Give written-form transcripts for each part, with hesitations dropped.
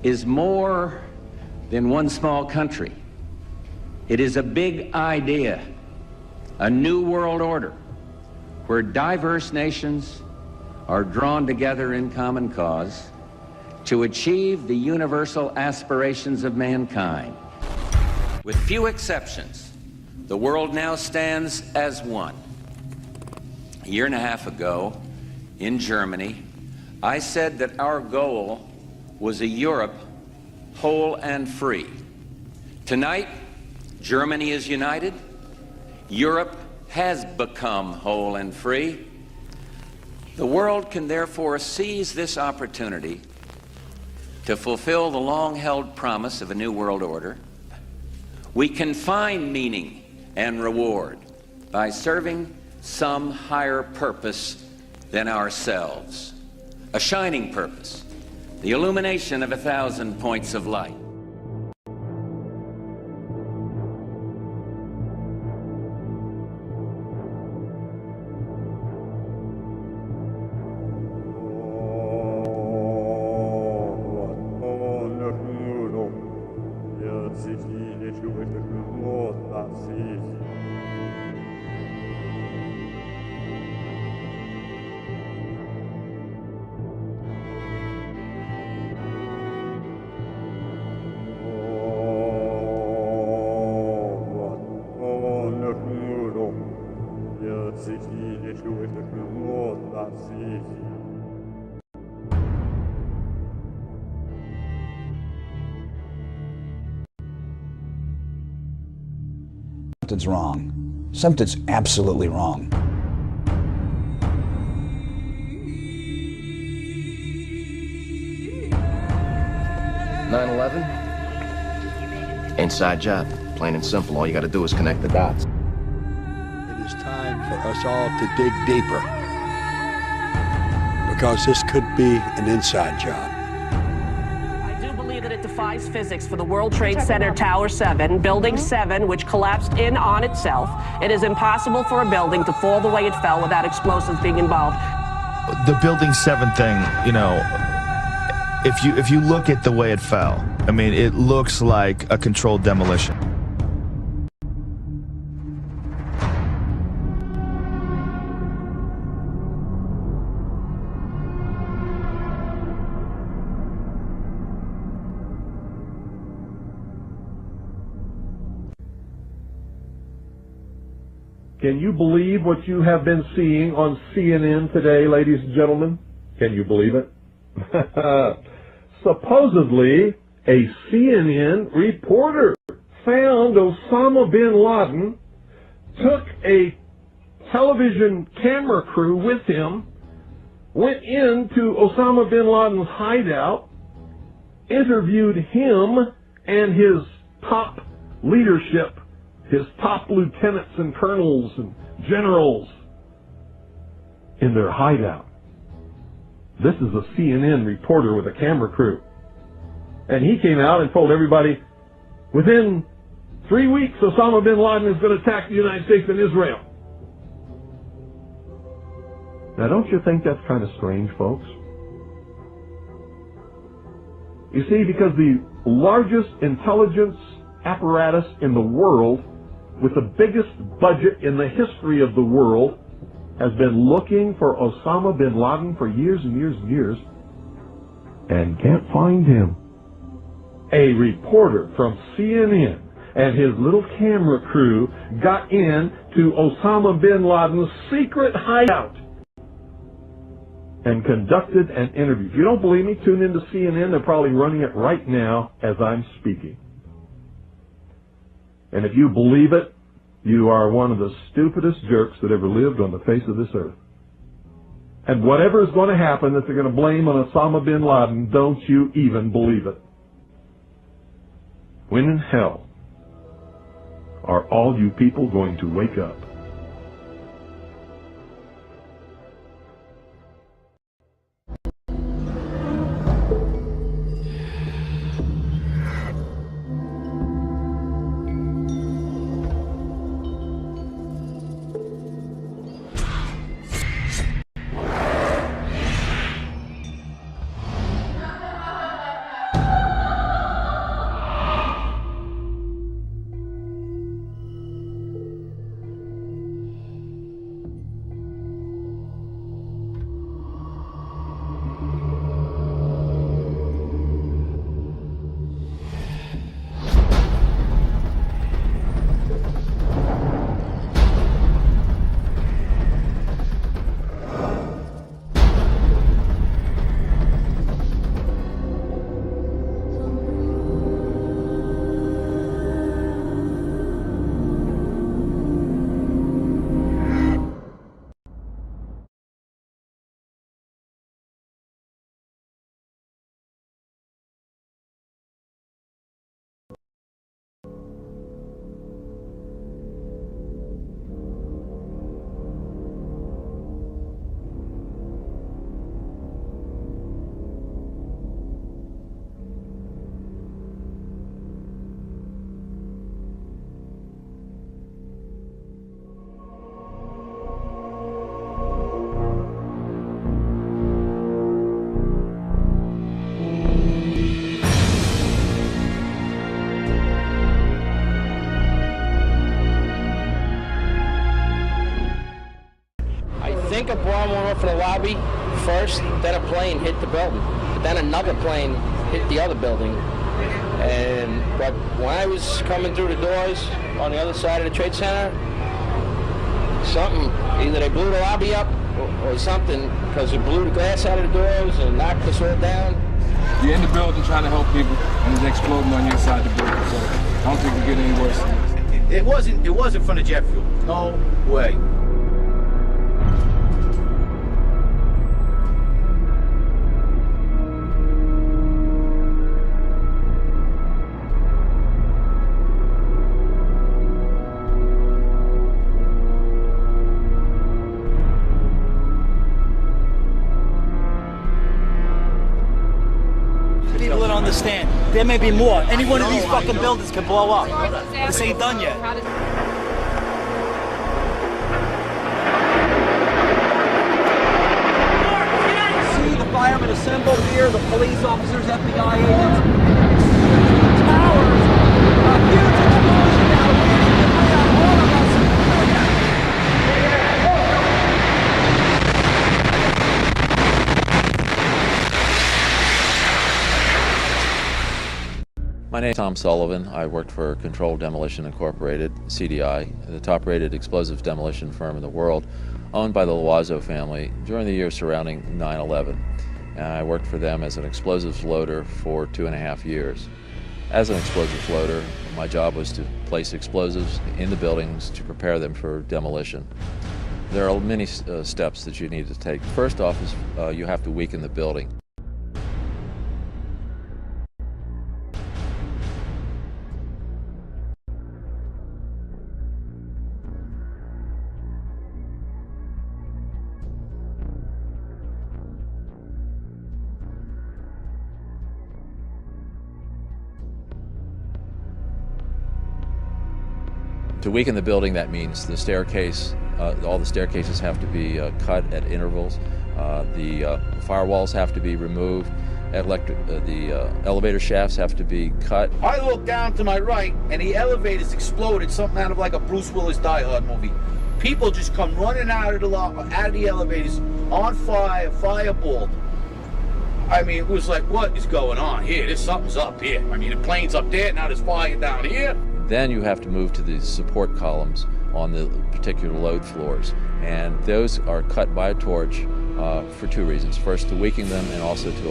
is more than one small country. It is a big idea, a new world order, where diverse nations are drawn together in common cause to achieve the universal aspirations of mankind. With few exceptions, the world now stands as one. A year and a half ago, in Germany, I said that our goal was a Europe whole and free. Tonight, Germany is united. Europe has become whole and free. The world can therefore seize this opportunity to fulfill the long-held promise of a new world order. We can find meaning and reward by serving some higher purpose than ourselves. A shining purpose, the illumination of 1,000 points of light. Something's wrong. Something's absolutely wrong. Inside job. Plain and simple. All you gotta do is connect the dots. It is time for us all to dig deeper, because this could be an inside job. I do believe that it defies physics for the World Trade Center Tower 7, Building 7, which collapsed in on itself. It is impossible for a building to fall the way it fell without explosives being involved. The Building 7 thing, you know, if you look at the way it fell, I mean, it looks like a controlled demolition. Can you believe what you have been seeing on CNN today, ladies and gentlemen? Can you believe it? Supposedly, a CNN reporter found Osama bin Laden, took a television camera crew with him, went into Osama bin Laden's hideout, interviewed him and his top leadership, his top lieutenants and colonels and generals in their hideout. This is a CNN reporter with a camera crew. And he came out and told everybody, within 3 weeks, Osama bin Laden is going to attack the United States and Israel. Now, don't you think that's kind of strange, folks? You see, because the largest intelligence apparatus in the world, with the biggest budget in the history of the world, has been looking for Osama bin Laden for years and years and years, and can't find him. A reporter from CNN and his little camera crew got in to Osama bin Laden's secret hideout and conducted an interview. If you don't believe me, tune into CNN. They're probably running it right now as I'm speaking. And if you believe it, you are one of the stupidest jerks that ever lived on the face of this earth. And whatever is going to happen that they're going to blame on Osama bin Laden, don't you even believe it. When in hell are all you people going to wake up? alarm went off in the lobby first, then a plane hit the building. But then another plane hit the other building. But when I was coming through the doors on the other side of the Trade Center, something, either they blew the lobby up or something, because it blew the glass out of the doors and knocked us all down. You're in the building trying to help people, and it's exploding on your side of the building, so I don't think we get any worse than this. It wasn't from the jet fuel. No way. People that understand. There may be more. Any one of these fucking buildings can blow up. This ain't done yet. See the firemen assembled here, the police officers, FBI agents. Towers, a huge explosion now, waiting to bring out all of us. My name is Tom Sullivan. I worked for Controlled Demolition Incorporated, CDI, the top-rated explosive demolition firm in the world, owned by the Loiseau family during the years surrounding 9/11. And I worked for them as an explosives loader for 2.5 years. As an explosives loader, my job was to place explosives in the buildings to prepare them for demolition. There are many steps that you need to take. First off is you have to weaken the building. To weaken the building, that means the staircase, all the staircases have to be cut at intervals. The firewalls have to be removed. The elevator shafts have to be cut. I look down to my right, and the elevators exploded, something out of like a Bruce Willis Die Hard movie. People just come running out of the elevators on fire, fireballed. I mean, it was like, what is going on here? Something's up here. I mean, the plane's up there, now there's fire down here. Then you have to move to the support columns on the particular load floors. And those are cut by a torch for two reasons. First, to weaken them, and also to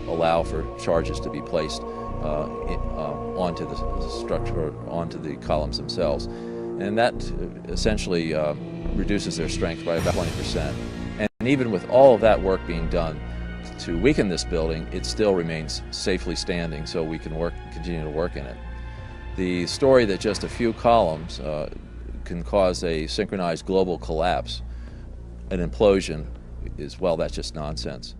allow for charges to be placed onto the structure, onto the columns themselves. And that essentially reduces their strength by about 20%. And even with all of that work being done to weaken this building, it still remains safely standing, so we can continue to work in it. The story that just a few columns can cause a synchronized global collapse, an implosion, is, well, that's just nonsense.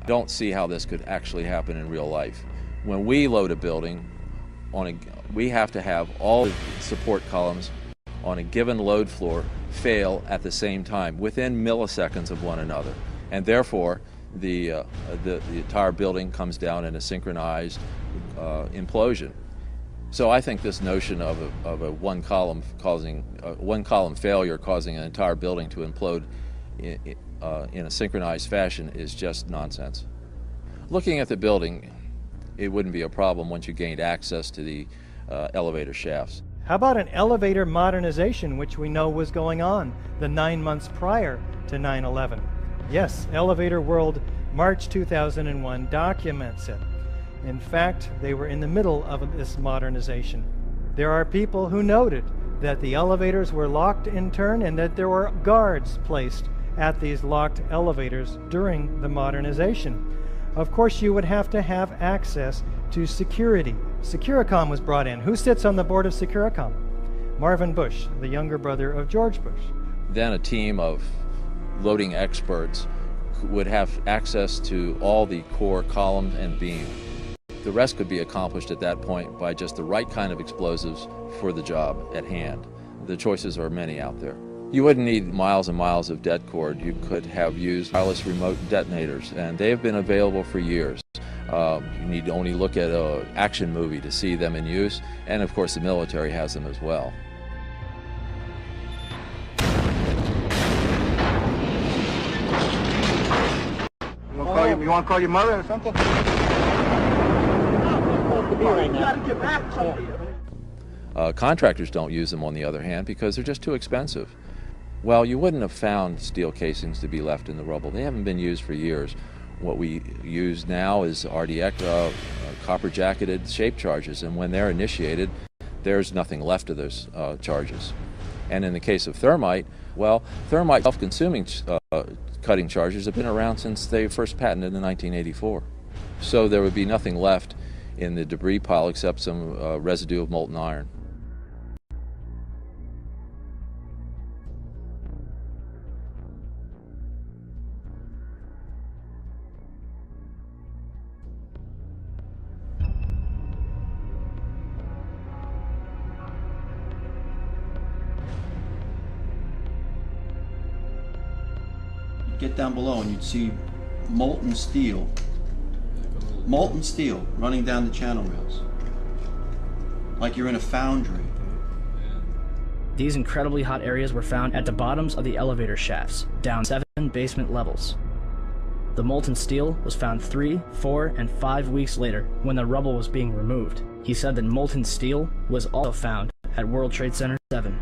I don't see how this could actually happen in real life. When we load a building, we have to have all the support columns on a given load floor fail at the same time, within milliseconds of one another. And therefore, the entire building comes down in a synchronized implosion. So I think this notion of a one column failure causing an entire building to implode in a synchronized fashion is just nonsense. Looking at the building, it wouldn't be a problem once you gained access to the elevator shafts. How about an elevator modernization, which we know was going on the 9 months prior to 9/11? Yes, Elevator World, March 2001 documents it. In fact, they were in the middle of this modernization. There are people who noted that the elevators were locked in turn and that there were guards placed at these locked elevators during the modernization. Of course, you would have to have access to security. Securicom was brought in. Who sits on the board of Securicom? Marvin Bush, the younger brother of George Bush. Then a team of loading experts would have access to all the core columns and beam. The rest could be accomplished at that point by just the right kind of explosives for the job at hand. The choices are many out there. You wouldn't need miles and miles of det cord. You could have used wireless remote detonators, and they have been available for years. You need to only look at an action movie to see them in use, and of course the military has them as well. You want to call your mother or something? Contractors don't use them, on the other hand, because they're just too expensive. Well, you wouldn't have found steel casings to be left in the rubble. They haven't been used for years. What we use now is RDX, copper-jacketed shape charges, and when they're initiated, there's nothing left of those charges. And in the case of thermite, well, thermite self-consuming cutting charges have been around since they first patented in 1984. So there would be nothing left in the debris pile except some residue of molten iron. Get down below and you'd see molten steel running down the channel rails, like you're in a foundry. These incredibly hot areas were found at the bottoms of the elevator shafts, down 7 basement levels. The molten steel was found 3, 4, and 5 weeks later when the rubble was being removed. He said that molten steel was also found at World Trade Center 7.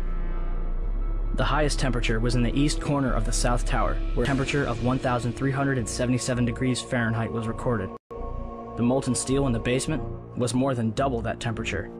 The highest temperature was in the east corner of the South Tower, where a temperature of 1,377 degrees Fahrenheit was recorded. The molten steel in the basement was more than double that temperature.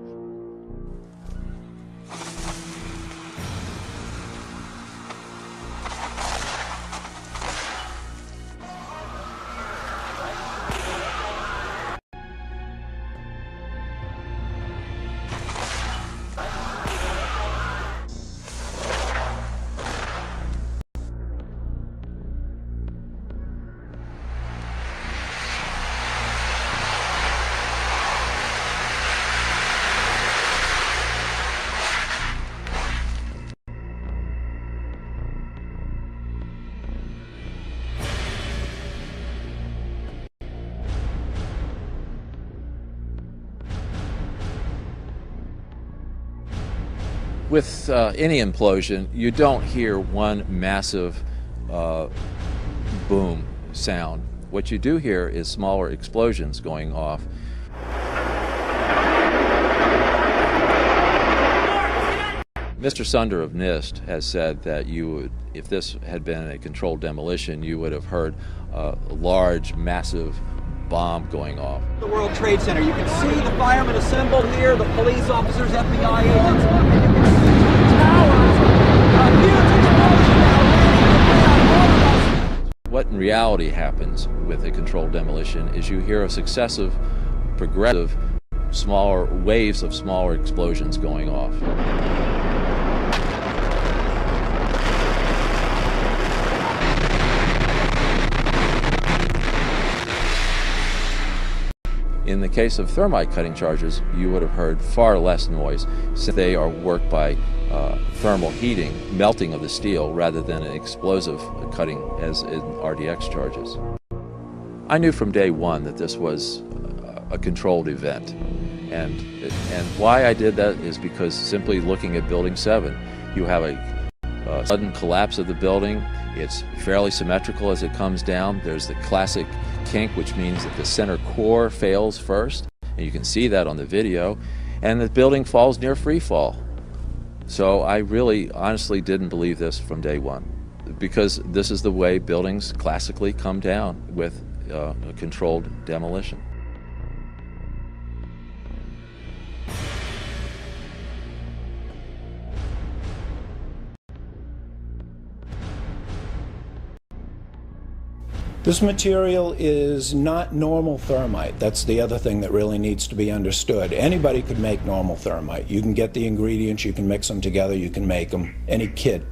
With any implosion, you don't hear one massive boom sound. What you do hear is smaller explosions going off. Mr. Sunder of NIST has said that you would, if this had been a controlled demolition, you would have heard a large, massive bomb going off. The World Trade Center. You can see the firemen assembled here, the police officers, FBI agents. What in reality happens with a controlled demolition is you hear a successive, progressive, smaller waves of smaller explosions going off. In the case of thermite cutting charges, you would have heard far less noise, since they are worked by thermal heating, melting of the steel, rather than an explosive cutting as in RDX charges. I knew from day one that this was a controlled event, and why I did that is because simply looking at Building 7, you have a sudden collapse of the building. It's fairly symmetrical as it comes down. There's the classic kink, which means that the center core fails first, and you can see that on the video, and the building falls near free fall. So I really honestly didn't believe this from day one, because this is the way buildings classically come down with a controlled demolition. This material is not normal thermite. That's the other thing that really needs to be understood. Anybody could make normal thermite. You can get the ingredients, you can mix them together, you can make them. Any kid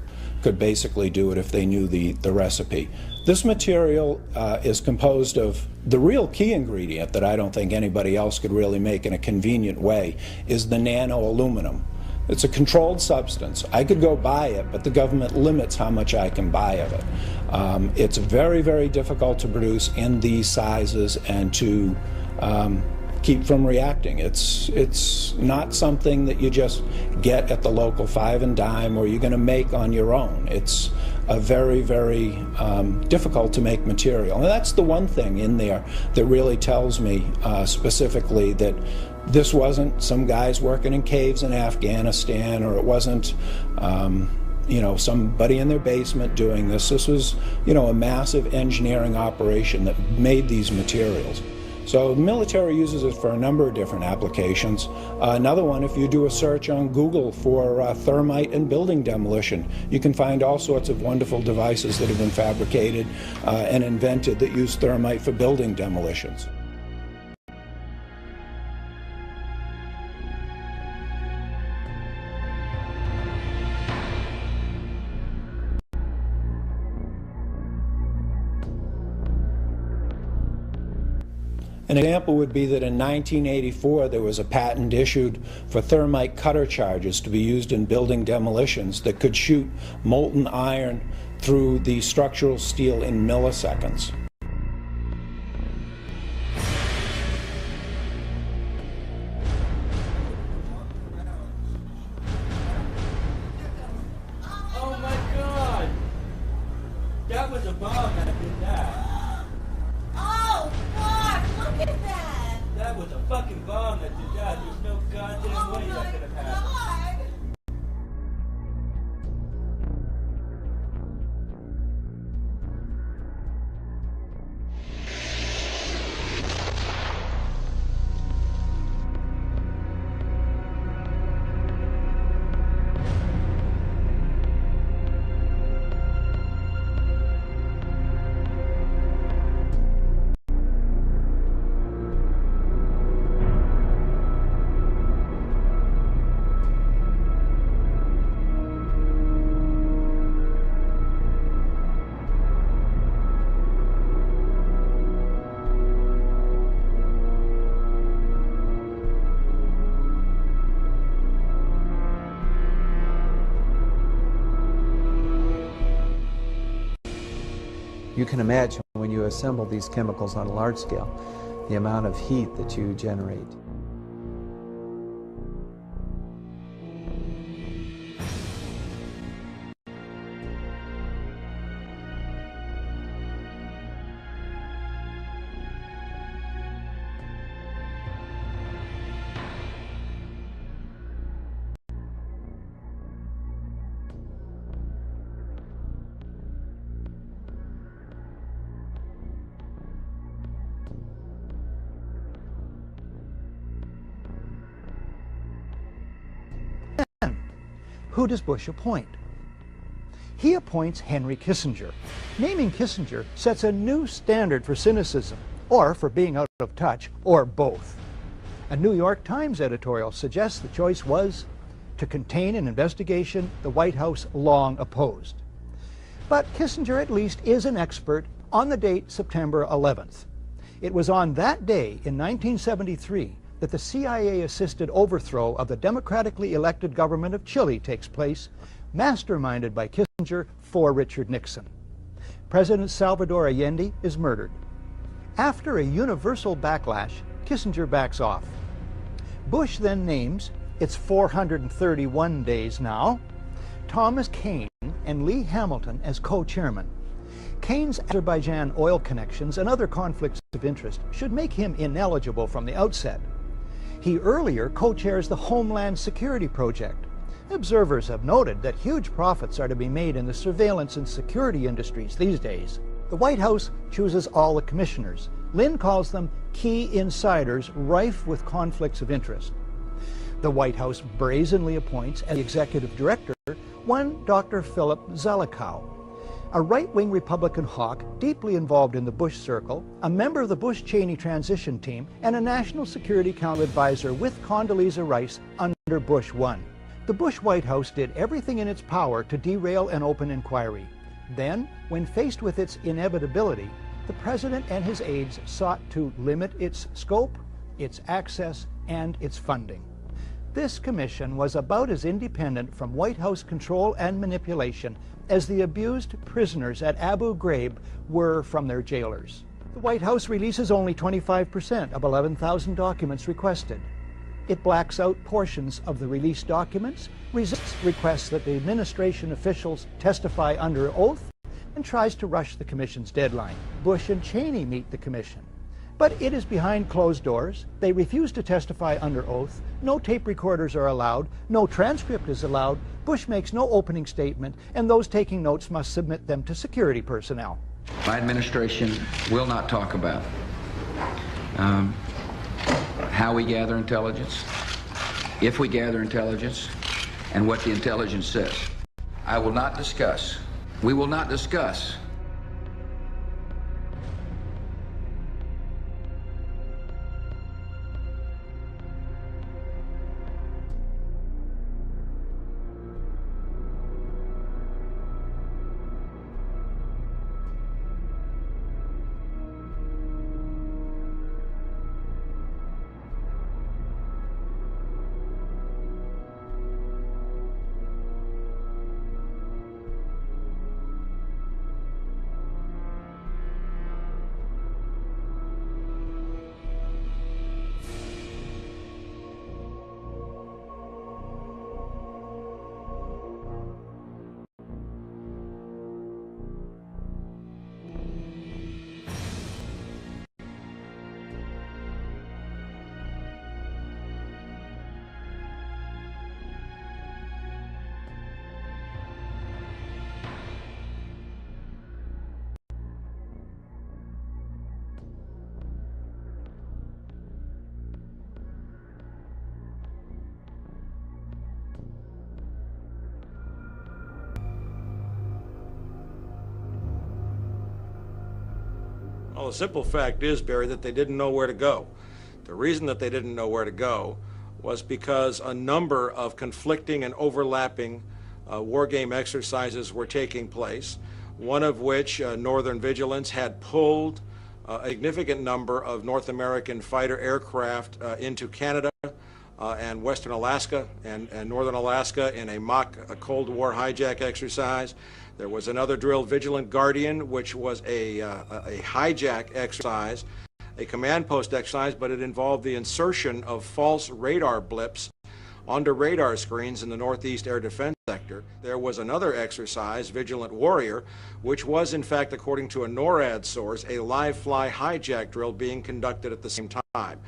could basically do it if they knew the recipe. This material is composed of the real key ingredient that I don't think anybody else could really make in a convenient way is the nano aluminum. It's a controlled substance. I could go buy it, but the government limits how much I can buy of it. It's very, very difficult to produce in these sizes and to keep from reacting. It's not something that you just get at the local five and dime or you're going to make on your own. It's a very, very difficult to make material. And that's the one thing in there that really tells me specifically that this wasn't some guys working in caves in Afghanistan, or it wasn't you know, somebody in their basement doing this. This was, you know, a massive engineering operation that made these materials. So the military uses it for a number of different applications. Another one, if you do a search on Google for thermite and building demolition, you can find all sorts of wonderful devices that have been fabricated and invented that use thermite for building demolitions. An example would be that in 1984 there was a patent issued for thermite cutter charges to be used in building demolitions that could shoot molten iron through the structural steel in milliseconds. Oh my God! That was a bomb that did that. That was a fucking bomb that did that. There's no goddamn way that could have happened. You can imagine when you assemble these chemicals on a large scale, the amount of heat that you generate. Who does Bush appoint? He appoints Henry Kissinger. Naming Kissinger sets a new standard for cynicism, or for being out of touch, or both. A New York Times editorial suggests the choice was to contain an investigation the White House long opposed. But Kissinger at least is an expert on the date September 11th. It was on that day in 1973 that the CIA-assisted overthrow of the democratically elected government of Chile takes place, masterminded by Kissinger for Richard Nixon. President Salvador Allende is murdered. After a universal backlash, Kissinger backs off. Bush then names, it's 431 days now, Thomas Kean and Lee Hamilton as co-chairman. Kane's Azerbaijan oil connections and other conflicts of interest should make him ineligible from the outset. He earlier co-chairs the Homeland Security Project. Observers have noted that huge profits are to be made in the surveillance and security industries these days. The White House chooses all the commissioners. Lynn calls them key insiders rife with conflicts of interest. The White House brazenly appoints as the executive director one Dr. Philip Zelikow, a right-wing Republican hawk deeply involved in the Bush circle, a member of the Bush-Cheney transition team, and a national security council advisor with Condoleezza Rice under Bush 1. The Bush White House did everything in its power to derail an open inquiry. Then, when faced with its inevitability, the president and his aides sought to limit its scope, its access, and its funding. This commission was about as independent from White House control and manipulation as the abused prisoners at Abu Ghraib were from their jailers. The White House releases only 25% of 11,000 documents requested. It blacks out portions of the released documents, resists requests that the administration officials testify under oath, and tries to rush the commission's deadline. Bush and Cheney meet the commission. But it is behind closed doors. They refuse to testify under oath. No tape recorders are allowed. No transcript is allowed. Bush makes no opening statement, and those taking notes must submit them to security personnel. My administration will not talk about how we gather intelligence, if we gather intelligence, and what the intelligence says. I will not discuss. We will not discuss Well, the simple fact is, Barry, that they didn't know where to go. The reason that they didn't know where to go was because a number of conflicting and overlapping war game exercises were taking place, one of which, Northern Vigilance, had pulled a significant number of North American fighter aircraft into Canada and Western Alaska and Northern Alaska in a mock Cold War hijack exercise. There was another drill, Vigilant Guardian, which was a hijack exercise, a command post exercise, but it involved the insertion of false radar blips onto radar screens in the Northeast Air Defense Sector. There was another exercise, Vigilant Warrior, which was in fact, according to a NORAD source, a live fly hijack drill being conducted at the same time.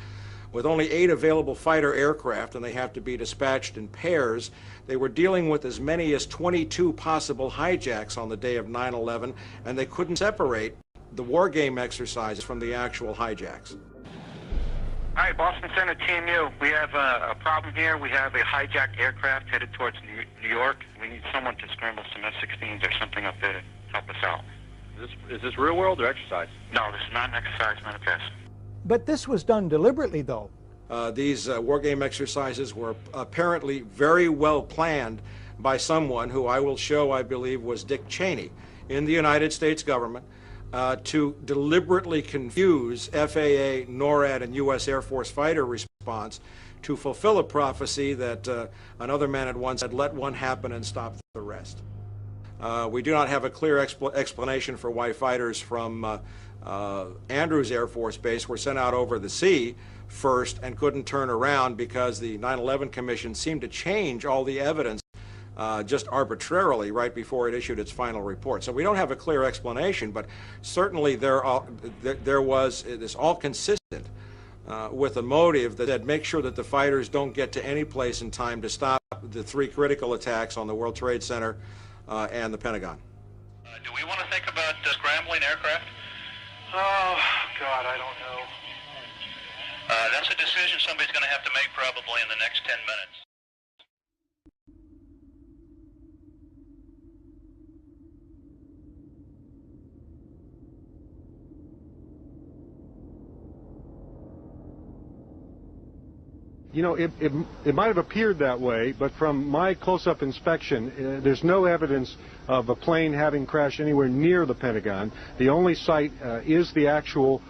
With only 8 available fighter aircraft, and they have to be dispatched in pairs, they were dealing with as many as 22 possible hijacks on the day of 9/11, and they couldn't separate the war game exercises from the actual hijacks. Hi, Boston Center, Team U. We have a problem here. We have a hijacked aircraft headed towards New York. We need someone to scramble some F-16s or something up there to help us out. Is this real world or exercise? No, this is not an exercise, manifest. But this was done deliberately, though. These war game exercises were apparently very well planned by someone who I will show, I believe, was Dick Cheney in the United States government to deliberately confuse FAA, NORAD, and U.S. Air Force fighter response to fulfill a prophecy that another man had once said, let one happen and stop the rest. We do not have a clear explanation for why fighters from Andrews Air Force Base were sent out over the sea first and couldn't turn around because the 9/11 Commission seemed to change all the evidence just arbitrarily right before it issued its final report. So we don't have a clear explanation, but certainly there was, it is all consistent with a motive that said make sure that the fighters don't get to any place in time to stop the 3 critical attacks on the World Trade Center and the Pentagon. Do we want to think about scrambling aircraft? Oh, God, I don't know. That's a decision somebody's going to have to make probably in the next 10 minutes. You know, it might have appeared that way, but from my close-up inspection, there's no evidence of a plane having crashed anywhere near the Pentagon. The only site is the actual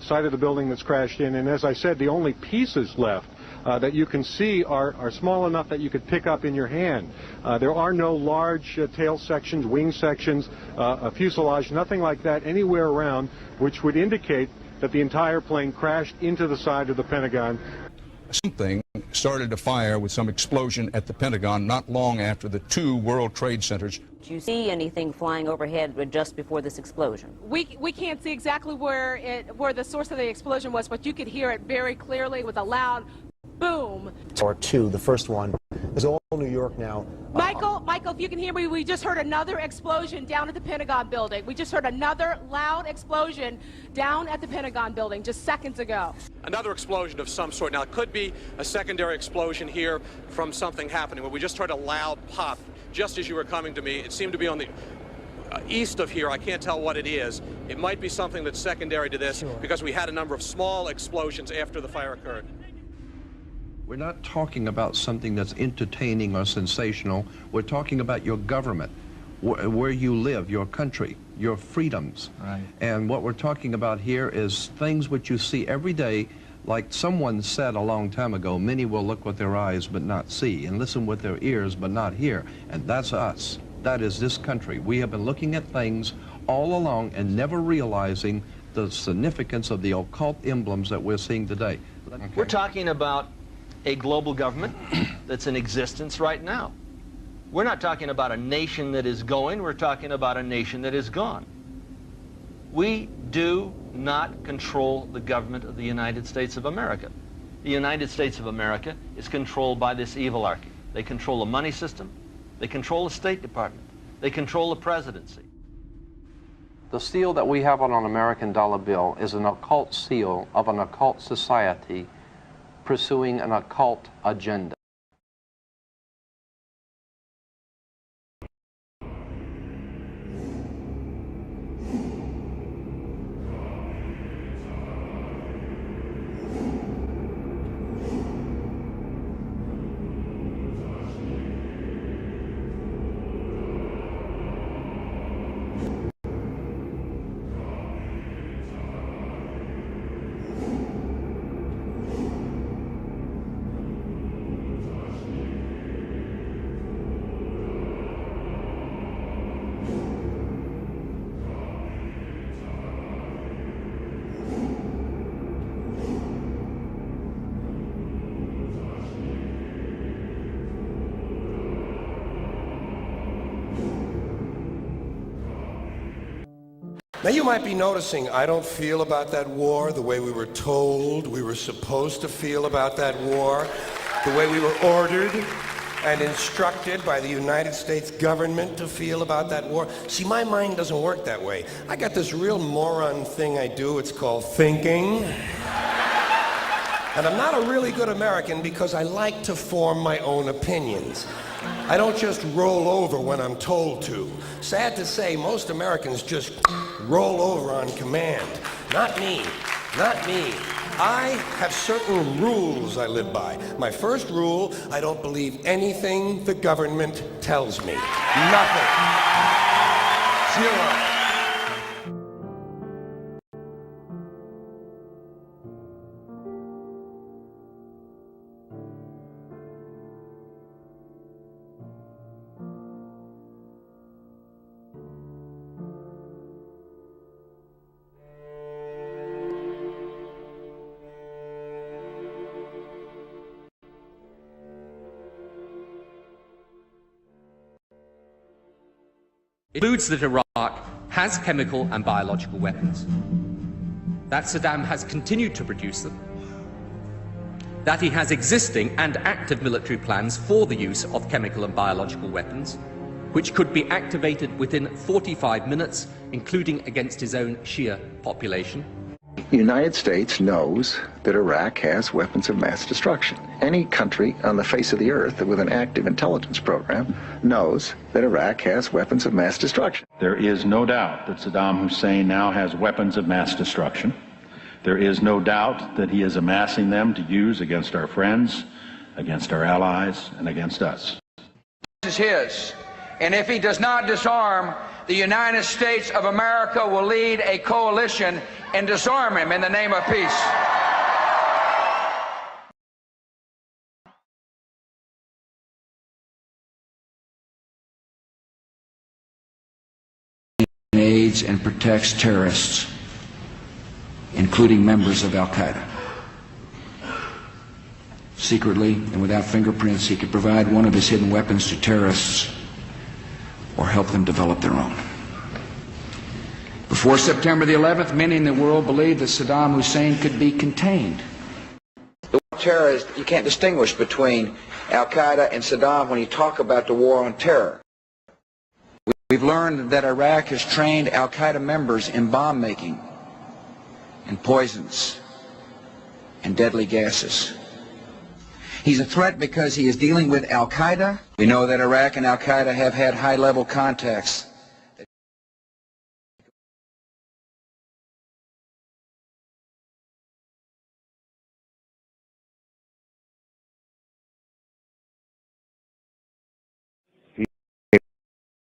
site of the building that's crashed in, and as I said, the only pieces left that you can see are small enough that you could pick up in your hand. There are no large tail sections, wing sections, a fuselage, nothing like that anywhere around, which would indicate that the entire plane crashed into the side of the Pentagon. Something started to fire with some explosion at the Pentagon not long after the two World Trade Centers. Did you see anything flying overhead just before this explosion? We can't see exactly where the source of the explosion was, but you could hear it very clearly with a loud boom. Or two, the first one is all New York now. Michael, if you can hear me, we just heard another explosion down at the Pentagon building. We just heard another loud explosion down at the Pentagon building just seconds ago. Another explosion of some sort. Now, it could be a secondary explosion here from something happening, but we just heard a loud pop just as you were coming to me. It seemed to be on the east of here. I can't tell what it is. It might be something that's secondary to this because we had a number of small explosions after the fire occurred. We're not talking about something that's entertaining or sensational. We're talking about your government, where you live, your country, your freedoms. Right. And what we're talking about here is things which you see every day. Like someone said a long time ago, many will look with their eyes but not see, and listen with their ears but not hear. And that's us. That is this country. We have been looking at things all along and never realizing the significance of the occult emblems that we're seeing today. Okay. We're talking about a global government that's in existence right now. We're not talking about a nation that is going, we're talking about a nation that is gone. We do not control the government of the United States of America. The United States of America is controlled by this evilarchy. They control the money system, they control the State Department, they control the presidency. The seal that we have on an American dollar bill is an occult seal of an occult society pursuing an occult agenda. Now you might be noticing I don't feel about that war the way we were told we were supposed to feel about that war, the way we were ordered and instructed by the United States government to feel about that war. See, my mind doesn't work that way. I got this real moron thing I do, it's called thinking. And I'm not a really good American because I like to form my own opinions. I don't just roll over when I'm told to. Sad to say, most Americans just roll over on command. Not me. Not me. I have certain rules I live by. My first rule, I don't believe anything the government tells me. Nothing. Zero. It concludes that Iraq has chemical and biological weapons, that Saddam has continued to produce them, that he has existing and active military plans for the use of chemical and biological weapons, which could be activated within 45 minutes, including against his own Shia population. The United States knows that Iraq has weapons of mass destruction. Any country on the face of the earth with an active intelligence program knows that Iraq has weapons of mass destruction. There is no doubt that Saddam Hussein now has weapons of mass destruction. There is no doubt that he is amassing them to use against our friends, against our allies, and against us. This is his. And if he does not disarm, the United States of America will lead a coalition and disarm him in the name of peace. aids and protects terrorists, including members of Al-Qaeda. Secretly and without fingerprints, he could provide one of his hidden weapons to terrorists or help them develop their own. Before September the 11th, many in the world believed that Saddam Hussein could be contained. The war on terror is, you can't distinguish between Al-Qaeda and Saddam when you talk about the war on terror. We've learned that Iraq has trained Al-Qaeda members in bomb making and poisons and deadly gases. He's a threat because he is dealing with Al-Qaeda. We know that Iraq and Al-Qaeda have had high-level contacts.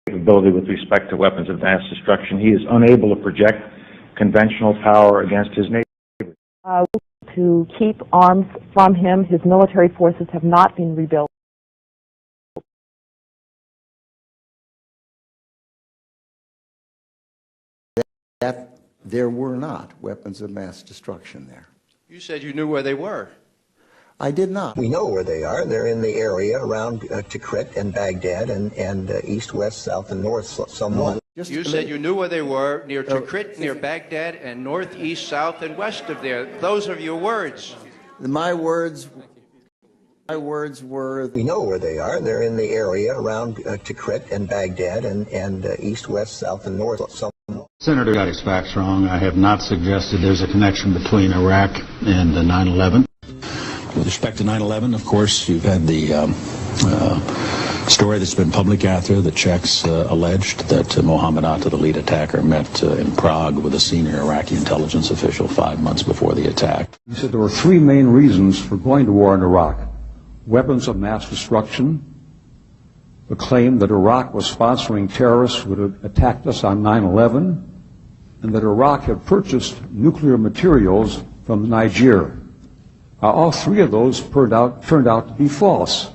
Capability with respect to weapons of mass destruction. He is unable to project conventional power against his neighbors. To keep arms from him, his military forces have not been rebuilt. That there were not weapons of mass destruction there. You said you knew where they were. I did not. We know where they are. They're in the area around Tikrit and Baghdad and east, west, south, and north somewhat. You said you knew where they were, near Tikrit, near Baghdad, and north, east, south, and west of there. Those are your words. My words were... We know where they are. They're in the area around Tikrit and Baghdad and east, west, south, and north somewhat. Senator got his facts wrong. I have not suggested there's a connection between Iraq and 9/11. With respect to 9/11, of course, you've had the story that's been public out there. The Czechs alleged that Mohammed Atta, the lead attacker, met in Prague with a senior Iraqi intelligence official 5 months before the attack. He said there were three main reasons for going to war in Iraq: weapons of mass destruction, the claim that Iraq was sponsoring terrorists who had attacked us on 9/11, and that Iraq had purchased nuclear materials from Niger. All three of those turned out to be false.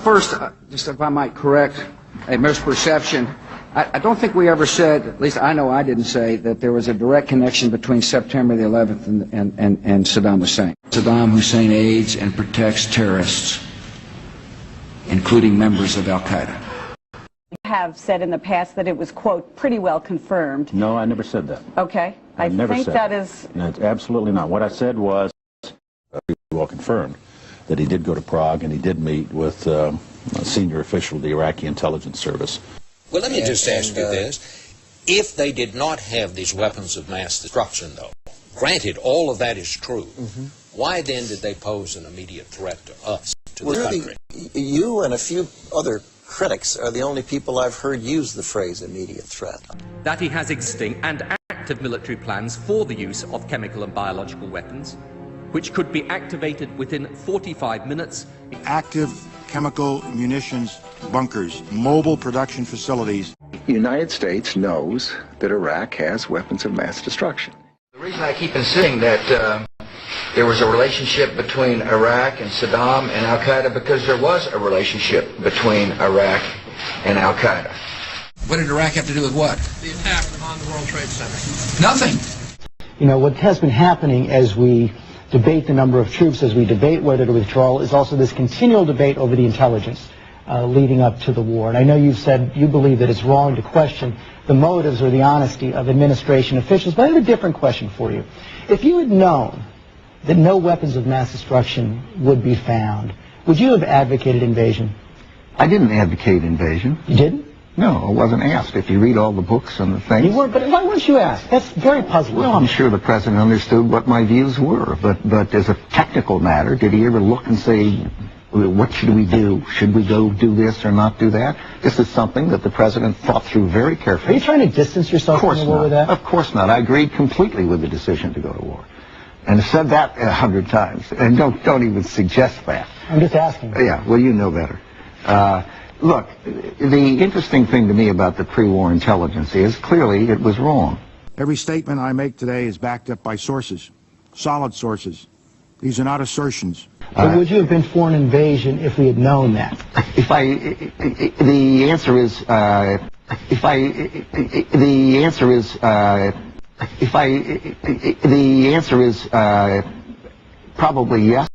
First, just if I might correct a misperception, I don't think we ever said, at least I know I didn't say, that there was a direct connection between September the 11th and Saddam Hussein. Saddam Hussein aids and protects terrorists, including members of Al-Qaeda. Have said in the past that it was, quote, pretty well confirmed. No, I never said that. Okay. I never think said that is... No, absolutely not. What I said was well confirmed that he did go to Prague and he did meet with a senior official of the Iraqi intelligence service. Well, let me just ask you this. If they did not have these weapons of mass destruction, though, granted all of that is true, why then did they pose an immediate threat to us, to the country? You and a few other critics are the only people I've heard use the phrase immediate threat. That he has existing and active military plans for the use of chemical and biological weapons, which could be activated within 45 minutes. Active chemical munitions bunkers, mobile production facilities. The United States knows that Iraq has weapons of mass destruction. The reason I keep insisting that there was a relationship between Iraq and Saddam and Al-Qaeda, because there was a relationship between Iraq and Al-Qaeda. What did Iraq have to do with what? The attack on the World Trade Center. Nothing. You know, what has been happening as we debate the number of troops, as we debate whether to withdraw, is also this continual debate over the intelligence leading up to the war. And I know you've said you believe that it's wrong to question the motives or the honesty of administration officials, but I have a different question for you. If you had known that no weapons of mass destruction would be found, would you have advocated invasion? I didn't advocate invasion. You didn't? No, I wasn't asked. If you read all the books and the things... You weren't, but why weren't you asked? That's very puzzling. Well, I'm sure the president understood what my views were, but as a technical matter, did he ever look and say, what should we do? Should we go do this or not do that? This is something that the president thought through very carefully. Are you trying to distance yourself from the war with that? Of course not. I agreed completely with the decision to go to war. And said that 100 times. And don't even suggest that. I'm just asking. Yeah, well, you know better. Look, the interesting thing to me about the pre-war intelligence is clearly it was wrong. Every statement I make today is backed up by sources, solid sources. These are not assertions. But would you have been for an invasion if we had known that? The answer is The answer is probably yes.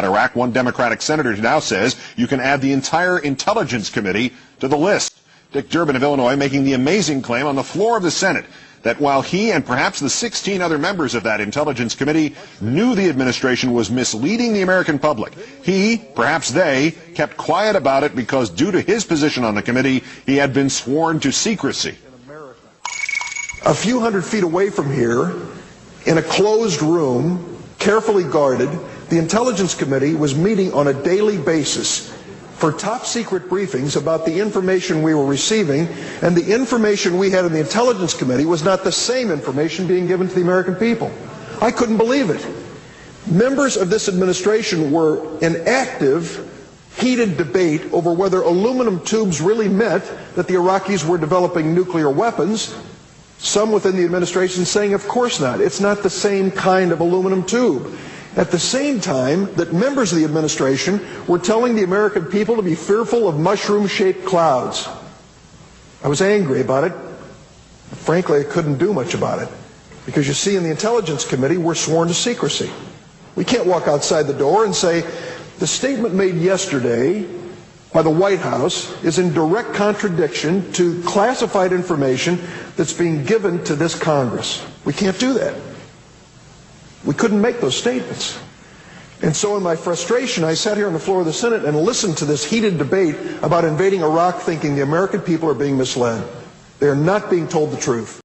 Iraq, one Democratic senator now says you can add the entire Intelligence Committee to the list. Dick Durbin of Illinois making the amazing claim on the floor of the Senate that while he and perhaps the 16 other members of that Intelligence Committee knew the administration was misleading the American public, he, perhaps they, kept quiet about it because due to his position on the committee, he had been sworn to secrecy. A few hundred feet away from here, in a closed room, carefully guarded, the Intelligence Committee was meeting on a daily basis for top secret briefings about the information we were receiving, and the information we had in the Intelligence Committee was not the same information being given to the American people. I couldn't believe it. Members of this administration were in active, heated debate over whether aluminum tubes really meant that the Iraqis were developing nuclear weapons. Some within the administration saying, of course not. It's not the same kind of aluminum tube. At the same time that members of the administration were telling the American people to be fearful of mushroom-shaped clouds. I was angry about it. Frankly, I couldn't do much about it. Because you see, in the Intelligence Committee, we're sworn to secrecy. We can't walk outside the door and say, the statement made yesterday by the White House is in direct contradiction to classified information that's being given to this Congress. We can't do that. We couldn't make those statements. And so in my frustration, I sat here on the floor of the Senate and listened to this heated debate about invading Iraq, thinking the American people are being misled. They are not being told the truth.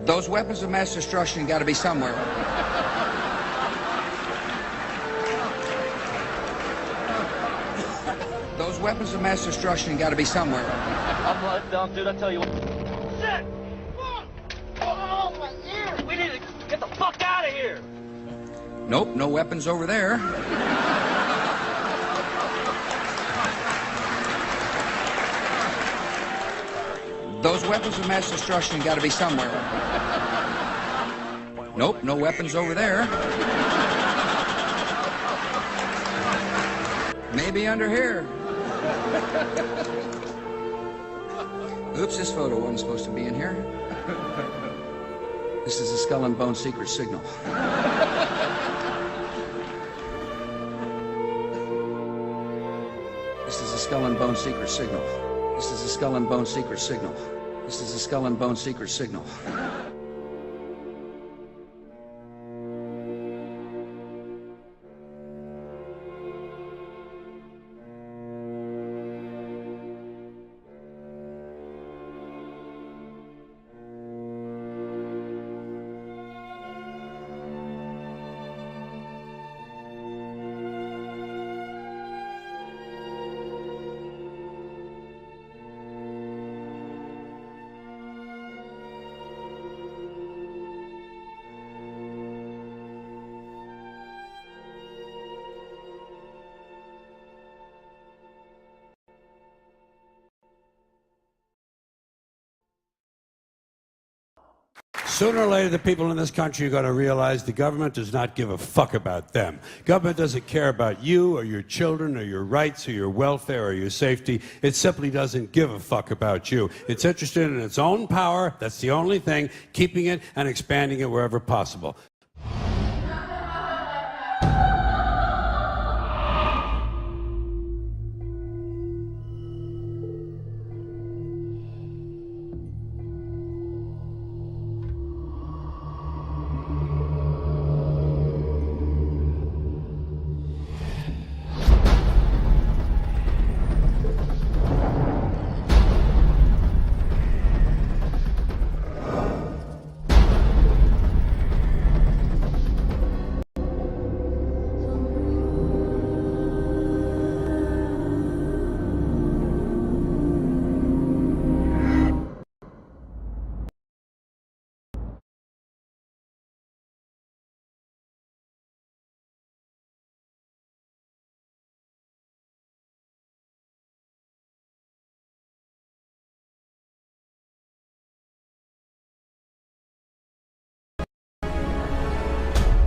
Those weapons of mass destruction got to be somewhere. Those weapons of mass destruction got to be somewhere. I'm right down, dude. I tell you what. Shit! Oh, my ear! We need to get the fuck out of here! Nope, no weapons over there. Those weapons of mass destruction got to be somewhere. Nope, no weapons over there. Maybe under here. Oops, this photo wasn't supposed to be in here. This is a Skull and Bone secret signal. This is a Skull and Bone secret signal. This is a Skull and Bone secret signal. This is a Skull and Bone secret signal. Sooner or later, the people in this country are going to realize the government does not give a fuck about them. Government doesn't care about you or your children or your rights or your welfare or your safety. It simply doesn't give a fuck about you. It's interested in its own power. That's the only thing, keeping it and expanding it wherever possible.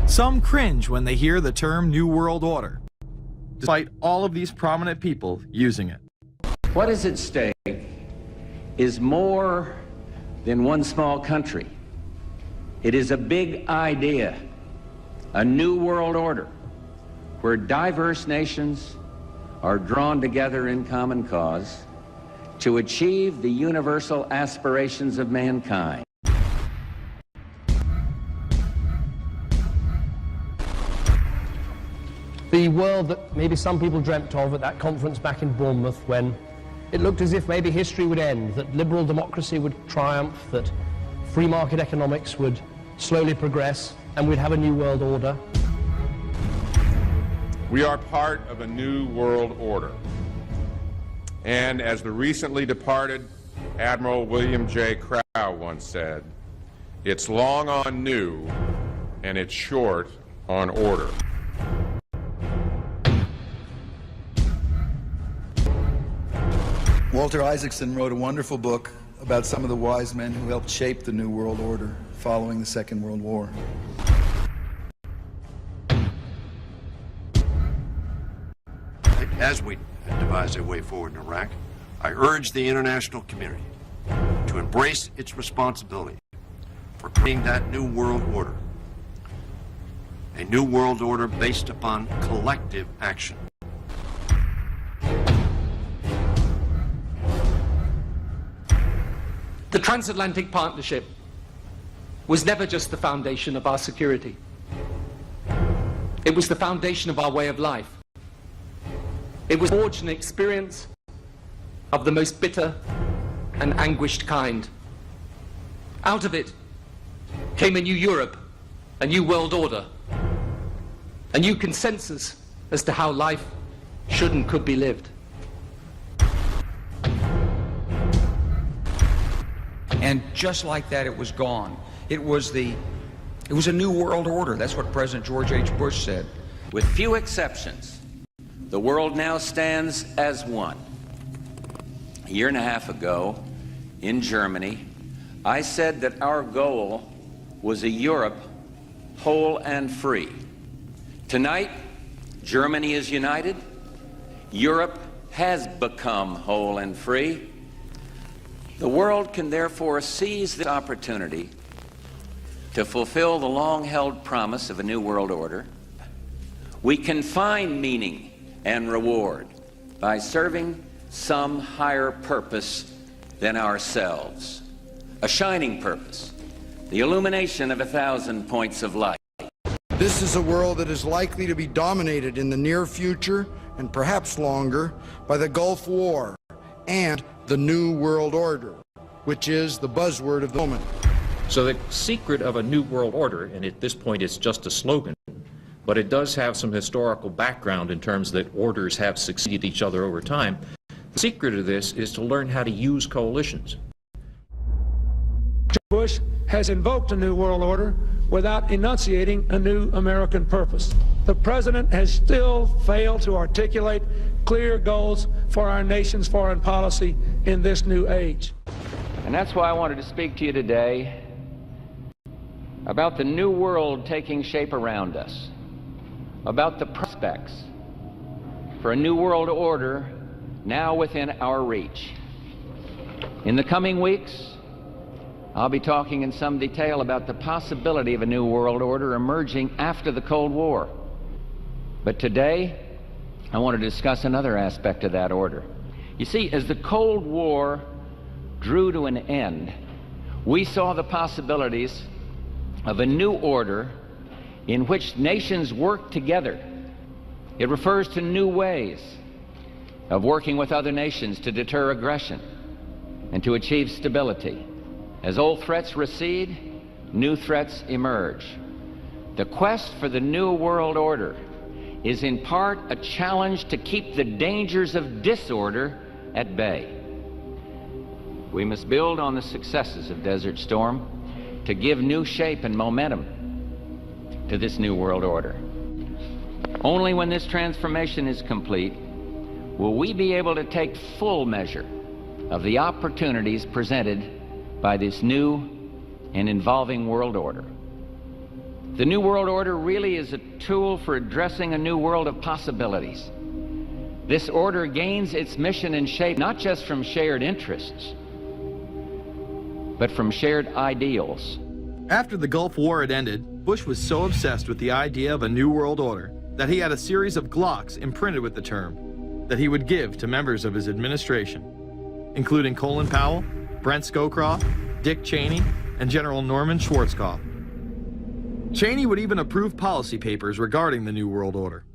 Some cringe when they hear the term New World Order, despite all of these prominent people using it. What is at stake is more than one small country. It is a big idea, a new world order, where diverse nations are drawn together in common cause to achieve the universal aspirations of mankind. The world that maybe some people dreamt of at that conference back in Bournemouth, when it looked as if maybe history would end, that liberal democracy would triumph, that free market economics would slowly progress, and we'd have a new world order. We are part of a new world order. And as the recently departed Admiral William J. Crow once said, it's long on new and it's short on order. Walter Isaacson wrote a wonderful book about some of the wise men who helped shape the New World Order following the Second World War. As we devise a way forward in Iraq, I urge the international community to embrace its responsibility for creating that new world order. A new world order based upon collective action. The transatlantic partnership was never just the foundation of our security. It was the foundation of our way of life. It was forged an experience of the most bitter and anguished kind. Out of it, came a new Europe, a new world order, a new consensus as to how life should and could be lived. And just like that, it was gone. It was a new world order. That's what President George H. Bush said. With few exceptions, the world now stands as one. A year and a half ago, in Germany, I said that our goal was a Europe whole and free. Tonight, Germany is united. Europe has become whole and free. The world can therefore seize this opportunity to fulfill the long-held promise of a new world order. We can find meaning and reward by serving some higher purpose than ourselves. A shining purpose, the illumination of 1,000 points of light. This is a world that is likely to be dominated in the near future, and perhaps longer, by the Gulf War and the New World Order, which is the buzzword of the moment. So the secret of a new world order, and at this point it's just a slogan, but it does have some historical background in terms that orders have succeeded each other over time. The secret of this is to learn how to use coalitions. Bush has invoked a new world order without enunciating a new American purpose. The president has still failed to articulate clear goals for our nation's foreign policy in this new age. And that's why I wanted to speak to you today about the new world taking shape around us, about the prospects for a new world order now within our reach. In the coming weeks, I'll be talking in some detail about the possibility of a new world order emerging after the Cold War. But today, I want to discuss another aspect of that order. You see, as the Cold War drew to an end, we saw the possibilities of a new order in which nations work together. It refers to new ways of working with other nations to deter aggression and to achieve stability. As old threats recede, new threats emerge. The quest for the new world order is in part a challenge to keep the dangers of disorder at bay. We must build on the successes of Desert Storm to give new shape and momentum to this new world order. Only when this transformation is complete will we be able to take full measure of the opportunities presented by this new and evolving world order. The new world order really is a tool for addressing a new world of possibilities. This order gains its mission and shape not just from shared interests, but from shared ideals. After the Gulf War had ended, Bush was so obsessed with the idea of a new world order that he had a series of Glocks imprinted with the term that he would give to members of his administration, including Colin Powell, Brent Scowcroft, Dick Cheney, and General Norman Schwarzkopf. Cheney would even approve policy papers regarding the New World Order.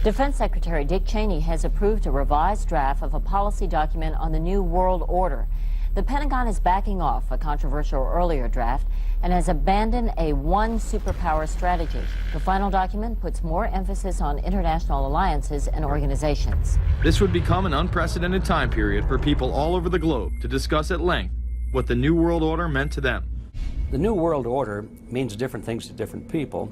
Defense Secretary Dick Cheney has approved a revised draft of a policy document on the New World Order. The Pentagon is backing off a controversial earlier draft and has abandoned a one superpower strategy. The final document puts more emphasis on international alliances and organizations. This would become an unprecedented time period for people all over the globe to discuss at length what the New World Order meant to them. The New World Order means different things to different people,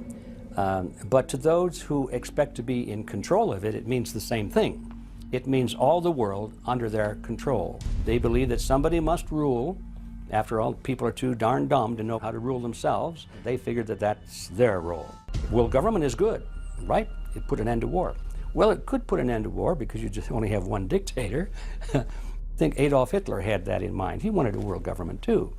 but to those who expect to be in control of it, it means the same thing. It means all the world under their control. They believe that somebody must rule. After all, people are too darn dumb to know how to rule themselves. They figured that that's their role. Well, government is good, right? It put an end to war. Well, it could put an end to war because you just only have one dictator. I think Adolf Hitler had that in mind. He wanted a world government too,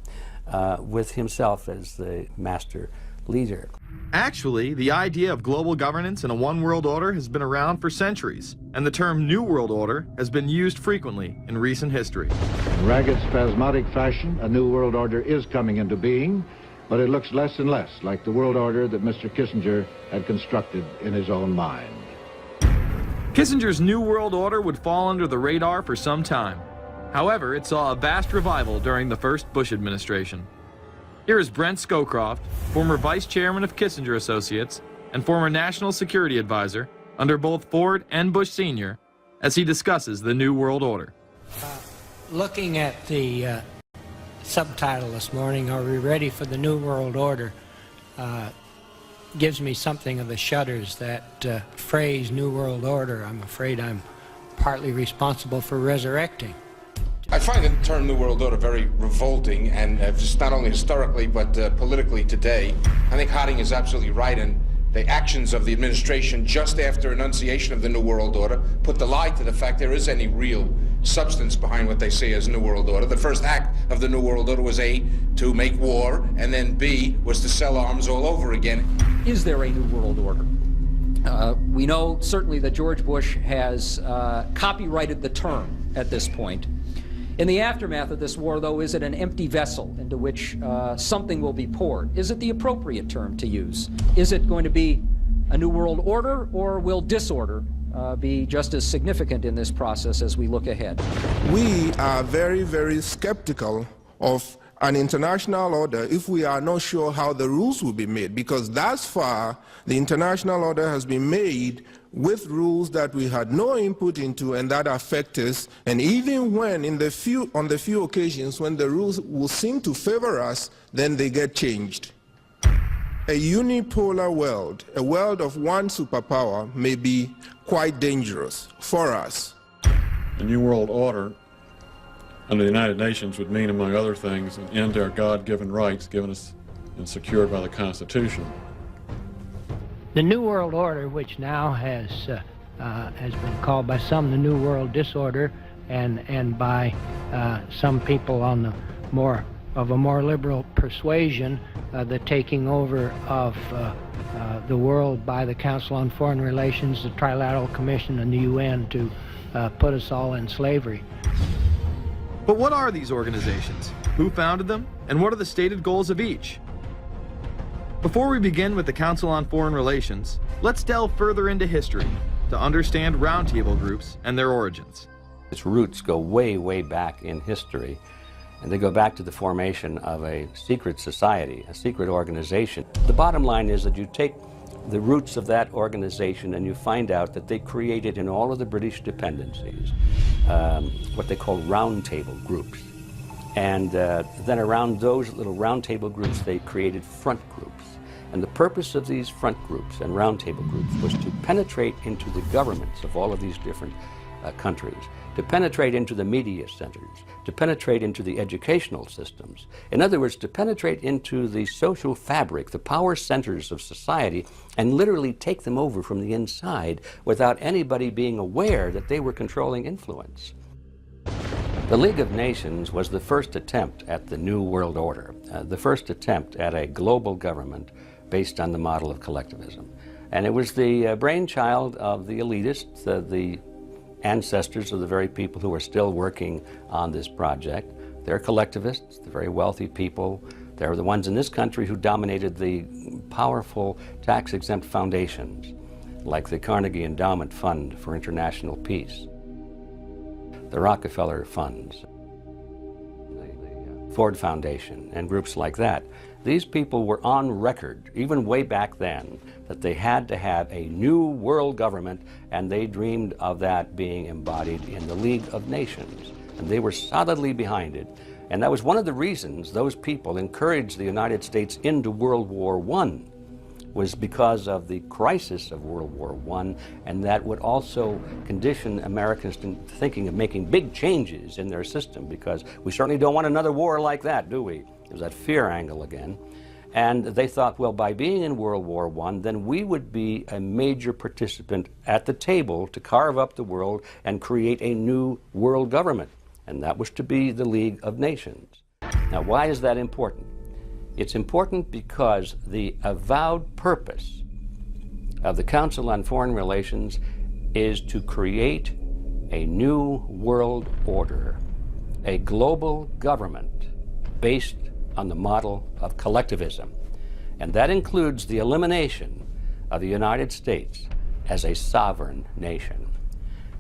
with himself as the master leader. Actually, the idea of global governance and a one world order has been around for centuries, and the term New World Order has been used frequently in recent history. In ragged, spasmodic fashion, a new world order is coming into being, but it looks less and less like the world order that Mr. Kissinger had constructed in his own mind. Kissinger's New World Order would fall under the radar for some time. However, it saw a vast revival during the first Bush administration. Here is Brent Scowcroft, former vice chairman of Kissinger Associates and former national security advisor under both Ford and Bush Sr., as he discusses the New World Order. Looking at the subtitle this morning, "Are we ready for the New World Order?" gives me something of the shudders. That phrase, New World Order, I'm afraid I'm partly responsible for resurrecting. I find the term New World Order very revolting, and just not only historically but politically today. I think Harding is absolutely right, and the actions of the administration just after enunciation of the New World Order put the lie to the fact there is any real substance behind what they say as New World Order. The first act of the New World Order was A, to make war, and then B, was to sell arms all over again. Is there a New World Order? We know certainly that George Bush has copyrighted the term at this point. In the aftermath of this war, though, is it an empty vessel into which something will be poured? Is it the appropriate term to use? Is it going to be a New World Order, or will disorder be just as significant in this process as we look ahead? We are very, very skeptical of an international order if we are not sure how the rules will be made, because thus far the international order has been made with rules that we had no input into and that affect us, and even when on the few occasions when the rules will seem to favor us, then they get changed. A unipolar world, a world of one superpower, may be quite dangerous for us. The New World Order under the United Nations would mean, among other things, an end to our God-given rights given us and secured by the Constitution. The New World Order, which now has been called by some the New World Disorder, and by some people on the more liberal persuasion, the taking over of the world by the Council on Foreign Relations, the Trilateral Commission, and the UN to put us all in slavery. But what are these organizations? Who founded them? And what are the stated goals of each? Before we begin with the Council on Foreign Relations, let's delve further into history to understand roundtable groups and their origins. Its roots go way, way back in history, and they go back to the formation of a secret society, a secret organization. The bottom line is that you take the roots of that organization and you find out that they created in all of the British dependencies what they call roundtable groups. And then around those little roundtable groups, they created front groups. And the purpose of these front groups and roundtable groups was to penetrate into the governments of all of these different countries, to penetrate into the media centers, to penetrate into the educational systems. In other words, to penetrate into the social fabric, the power centers of society, and literally take them over from the inside without anybody being aware that they were controlling influence. The League of Nations was the first attempt at the New World Order, the first attempt at a global government based on the model of collectivism. And it was the brainchild of the elitists, the ancestors of the very people who are still working on this project. They're collectivists, they're very wealthy people. They're the ones in this country who dominated the powerful tax-exempt foundations, like the Carnegie Endowment Fund for International Peace, the Rockefeller Funds, the Ford Foundation, and groups like that. These people were on record, even way back then, that they had to have a new world government, and they dreamed of that being embodied in the League of Nations. And they were solidly behind it. And that was one of the reasons those people encouraged the United States into World War I, was because of the crisis of World War I, and that would also condition Americans to thinking of making big changes in their system, because we certainly don't want another war like that, do we? There's that fear angle again. And they thought, well, by being in World War I, then we would be a major participant at the table to carve up the world and create a new world government. And that was to be the League of Nations. Now, why is that important? It's important because the avowed purpose of the Council on Foreign Relations is to create a new world order, a global government based on the model of collectivism. And that includes the elimination of the United States as a sovereign nation.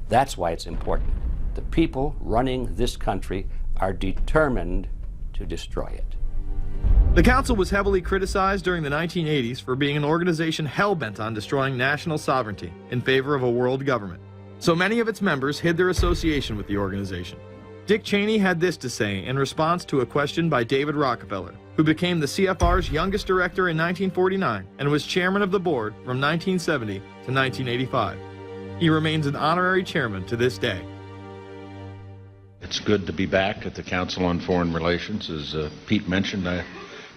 That's why it's important. The people running this country are determined to destroy it. The Council was heavily criticized during the 1980s for being an organization hell-bent on destroying national sovereignty in favor of a world government. So many of its members hid their association with the organization. Dick Cheney had this to say in response to a question by David Rockefeller, who became the CFR's youngest director in 1949 and was chairman of the board from 1970 to 1985. He remains an honorary chairman to this day. It's good to be back at the Council on Foreign Relations. As Pete mentioned, I've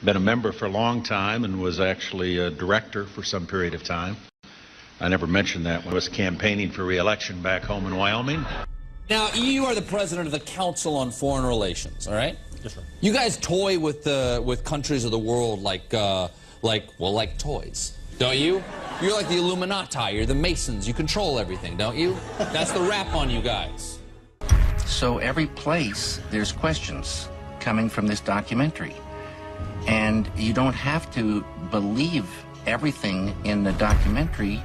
been a member for a long time and was actually a director for some period of time. I never mentioned that when I was campaigning for re-election back home in Wyoming. Now, you are the president of the Council on Foreign Relations, all right? Yes, sir. You guys toy with countries of the world like toys, don't you? You're like the Illuminati, you're the Masons, you control everything, don't you? That's the rap on you guys. So every place there's questions coming from this documentary. And you don't have to believe everything in the documentary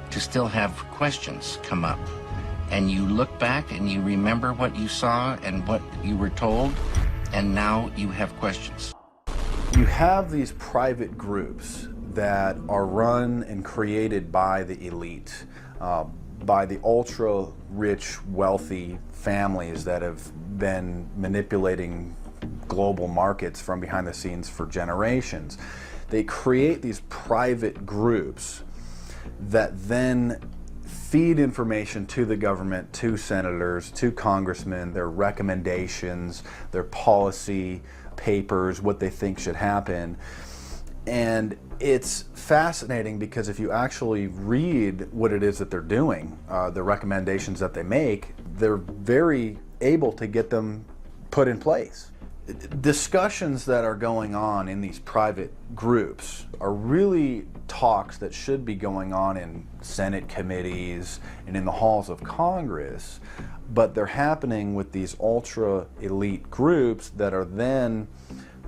to still have questions come up. And you look back and you remember what you saw and what you were told, and now you have questions. You have these private groups that are run and created by the elite, by the ultra-rich, wealthy families that have been manipulating global markets from behind the scenes for generations. They create these private groups that then feed information to the government, to senators, to congressmen, their recommendations, their policy papers, what they think should happen. And it's fascinating because if you actually read what it is that they're doing, the recommendations that they make, they're very able to get them put in place. Discussions that are going on in these private groups are really talks that should be going on in Senate committees and in the halls of Congress, but they're happening with these ultra-elite groups that are then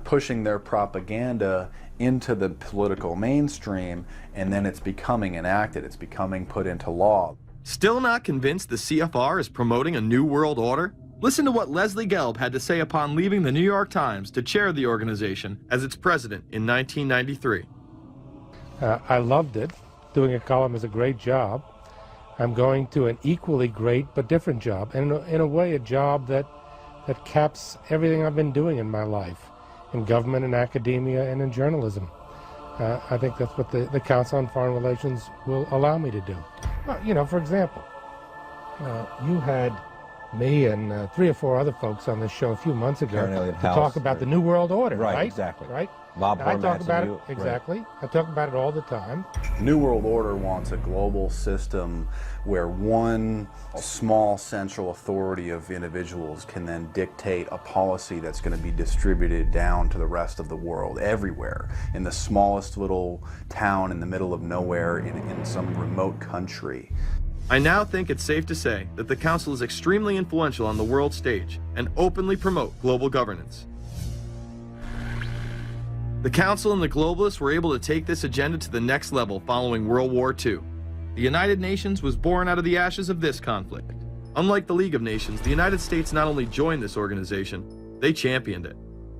pushing their propaganda into the political mainstream, and then it's becoming enacted, it's becoming put into law. Still not convinced the CFR is promoting a new world order? Listen to what Leslie Gelb had to say upon leaving the New York Times to chair the organization as its president in 1993. I loved it. Doing a column is a great job. I'm going to an equally great but different job, and in a way a job that caps everything I've been doing in my life, in government, in academia, and in journalism. I think that's what the Council on Foreign Relations will allow me to do. You know, for example, you had me and 3 or 4 other folks on this show a few months ago to talk about the New World Order, right? Exactly. Right? Bob I talk Hormats about and it, you, exactly. Right. I talk about it all the time. New World Order wants a global system where one small central authority of individuals can then dictate a policy that's going to be distributed down to the rest of the world, everywhere, in the smallest little town in the middle of nowhere in some remote country. I now think it's safe to say that the Council is extremely influential on the world stage and openly promote global governance. The Council and the globalists were able to take this agenda to the next level following World War II. The United Nations was born out of the ashes of this conflict. Unlike the League of Nations, the United States not only joined this organization, they championed it.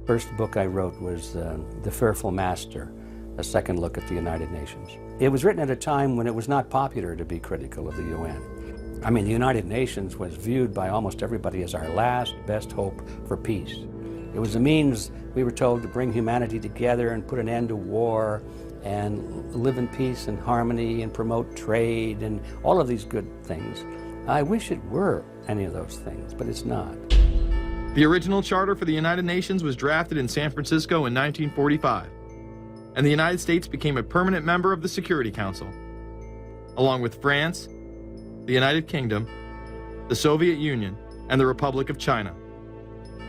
First book I wrote was The Fearful Master, a second look at the United Nations. It was written at a time when it was not popular to be critical of the UN. I mean, the United Nations was viewed by almost everybody as our last best hope for peace. It was a means, we were told, to bring humanity together and put an end to war and live in peace and harmony and promote trade and all of these good things. I wish it were any of those things, but it's not. The original charter for the United Nations was drafted in San Francisco in 1945, and the United States became a permanent member of the Security Council, along with France, the United Kingdom, the Soviet Union, and the Republic of China.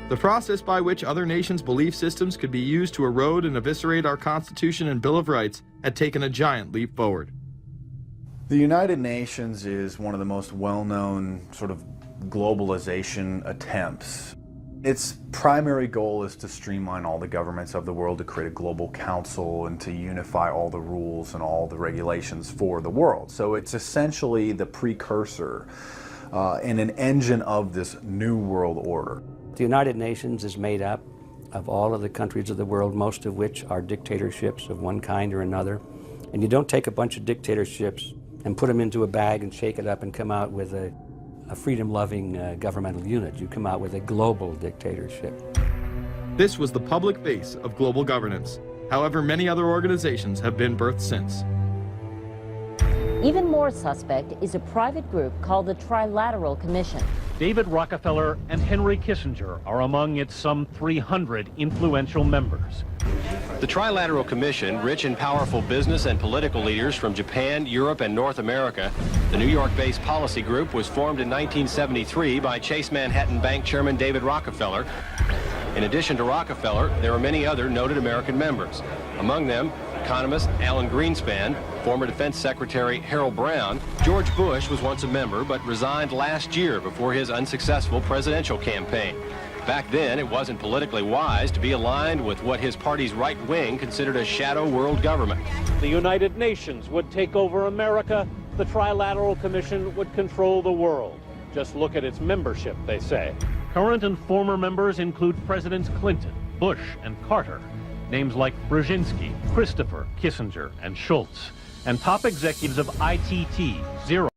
The process by which other nations' belief systems could be used to erode and eviscerate our Constitution and Bill of Rights had taken a giant leap forward. The United Nations is one of the most well-known sort of globalization attempts. Its primary goal is to streamline all the governments of the world, to create a global council and to unify all the rules and all the regulations for the world. So it's essentially the precursor and an engine of this new world order. The United Nations is made up of all of the countries of the world, most of which are dictatorships of one kind or another. And you don't take a bunch of dictatorships and put them into a bag and shake it up and come out with a freedom-loving governmental unit. You come out with a global dictatorship. This was the public face of global governance. However, many other organizations have been birthed since. Even more suspect is a private group called the Trilateral Commission. David Rockefeller and Henry Kissinger are among its some 300 influential members. The Trilateral Commission, rich and powerful business and political leaders from Japan, Europe, and North America. The New York-based policy group was formed in 1973 by Chase Manhattan Bank Chairman David Rockefeller. In addition to Rockefeller, there are many other noted American members. Among them, economist Alan Greenspan, former Defense Secretary Harold Brown. George Bush was once a member, but resigned last year before his unsuccessful presidential campaign. Back then, it wasn't politically wise to be aligned with what his party's right wing considered a shadow world government. The United Nations would take over America. The Trilateral Commission would control the world. Just look at its membership, they say. Current and former members include Presidents Clinton, Bush, and Carter. Names like Brzezinski, Christopher, Kissinger, and Schultz. And top executives of ITT, Xerox,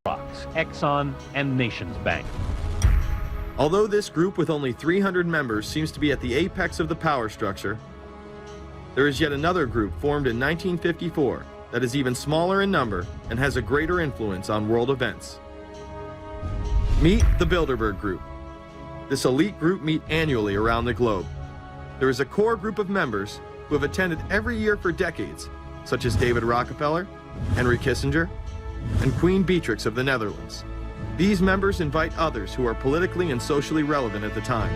Exxon, and Nations Bank. Although this group with only 300 members seems to be at the apex of the power structure, there is yet another group formed in 1954 that is even smaller in number and has a greater influence on world events. Meet the Bilderberg Group. This elite group meet annually around the globe. There is a core group of members who have attended every year for decades, such as David Rockefeller, Henry Kissinger, and Queen Beatrix of the Netherlands. These members invite others who are politically and socially relevant at the time.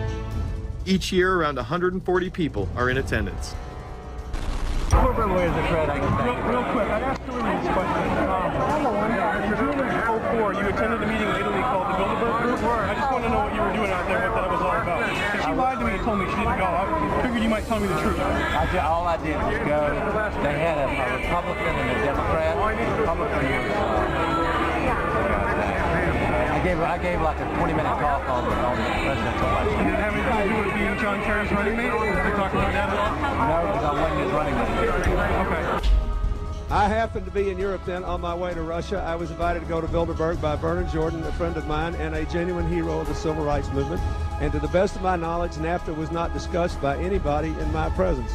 Each year, around 140 people are in attendance. Real quick, I'd ask Hillary this question. In June of 2004, you attended a meeting in Italy called the Bilderberg Group. I just want to know what you were doing out there, what that was all about. If she lied to me and told me she didn't go, I figured you might tell me the truth. All I did was go. They had a Republican and a Democrat. Republican was... I gave like a 20-minute talk on the presidential election. Did it have anything to do with being John Kerry's running mate? Did they talk about that at all? No, because I wasn't his running mate. Okay. I happened to be in Europe then on my way to Russia. I was invited to go to Bilderberg by Vernon Jordan, a friend of mine, and a genuine hero of the civil rights movement. And to the best of my knowledge, NAFTA was not discussed by anybody in my presence.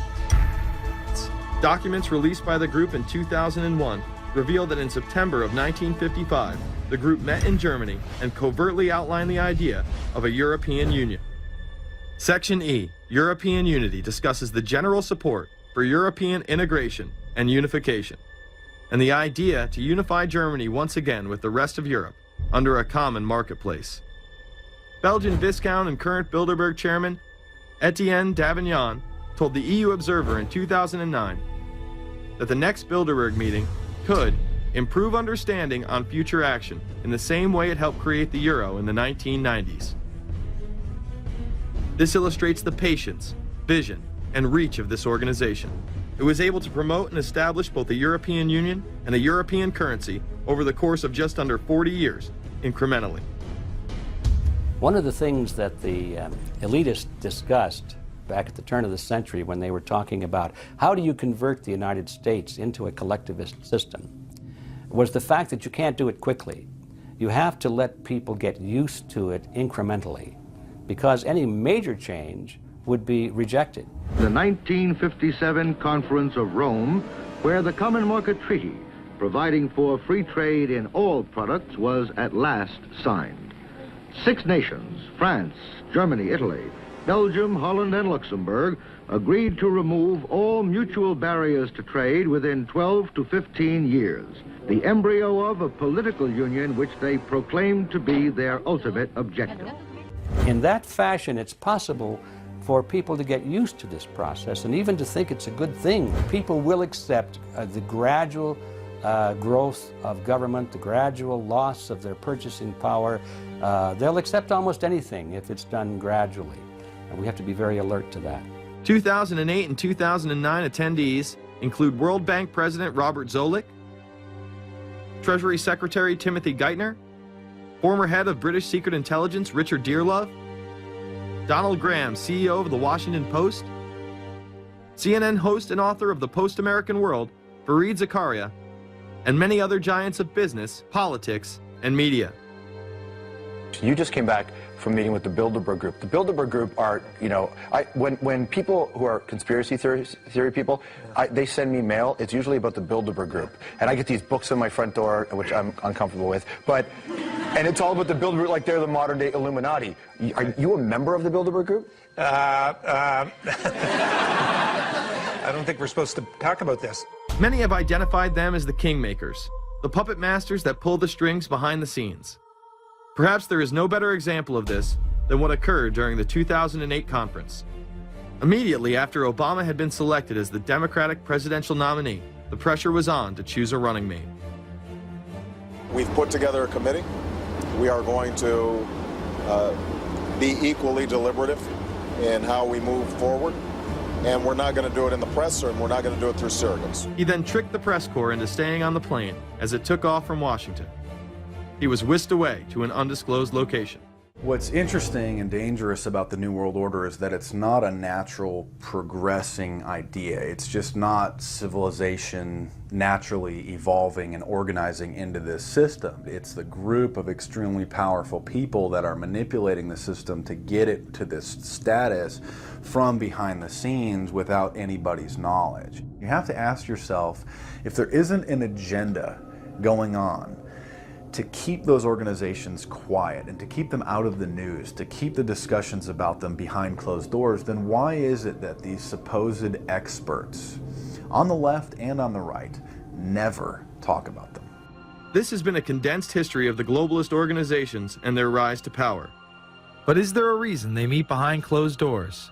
Documents released by the group in 2001 reveal that in September of 1955, the group met in Germany and covertly outlined the idea of a European Union. Section E, European Unity, discusses the general support for European integration and unification, and the idea to unify Germany once again with the rest of Europe under a common marketplace. Belgian Viscount and current Bilderberg chairman Etienne Davignon told the EU Observer in 2009 that the next Bilderberg meeting could improve understanding on future action in the same way it helped create the euro in the 1990s. This illustrates the patience, vision, and reach of this organization. It was able to promote and establish both the European Union and a European currency over the course of just under 40 years, incrementally. One of the things that the elitists discussed back at the turn of the century when they were talking about how do you convert the United States into a collectivist system was the fact that you can't do it quickly. You have to let people get used to it incrementally, because any major change would be rejected. The 1957 Conference of Rome, where the Common Market Treaty, providing for free trade in all products, was at last signed. 6 nations, France, Germany, Italy, Belgium, Holland, and Luxembourg, agreed to remove all mutual barriers to trade within 12 to 15 years, the embryo of a political union which they proclaimed to be their ultimate objective. In that fashion, it's possible for people to get used to this process and even to think it's a good thing. People will accept the gradual growth of government, the gradual loss of their purchasing power. They'll accept almost anything if it's done gradually, and we have to be very alert to that. 2008 and 2009 attendees include World Bank President Robert Zoellick, Treasury Secretary Timothy Geithner, former head of British Secret Intelligence Richard Dearlove, Donald Graham, CEO of the Washington Post, CNN host and author of The Post-American World, Fareed Zakaria, and many other giants of business, politics, and media. You just came back from meeting with the Bilderberg Group. The Bilderberg Group are, you know, when people who are conspiracy theory people, they send me mail, it's usually about the Bilderberg Group. And I get these books on my front door, which I'm uncomfortable with, and it's all about the Bilderberg, like they're the modern day Illuminati. Are you a member of the Bilderberg Group? I don't think we're supposed to talk about this. Many have identified them as the kingmakers, the puppet masters that pull the strings behind the scenes. Perhaps there is no better example of this than what occurred during the 2008 conference. Immediately after Obama had been selected as the Democratic presidential nominee, the pressure was on to choose a running mate. We've put together a committee. We are going to be equally deliberative in how we move forward, and we're not going to do it in the press, and we're not going to do it through surrogates. He then tricked the press corps into staying on the plane as it took off from Washington. He was whisked away to an undisclosed location. What's interesting and dangerous about the New World Order is that it's not a natural progressing idea. It's just not civilization naturally evolving and organizing into this system. It's the group of extremely powerful people that are manipulating the system to get it to this status from behind the scenes without anybody's knowledge. You have to ask yourself, if there isn't an agenda going on to keep those organizations quiet and to keep them out of the news, to keep the discussions about them behind closed doors, then why is it that these supposed experts on the left and on the right never talk about them? This has been a condensed history of the globalist organizations and their rise to power. But is there a reason they meet behind closed doors?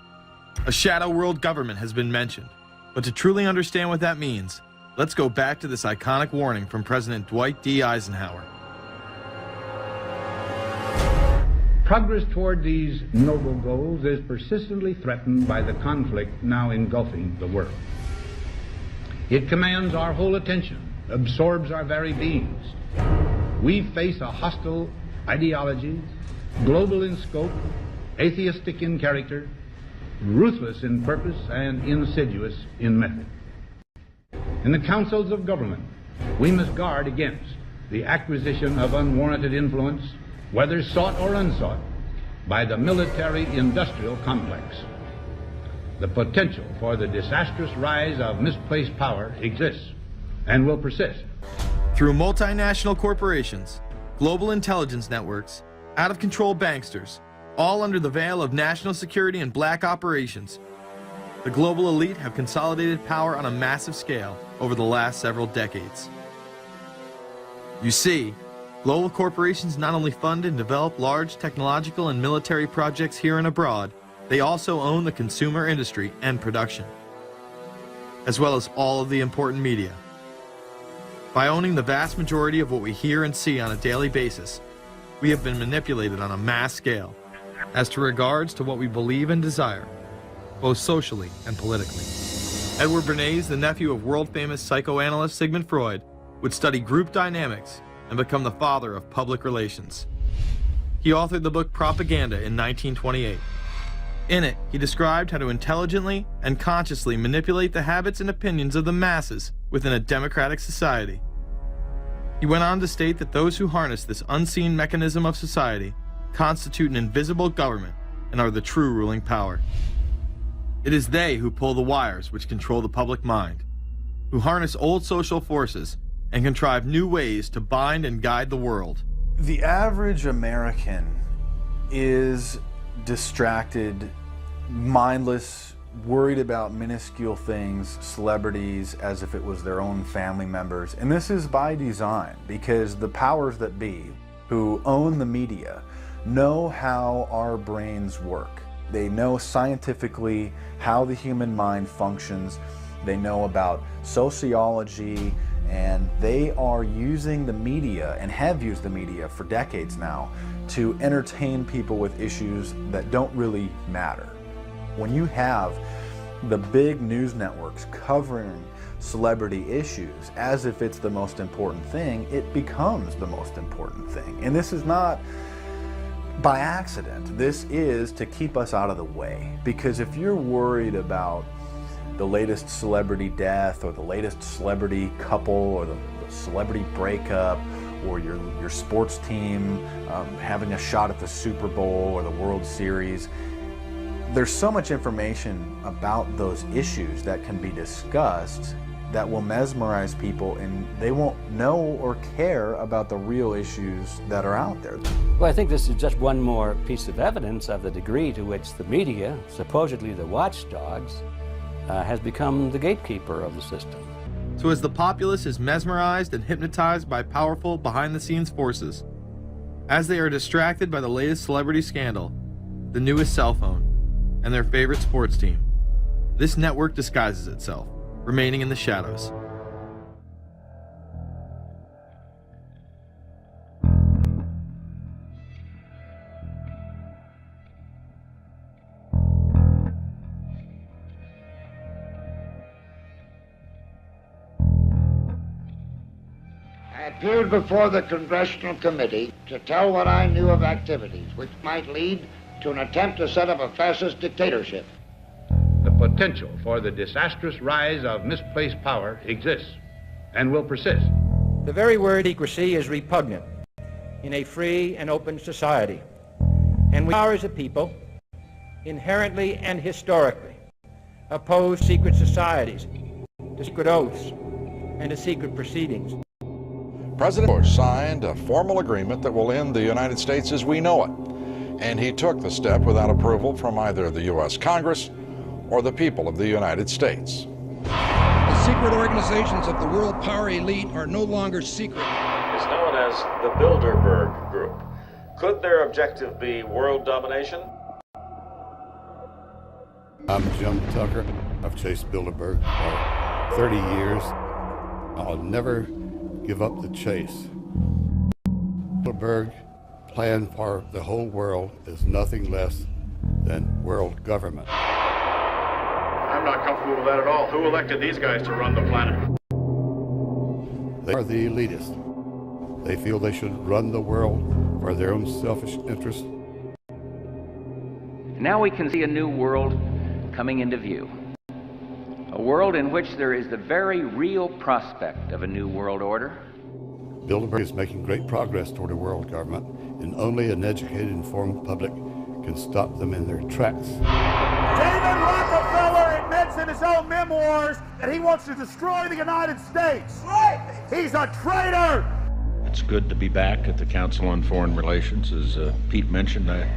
A shadow world government has been mentioned, but to truly understand what that means, let's go back to this iconic warning from President Dwight D. Eisenhower. Progress toward these noble goals is persistently threatened by the conflict now engulfing the world. It commands our whole attention, absorbs our very beings. We face a hostile ideology, global in scope, atheistic in character, ruthless in purpose, and insidious in method. In the councils of government, we must guard against the acquisition of unwarranted influence, whether sought or unsought, by the military-industrial complex. The potential for the disastrous rise of misplaced power exists and will persist. Through multinational corporations, global intelligence networks, out-of-control banksters, all under the veil of national security and black operations, the global elite have consolidated power on a massive scale over the last several decades. You see, global corporations not only fund and develop large technological and military projects here and abroad, they also own the consumer industry and production, as well as all of the important media. By owning the vast majority of what we hear and see on a daily basis, we have been manipulated on a mass scale as to regards to what we believe and desire, both socially and politically. Edward Bernays, the nephew of world-famous psychoanalyst Sigmund Freud, would study group dynamics and become the father of public relations. He authored the book Propaganda in 1928. In it, he described how to intelligently and consciously manipulate the habits and opinions of the masses within a democratic society. He went on to state that those who harness this unseen mechanism of society constitute an invisible government and are the true ruling power. It is they who pull the wires which control the public mind, who harness old social forces and contrive new ways to bind and guide the world. The average American is distracted, mindless, worried about minuscule things, celebrities, as if it was their own family members. And this is by design, because the powers that be, who own the media, know how our brains work. They know scientifically how the human mind functions. They know about sociology, and they are using the media, and have used the media for decades now, to entertain people with issues that don't really matter. When you have the big news networks covering celebrity issues as if it's the most important thing, it becomes the most important thing. And this is not by accident. This is to keep us out of the way. Because if you're worried about the latest celebrity death or the latest celebrity couple or the celebrity breakup or your sports team having a shot at the Super Bowl or the World Series. There's so much information about those issues that can be discussed that will mesmerize people, and they won't know or care about the real issues that are out there. Well, I think this is just one more piece of evidence of the degree to which the media, supposedly the watchdogs, has become the gatekeeper of the system. So as the populace is mesmerized and hypnotized by powerful behind-the-scenes forces, as they are distracted by the latest celebrity scandal, the newest cell phone, and their favorite sports team, this network disguises itself, remaining in the shadows. I appeared before the Congressional Committee to tell what I knew of activities which might lead to an attempt to set up a fascist dictatorship. The potential for the disastrous rise of misplaced power exists and will persist. The very word secrecy is repugnant in a free and open society. And we are, as a people, inherently and historically opposed to secret societies, to secret oaths, and to secret proceedings. President Bush signed a formal agreement that will end the United States as we know it. And he took the step without approval from either the U.S. Congress or the people of the United States. The secret organizations of the world power elite are no longer secret. It's known as the Bilderberg Group. Could their objective be world domination? I'm Jim Tucker. I've chased Bilderberg for 30 years. I'll never give up the chase. Bilderberg plan for the whole world is nothing less than world government. I'm not comfortable with that at all. Who elected these guys to run the planet? They are the elitists. They feel they should run the world for their own selfish interests. Now we can see a new world coming into view. A world in which there is the very real prospect of a new world order. Bilderberg is making great progress toward a world government, and only an educated, informed public can stop them in their tracks. David Rockefeller admits in his own memoirs that he wants to destroy the United States. Right. He's a traitor. It's good to be back at the Council on Foreign Relations. As Pete mentioned, I've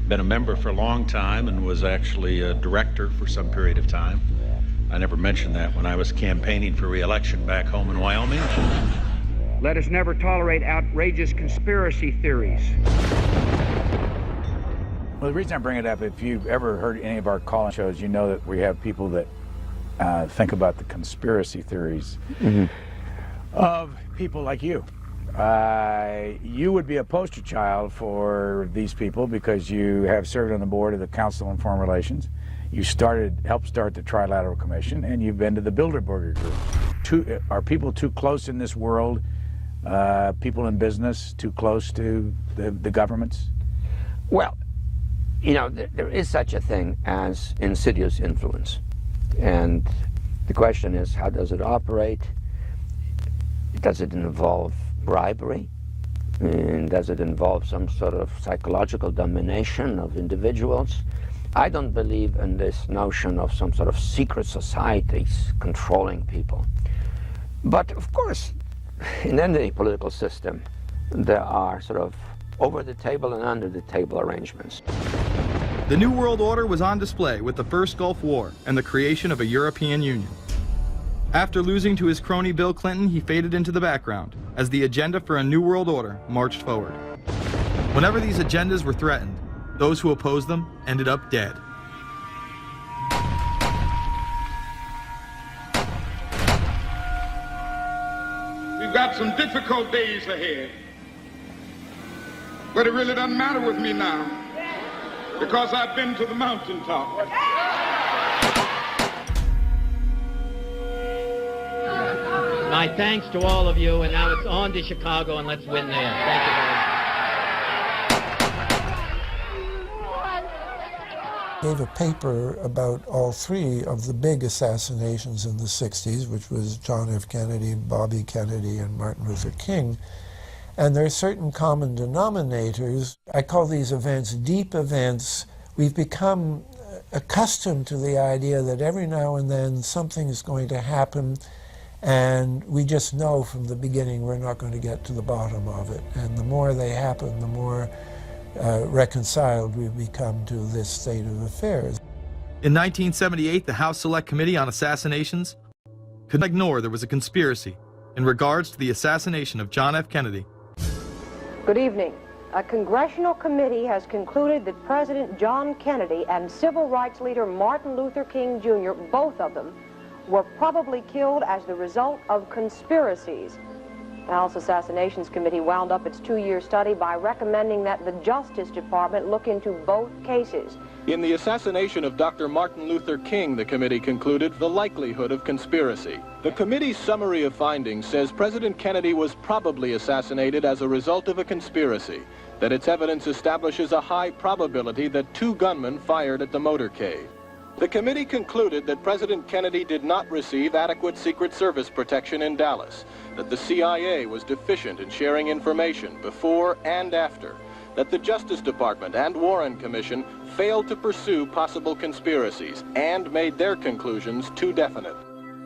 been a member for a long time and was actually a director for some period of time. I never mentioned that when I was campaigning for re-election back home in Wyoming. Let us never tolerate outrageous conspiracy theories. Well, the reason I bring it up, if you've ever heard any of our call-in shows, you know that we have people that think about the conspiracy theories of people like you. You would be a poster child for these people because you have served on the board of the Council on Foreign Relations. You helped start the Trilateral Commission, and you've been to the Bilderberg Group. Are people too close in this world? People in business too close to the governments? Well, you know, there is such a thing as insidious influence. And the question is, how does it operate? Does it involve bribery? And does it involve some sort of psychological domination of individuals? I don't believe in this notion of some sort of secret societies controlling people. But of course, in any political system, there are sort of over-the-table and under-the-table arrangements. The New World Order was on display with the first Gulf War and the creation of a European Union. After losing to his crony Bill Clinton, he faded into the background as the agenda for a New World Order marched forward. Whenever these agendas were threatened, those who opposed them ended up dead. We've got some difficult days ahead. But it really doesn't matter with me now, because I've been to the mountaintop. My thanks to all of you, and now it's on to Chicago, and let's win there. Thank you very much. gave a paper about all three of the big assassinations in the 60s, which was John F. Kennedy, Bobby Kennedy, and Martin Luther King. And there are certain common denominators. I call these events deep events. We've become accustomed to the idea that every now and then something is going to happen, and we just know from the beginning we're not going to get to the bottom of it. And the more they happen, the more reconciled we've become to this state of affairs. In 1978, the House Select Committee on Assassinations could not ignore there was a conspiracy in regards to the assassination of John F. Kennedy. Good evening. A congressional committee has concluded that President John Kennedy and civil rights leader Martin Luther King Jr., both of them, were probably killed as the result of conspiracies. The House Assassinations Committee wound up its 2-year study by recommending that the Justice Department look into both cases. In the assassination of Dr. Martin Luther King, the committee concluded the likelihood of conspiracy. The committee's summary of findings says President Kennedy was probably assassinated as a result of a conspiracy, that its evidence establishes a high probability that 2 gunmen fired at the motorcade. The committee concluded that President Kennedy did not receive adequate Secret Service protection in Dallas, that the CIA was deficient in sharing information before and after, that the Justice Department and Warren Commission failed to pursue possible conspiracies and made their conclusions too definite.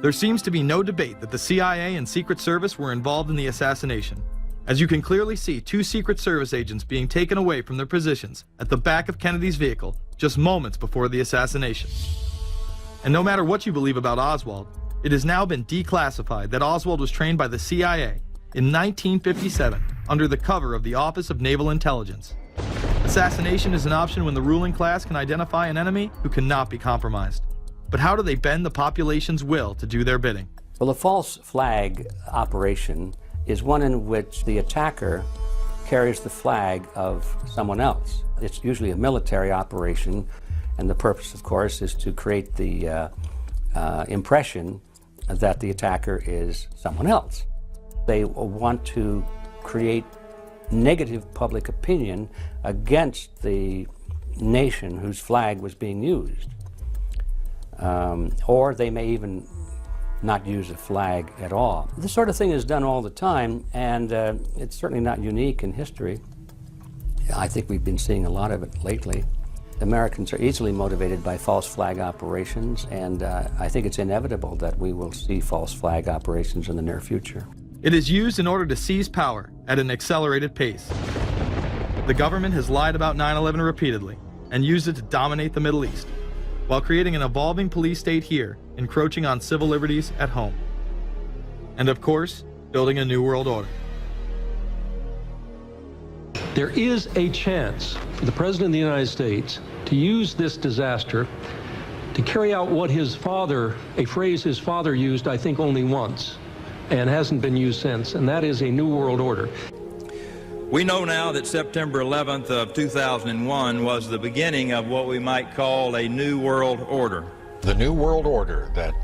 There seems to be no debate that the CIA and Secret Service were involved in the assassination, as you can clearly see 2 Secret Service agents being taken away from their positions at the back of Kennedy's vehicle just moments before the assassination. And no matter what you believe about Oswald, it has now been declassified that Oswald was trained by the CIA in 1957 under the cover of the Office of Naval Intelligence. Assassination is an option when the ruling class can identify an enemy who cannot be compromised. But how do they bend the population's will to do their bidding? Well, the false flag operation is one in which the attacker carries the flag of someone else. It's usually a military operation, and the purpose, of course, is to create the impression that the attacker is someone else. They want to create negative public opinion against the nation whose flag was being used. Or they may even not use a flag at all. This sort of thing is done all the time, and it's certainly not unique in history. I think we've been seeing a lot of it lately. Americans are easily motivated by false flag operations, and I think it's inevitable that we will see false flag operations in the near future. It is used in order to seize power at an accelerated pace. The government has lied about 9/11 repeatedly and used it to dominate the Middle East, while creating an evolving police state here, encroaching on civil liberties at home. And of course, building a new world order. There is a chance for the President of the United States to use this disaster to carry out what his father, a phrase his father used, I think, only once, and hasn't been used since, and that is a new world order. We know now that September 11th of 2001 was the beginning of what we might call a new world order. The new world order that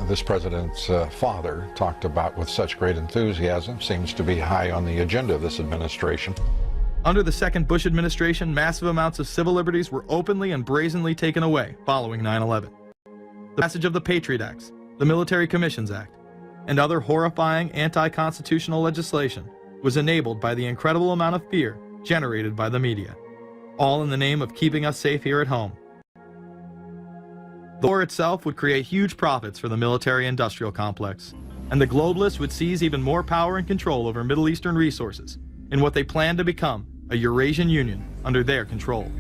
this president's father talked about with such great enthusiasm seems to be high on the agenda of this administration. Under the second Bush administration, massive amounts of civil liberties were openly and brazenly taken away following 9/11. The passage of the Patriot Acts, the Military Commissions Act, and other horrifying anti-constitutional legislation was enabled by the incredible amount of fear generated by the media, all in the name of keeping us safe here at home. The war itself would create huge profits for the military-industrial complex, and the globalists would seize even more power and control over Middle Eastern resources in what they planned to become a Eurasian Union under their control.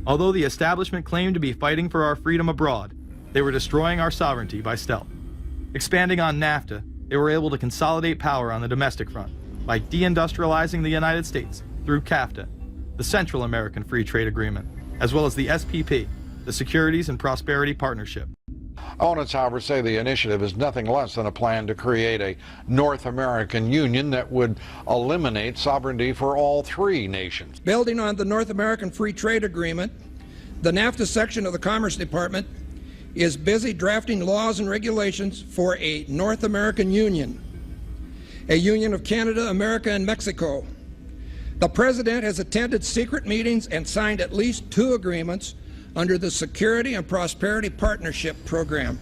Although the establishment claimed to be fighting for our freedom abroad, they were destroying our sovereignty by stealth. Expanding on NAFTA, they were able to consolidate power on the domestic front by deindustrializing the United States through CAFTA, the Central American Free Trade Agreement, as well as the SPP, the Securities and Prosperity Partnership. Opponents, however, say the initiative is nothing less than a plan to create a North American Union that would eliminate sovereignty for all three nations. Building on the North American Free Trade Agreement, the NAFTA section of the Commerce Department is busy drafting laws and regulations for a North American Union, a union of Canada, America, and Mexico. The President has attended secret meetings and signed at least 2 agreements under the Security and Prosperity Partnership Program.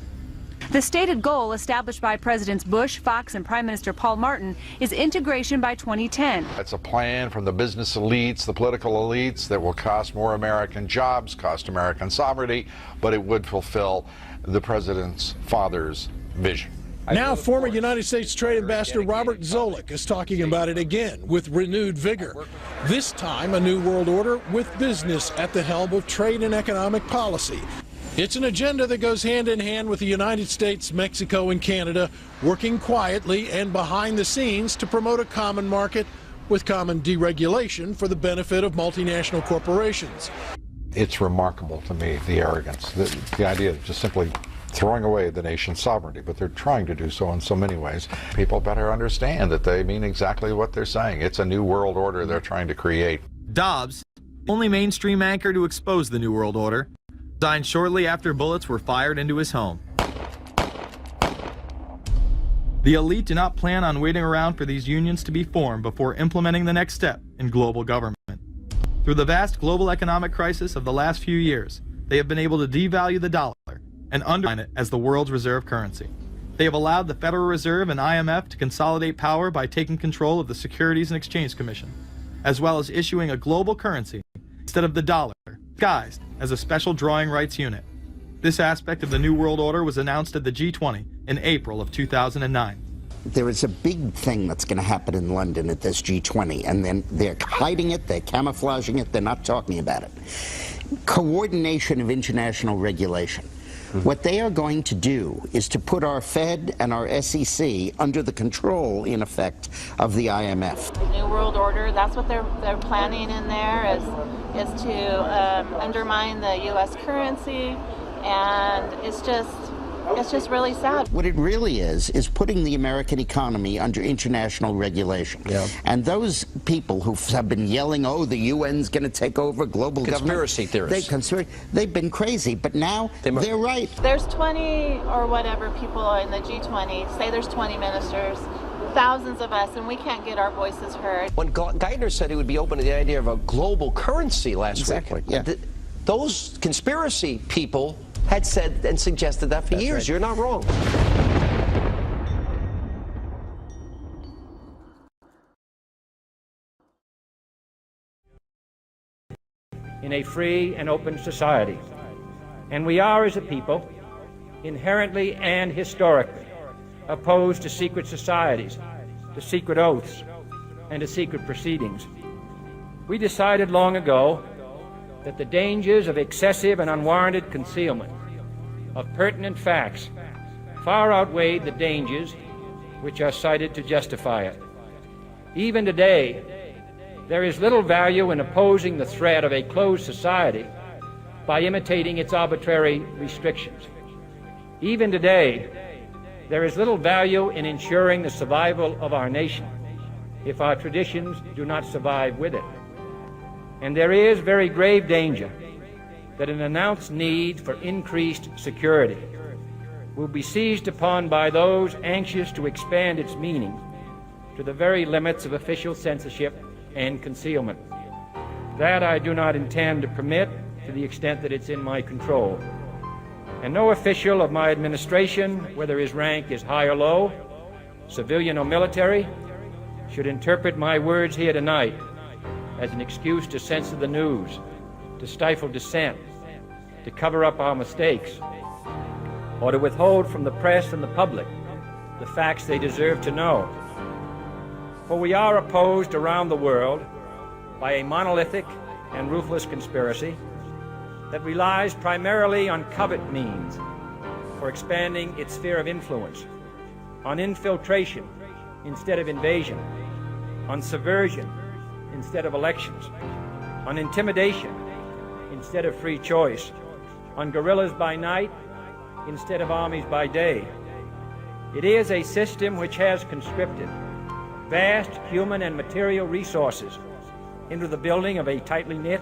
The stated goal established by Presidents Bush, Fox, and Prime Minister Paul Martin is integration by 2010. It's a plan from the business elites, the political elites, that will cost more American jobs, cost American sovereignty, but it would fulfill the president's father's vision. Now, former United States Trade Ambassador Robert Zoellick is talking about it again with renewed vigor. This time, a new world order with business at the helm of trade and economic policy. It's an agenda that goes hand in hand with the United States, Mexico, and Canada, working quietly and behind the scenes to promote a common market with common deregulation for the benefit of multinational corporations. It's remarkable to me, the arrogance, the idea of just simply throwing away the nation's sovereignty, but they're trying to do so in so many ways. People better understand that they mean exactly what they're saying. It's a new world order they're trying to create. Dobbs, the only mainstream anchor to expose the New World Order, resigned shortly after bullets were fired into his home. The elite do not plan on waiting around for these unions to be formed before implementing the next step in global government. Through the vast global economic crisis of the last few years, they have been able to devalue the dollar and undermine it as the world's reserve currency. They have allowed the Federal Reserve and IMF to consolidate power by taking control of the Securities and Exchange Commission, as well as issuing a global currency instead of the dollar, disguised as a special drawing rights unit. This aspect of the New World Order was announced at the G20 in April of 2009. There is a big thing that's going to happen in London at this G20, and then they're hiding it, they're camouflaging it, they're not talking about it. Coordination of international regulation. What they are going to do is to put our Fed and our SEC under the control, in effect, of the IMF. The New World Order, that's what they're planning in there, is to undermine the U.S. currency, and it's just really sad. What it really is putting the American economy under international regulation. Yeah. And those people who have been yelling, oh, the UN's going to take over global conspiracy theorists. They've been crazy, but now they're right. There's 20 or whatever people in the G20, say there's 20 ministers, thousands of us, and we can't get our voices heard. When Geithner said he would be open to the idea of a global currency last week, those conspiracy people had said and suggested that for years. Right. You're not wrong. In a free and open society. And we are, as a people, inherently and historically opposed to secret societies, to secret oaths, and to secret proceedings. We decided long ago that the dangers of excessive and unwarranted concealment of pertinent facts far outweighed the dangers which are cited to justify it. Even today, there is little value in opposing the threat of a closed society by imitating its arbitrary restrictions. Even today, there is little value in ensuring the survival of our nation if our traditions do not survive with it. And there is very grave danger that an announced need for increased security will be seized upon by those anxious to expand its meaning to the very limits of official censorship and concealment. That I do not intend to permit to the extent that it's in my control. And no official of my administration, whether his rank is high or low, civilian or military, should interpret my words here tonight as an excuse to censor the news, to stifle dissent, to cover up our mistakes, or to withhold from the press and the public the facts they deserve to know. For we are opposed around the world by a monolithic and ruthless conspiracy that relies primarily on covert means for expanding its sphere of influence, on infiltration instead of invasion, on subversion instead of elections, on intimidation instead of free choice, on guerrillas by night instead of armies by day. It is a system which has conscripted vast human and material resources into the building of a tightly knit,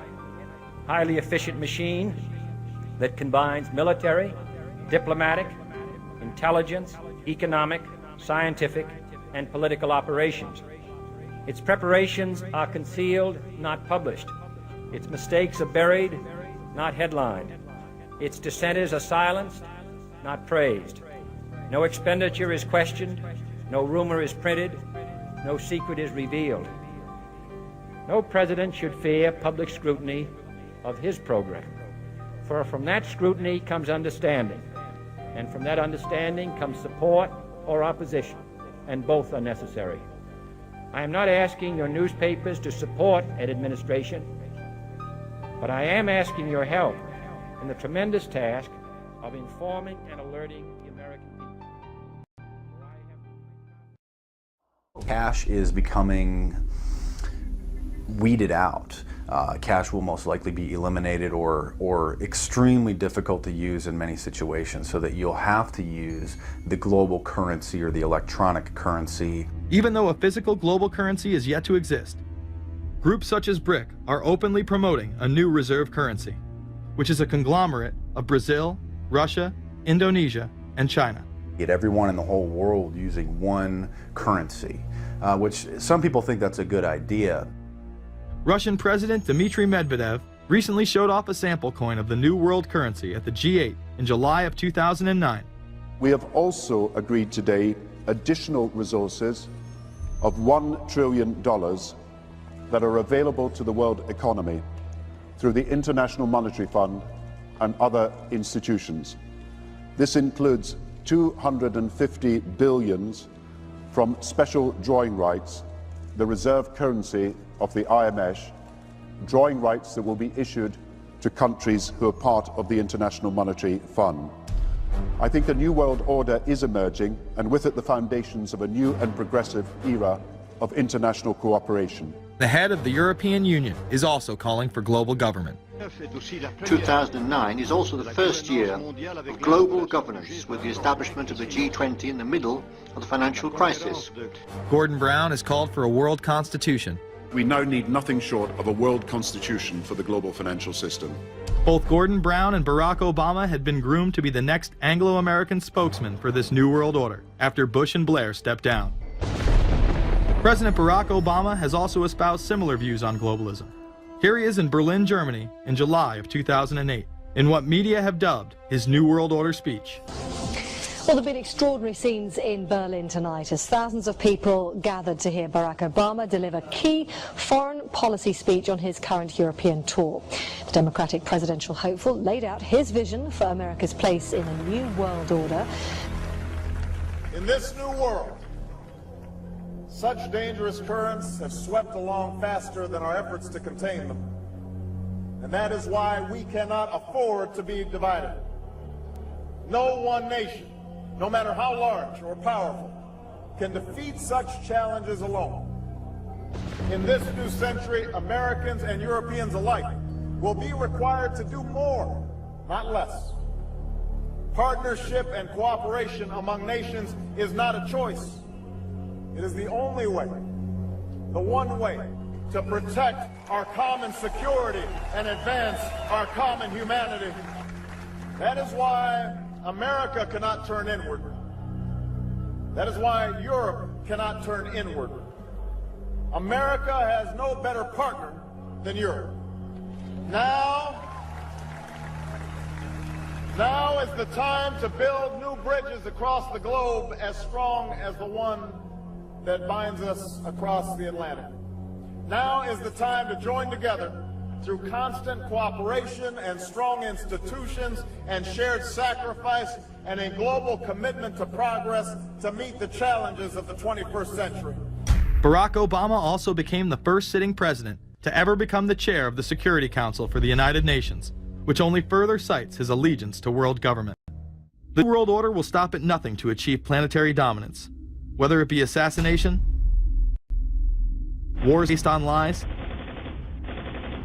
highly efficient machine that combines military, diplomatic, intelligence, economic, scientific, and political operations. Its preparations are concealed, not published. Its mistakes are buried, not headlined. Its dissenters are silenced, not praised. No expenditure is questioned, no rumor is printed, no secret is revealed. No president should fear public scrutiny of his program, for from that scrutiny comes understanding, and from that understanding comes support or opposition, and both are necessary. I am not asking your newspapers to support an administration, but I am asking your help in the tremendous task of informing and alerting the American people. Cash is becoming weeded out. Cash will most likely be eliminated or extremely difficult to use in many situations, so that you'll have to use the global currency or the electronic currency. Even though a physical global currency is yet to exist, groups such as BRIC are openly promoting a new reserve currency, which is a conglomerate of Brazil, Russia, Indonesia, and China. Get everyone in the whole world using one currency, which some people think that's a good idea. Russian President Dmitry Medvedev recently showed off a sample coin of the new world currency at the G8 in July of 2009. We have also agreed today additional resources of $1 trillion that are available to the world economy through the International Monetary Fund and other institutions. This includes $250 billion from special drawing rights, the reserve currency of the IMF, drawing rights that will be issued to countries who are part of the International Monetary Fund. I think a new world order is emerging, and with it the foundations of a new and progressive era of international cooperation. The head of the European Union is also calling for global government. 2009 is also the first year of global governance, with the establishment of the G20 in the middle of the financial crisis. Gordon Brown has called for a world constitution. We now need nothing short of a world constitution for the global financial system. Both Gordon Brown and Barack Obama had been groomed to be the next Anglo-American spokesman for this new world order after Bush and Blair stepped down. President Barack Obama has also espoused similar views on globalism. Here he is in Berlin, Germany in July of 2008 in what media have dubbed his New World Order speech. Well, there have been extraordinary scenes in Berlin tonight as thousands of people gathered to hear Barack Obama deliver key foreign policy speech on his current European tour. The Democratic presidential hopeful laid out his vision for America's place in a new world order. In this new world, such dangerous currents have swept along faster than our efforts to contain them. And that is why we cannot afford to be divided. No one nation, no matter how large or powerful, can defeat such challenges alone. In this new century, Americans and Europeans alike will be required to do more, not less. Partnership and cooperation among nations is not a choice. It is the only way, the one way, to protect our common security and advance our common humanity. That is why America cannot turn inward. That is why Europe cannot turn inward. America has no better partner than Europe. Now is the time to build new bridges across the globe as strong as the one that binds us across the Atlantic. Now is the time to join together through constant cooperation and strong institutions and shared sacrifice and a global commitment to progress to meet the challenges of the 21st century. Barack Obama also became the first sitting president to ever become the chair of the Security Council for the United Nations, which only further cites his allegiance to world government. The New World Order will stop at nothing to achieve planetary dominance, whether it be assassination, wars based on lies,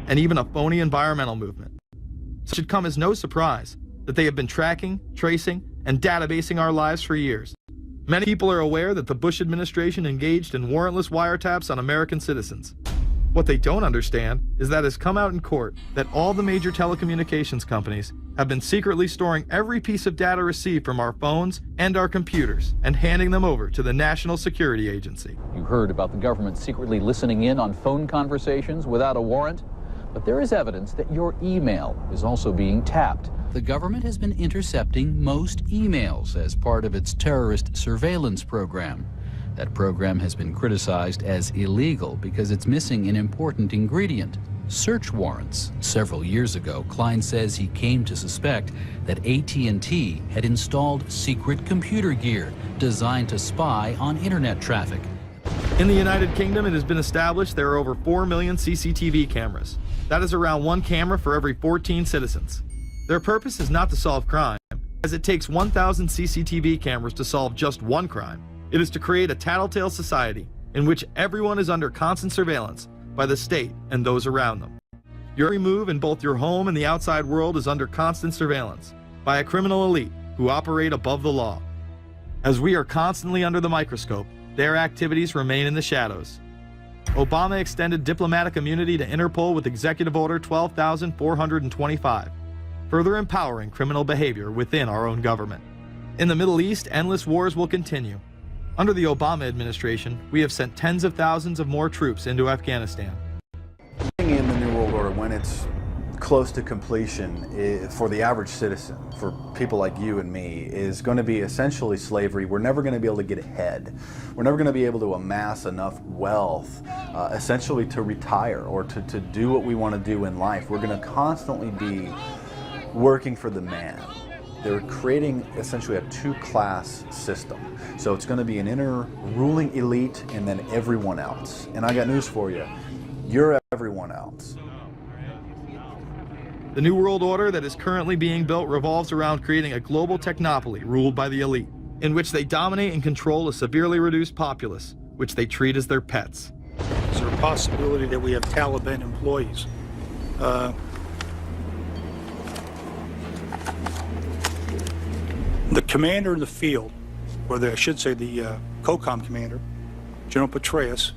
and even a phony environmental movement. It should come as no surprise that they have been tracking, tracing, and databasing our lives for years. Many people are aware that the Bush administration engaged in warrantless wiretaps on American citizens. What they don't understand is that it's come out in court that all the major telecommunications companies have been secretly storing every piece of data received from our phones and our computers and handing them over to the National Security Agency. You heard about the government secretly listening in on phone conversations without a warrant. But there is evidence that your email is also being tapped. The government has been intercepting most emails as part of its terrorist surveillance program. That program has been criticized as illegal because it's missing an important ingredient: search warrants. Several years ago, Klein says he came to suspect that AT&T had installed secret computer gear designed to spy on internet traffic. In the United Kingdom, it has been established there are over 4 million CCTV cameras. That is around 1 camera for every 14 citizens. Their purpose is not to solve crime, as it takes 1,000 CCTV cameras to solve just one crime. It is to create a tattletale society in which everyone is under constant surveillance by the state and those around them. Your move in both your home and the outside world is under constant surveillance by a criminal elite who operate above the law. As we are constantly under the microscope, their activities remain in the shadows. Obama extended diplomatic immunity to Interpol with Executive Order 12,425, further empowering criminal behavior within our own government. In the Middle East, endless wars will continue. Under the Obama administration, we have sent tens of thousands of more troops into Afghanistan. In the New World Order, when it's close to completion, for the average citizen, for people like you and me, is going to be essentially slavery. We're never going to be able to get ahead. We're never going to be able to amass enough wealth, essentially to retire or to do what we want to do in life. We're going to constantly be working for the man. They're creating essentially a two-class system. So it's going to be an inner ruling elite and then everyone else. And I got news for you. You're everyone else. The New World Order that is currently being built revolves around creating a global technopoly ruled by the elite, in which they dominate and control a severely reduced populace, which they treat as their pets. Is there a possibility that we have Taliban employees? The commander in the field, or I should say the COCOM commander, General Petraeus,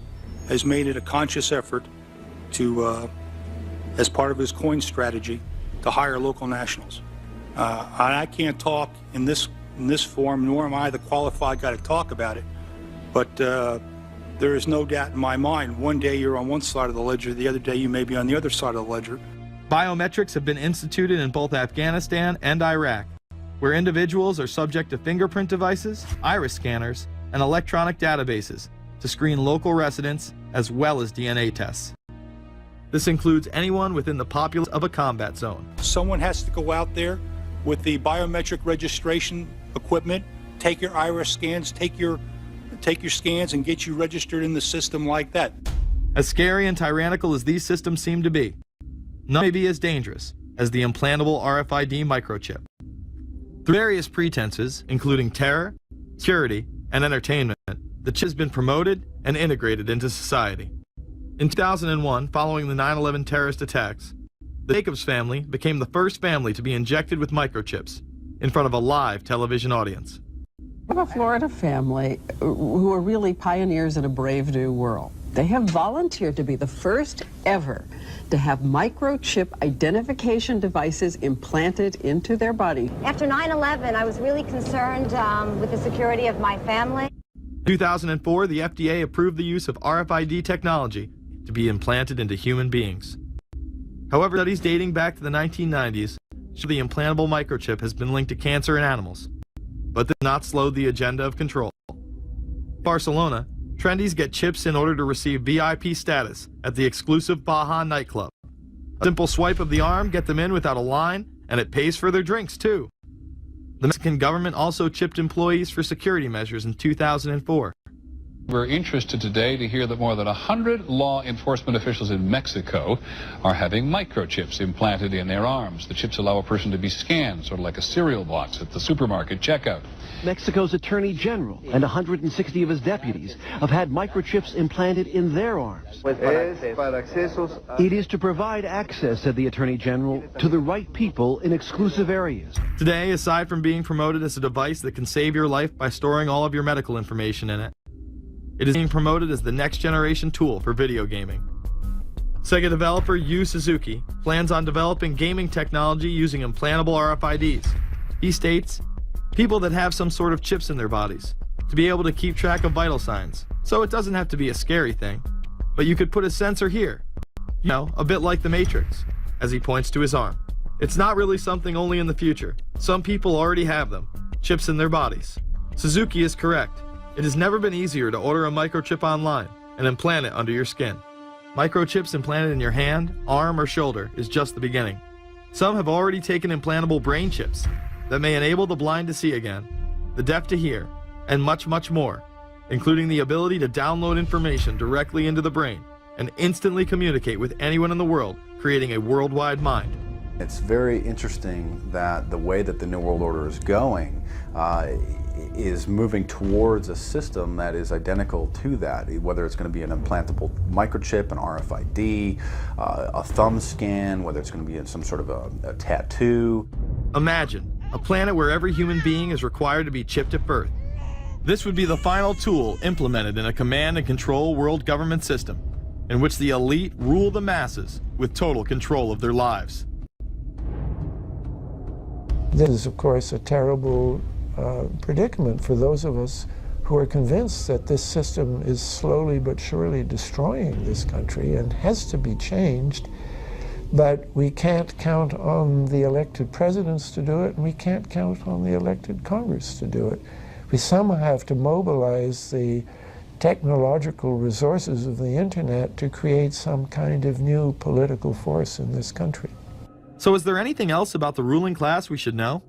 has made it a conscious effort to, as part of his coin strategy, to hire local nationals. I can't talk in this forum, nor am I the qualified guy to talk about it, but there is no doubt in my mind, one day you're on one side of the ledger, the other day you may be on the other side of the ledger. Biometrics have been instituted in both Afghanistan and Iraq, where individuals are subject to fingerprint devices, iris scanners, and electronic databases to screen local residents as well as DNA tests. This includes anyone within the populace of a combat zone. Someone has to go out there with the biometric registration equipment, take your iris scans, take your scans and get you registered in the system like that. As scary and tyrannical as these systems seem to be, none may be as dangerous as the implantable RFID microchip. Through various pretenses, including terror, security, and entertainment, the chip has been promoted and integrated into society. In 2001, following the 9/11 terrorist attacks, the Jacobs family became the first family to be injected with microchips in front of a live television audience. We have a Florida family who are really pioneers in a brave new world. They have volunteered to be the first ever to have microchip identification devices implanted into their body. After 9/11, I was really concerned with the security of my family. In 2004, the FDA approved the use of RFID technology to be implanted into human beings. However, studies dating back to the 1990s show the implantable microchip has been linked to cancer in animals, but this has not slowed the agenda of control. In Barcelona, trendies get chips in order to receive VIP status at the exclusive Baja nightclub. A simple swipe of the arm gets them in without a line, and it pays for their drinks too. The Mexican government also chipped employees for security measures in 2004. We're interested today to hear that more than 100 law enforcement officials in Mexico are having microchips implanted in their arms. The chips allow a person to be scanned, sort of like a cereal box at the supermarket checkout. Mexico's Attorney General and 160 of his deputies have had microchips implanted in their arms. It is to provide access, said the Attorney General, to the right people in exclusive areas. Today, aside from being promoted as a device that can save your life by storing all of your medical information in it, it is being promoted as the next generation tool for video gaming. Sega developer Yu Suzuki plans on developing gaming technology using implantable RFIDs. He states, people that have some sort of chips in their bodies, to be able to keep track of vital signs. So it doesn't have to be a scary thing, but you could put a sensor here. You know, a bit like the Matrix, as he points to his arm. It's not really something only in the future. Some people already have them, chips in their bodies. Suzuki is correct. It has never been easier to order a microchip online and implant it under your skin. Microchips implanted in your hand, arm, or shoulder is just the beginning. Some have already taken implantable brain chips that may enable the blind to see again, the deaf to hear, and much, much more, including the ability to download information directly into the brain and instantly communicate with anyone in the world, creating a worldwide mind. It's very interesting that the way that the New World Order is going is moving towards a system that is identical to that, whether it's going to be an implantable microchip, an RFID, a thumb scan, whether it's going to be some sort of a tattoo. Imagine a planet where every human being is required to be chipped at birth. This would be the final tool implemented in a command and control world government system in which the elite rule the masses with total control of their lives. This is, of course, a terrible predicament for those of us who are convinced that this system is slowly but surely destroying this country and has to be changed. But we can't count on the elected presidents to do it, and we can't count on the elected Congress to do it. We somehow have to mobilize the technological resources of the internet to create some kind of new political force in this country. So is there anything else about the ruling class we should know?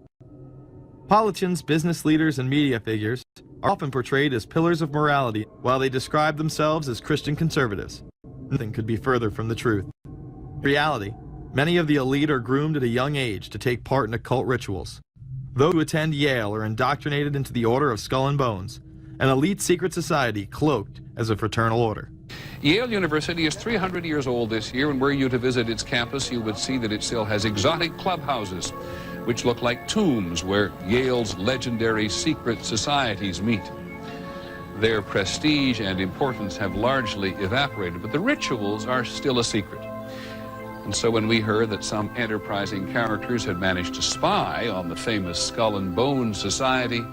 Politicians, business leaders, and media figures are often portrayed as pillars of morality while they describe themselves as Christian conservatives. Nothing could be further from the truth. In reality, many of the elite are groomed at a young age to take part in occult rituals. Those who attend Yale are indoctrinated into the Order of Skull and Bones, an elite secret society cloaked as a fraternal order. Yale University is 300 years old this year, and were you to visit its campus, you would see that it still has exotic clubhouses, which look like tombs where Yale's legendary secret societies meet. Their prestige and importance have largely evaporated, but the rituals are still a secret. And so when we heard that some enterprising characters had managed to spy on the famous Skull and Bones Society,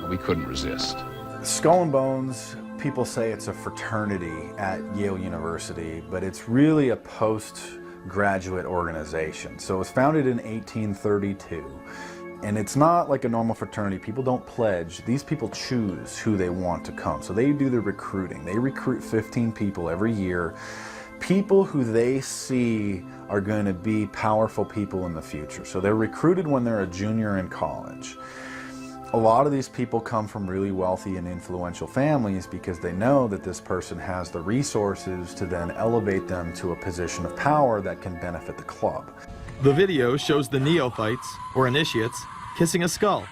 we couldn't resist. Skull and Bones, people say it's a fraternity at Yale University, but it's really a postgraduate organization. So it was founded in 1832, and it's not like a normal fraternity. People don't pledge. These people choose who they want to come. So they do the recruiting. They recruit 15 people every year, people who they see are going to be powerful people in the future. So they're recruited when they're a junior in college. A lot of these people come from really wealthy and influential families because they know that this person has the resources to then elevate them to a position of power that can benefit the club. The video shows the neophytes, or initiates, kissing a skull,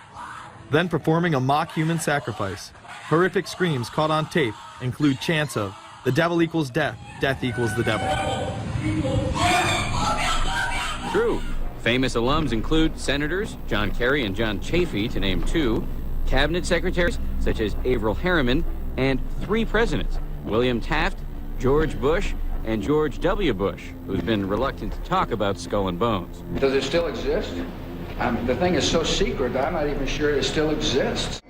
then performing a mock human sacrifice. Horrific screams caught on tape include chants of, "The devil equals death, death equals the devil." True. Famous alums include Senators John Kerry and John Chafee, to name two, cabinet secretaries such as Averell Harriman, and 3 presidents, William Taft, George Bush, and George W. Bush, who's been reluctant to talk about Skull and Bones. Does it still exist? The thing is so secret, I'm not even sure it still exists.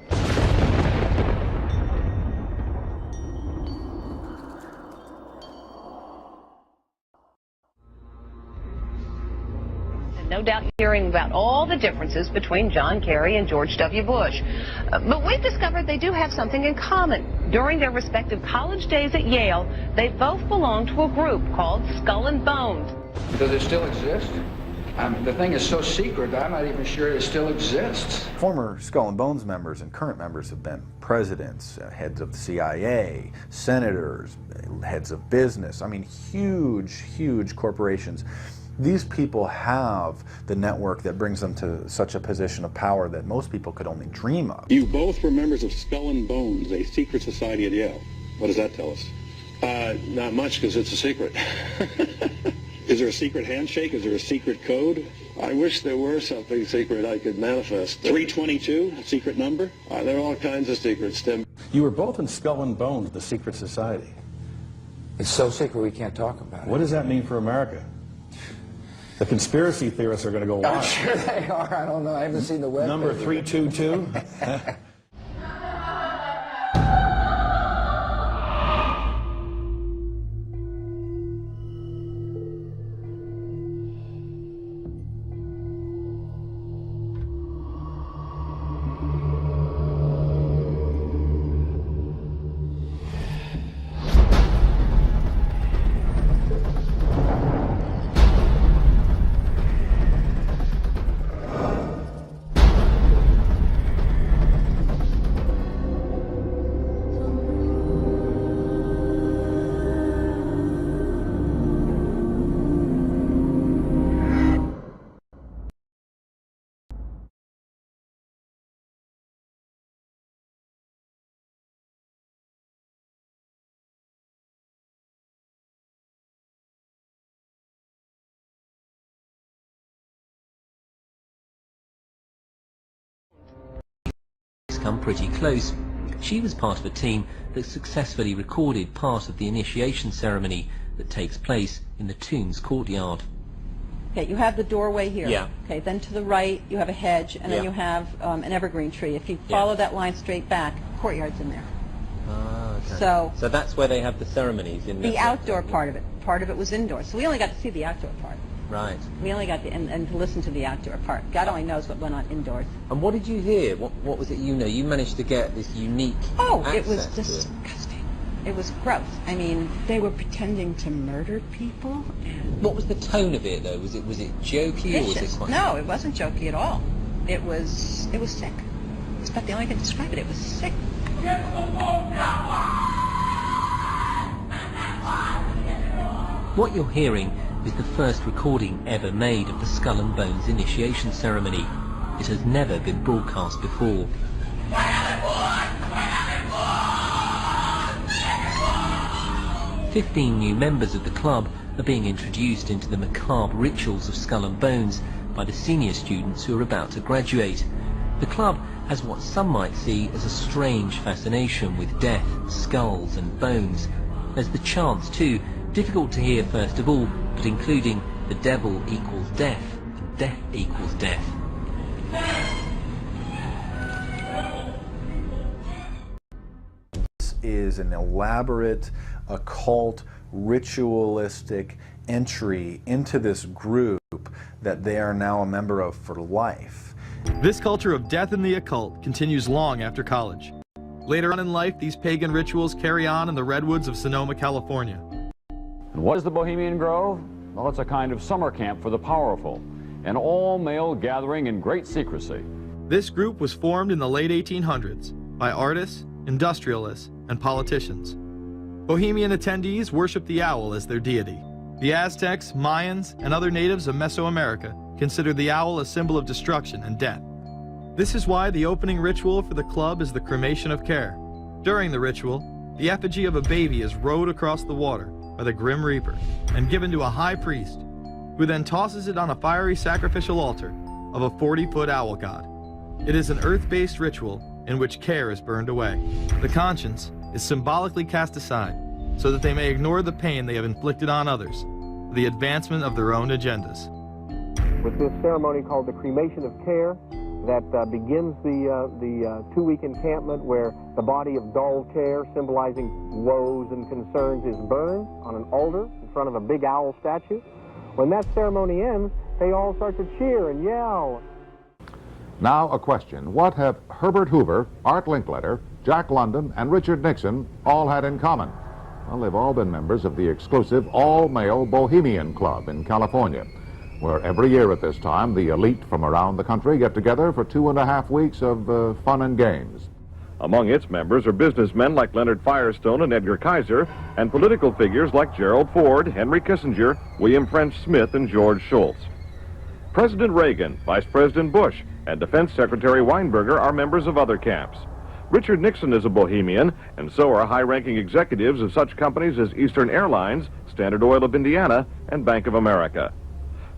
No doubt hearing about all the differences between John Kerry and George W. Bush. But we've discovered they do have something in common. During their respective college days at Yale, they both belonged to a group called Skull and Bones. Does it still exist? The thing is so secret, I'm not even sure it still exists. Former Skull and Bones members and current members have been presidents, heads of the CIA, senators, heads of business. I mean, huge, huge corporations. These people have the network that brings them to such a position of power that most people could only dream of. You both were members of Skull and Bones, a secret society at Yale. What does that tell us? Not much, because it's a secret. Is there a secret handshake? Is there a secret code? I wish there were something secret I could manifest. 322, a secret number? There are all kinds of secrets, Tim. You were both in Skull and Bones, the secret society. It's so secret we can't talk about it. What does that mean for America? The conspiracy theorists are going to go wild. I'm sure they are. I don't know. I haven't seen the web. Number 322? come pretty close. She was part of a team that successfully recorded part of the initiation ceremony that takes place in the tomb's courtyard. Okay, you have the doorway here. Yeah. Okay, then to the right you have a hedge, and then Yeah. you have an evergreen tree. If you follow that line straight back, courtyard's in there. Ah, okay. So that's where they have the ceremonies in the there. outdoor part of it. Part of it was indoors. So we only got to see the outdoor part. Right. We only got to, and to listen to the outdoor part. God only knows what went on indoors. And what did you hear? What was it you know? You managed to get this unique It was access to it. disgusting. It was gross. I mean, they were pretending to murder people. And What was the tone of it, though? Was it jokey or was vicious. it quite... No, it wasn't jokey at all. It was sick. It's about the only way I can describe it. It was sick. What you're hearing is the first recording ever made of the Skull and Bones initiation ceremony. It has never been broadcast before. 15 new members of the club are being introduced into the macabre rituals of Skull and Bones by the senior students who are about to graduate. The club has what some might see as a strange fascination with death, skulls and bones. There's the chants too, difficult to hear first of all, but including the devil equals death, and death equals death. This is an elaborate, occult, ritualistic entry into this group that they are now a member of for life. This culture of death and the occult continues long after college. Later on in life, these pagan rituals carry on in the redwoods of Sonoma, California. And what is the Bohemian Grove? Well, it's a kind of summer camp for the powerful, an all-male gathering in great secrecy. This group was formed in the late 1800s by artists, industrialists, and politicians. Bohemian attendees worship the owl as their deity. The Aztecs, Mayans, and other natives of Mesoamerica considered the owl a symbol of destruction and death. This is why the opening ritual for the club is the cremation of care. During the ritual, the effigy of a baby is rowed across the water by the Grim Reaper and given to a high priest, who then tosses it on a fiery sacrificial altar of a 40-foot owl god. It is an earth-based ritual in which care is burned away. The conscience is symbolically cast aside so that they may ignore the pain they have inflicted on others for the advancement of their own agendas. With this ceremony called the cremation of care, that begins the two-week encampment where the body of dull care, symbolizing woes and concerns, is burned on an altar in front of a big owl statue. When that ceremony ends, they all start to cheer and yell. Now a question. What have Herbert Hoover, Art Linkletter, Jack London, and Richard Nixon all had in common? Well, they've all been members of the exclusive all-male Bohemian Club in California, where every year at this time, the elite from around the country get together for 2.5 weeks of fun and games. Among its members are businessmen like Leonard Firestone and Edgar Kaiser, and political figures like Gerald Ford, Henry Kissinger, William French Smith, and George Shultz. President Reagan, Vice President Bush, and Defense Secretary Weinberger are members of other camps. Richard Nixon is a Bohemian, and so are high-ranking executives of such companies as Eastern Airlines, Standard Oil of Indiana, and Bank of America.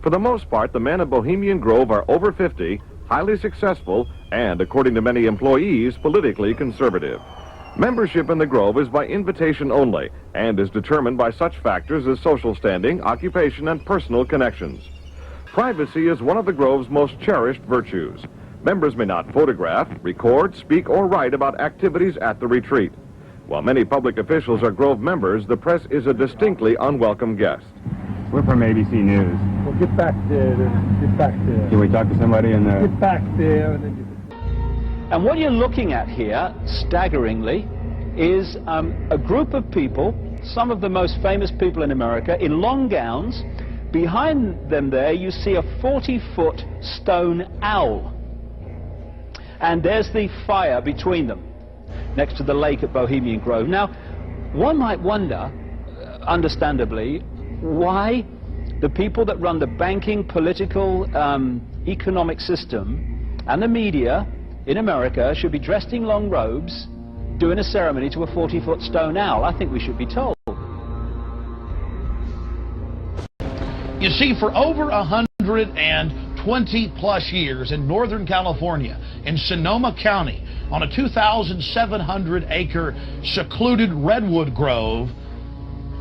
For the most part, the men of Bohemian Grove are over 50, highly successful, and, according to many employees, politically conservative. Membership in the Grove is by invitation only, and is determined by such factors as social standing, occupation, and personal connections. Privacy is one of the Grove's most cherished virtues. Members may not photograph, record, speak, or write about activities at the retreat. While many public officials are Grove members, the press is a distinctly unwelcome guest. We're from ABC News. Well, get back there. Get back there. Can we talk to somebody in the... Get back there. And what you're looking at here, staggeringly, is a group of people, some of the most famous people in America, in long gowns. Behind them there, you see a 40-foot stone owl. And there's the fire between them, next to the lake at Bohemian Grove. Now, one might wonder, understandably, why the people that run the banking, political, economic system and the media in America should be dressed in long robes doing a ceremony to a 40-foot stone owl. I think we should be told. You see, for over 120 20-plus years in Northern California, in Sonoma County, on a 2,700-acre secluded redwood grove,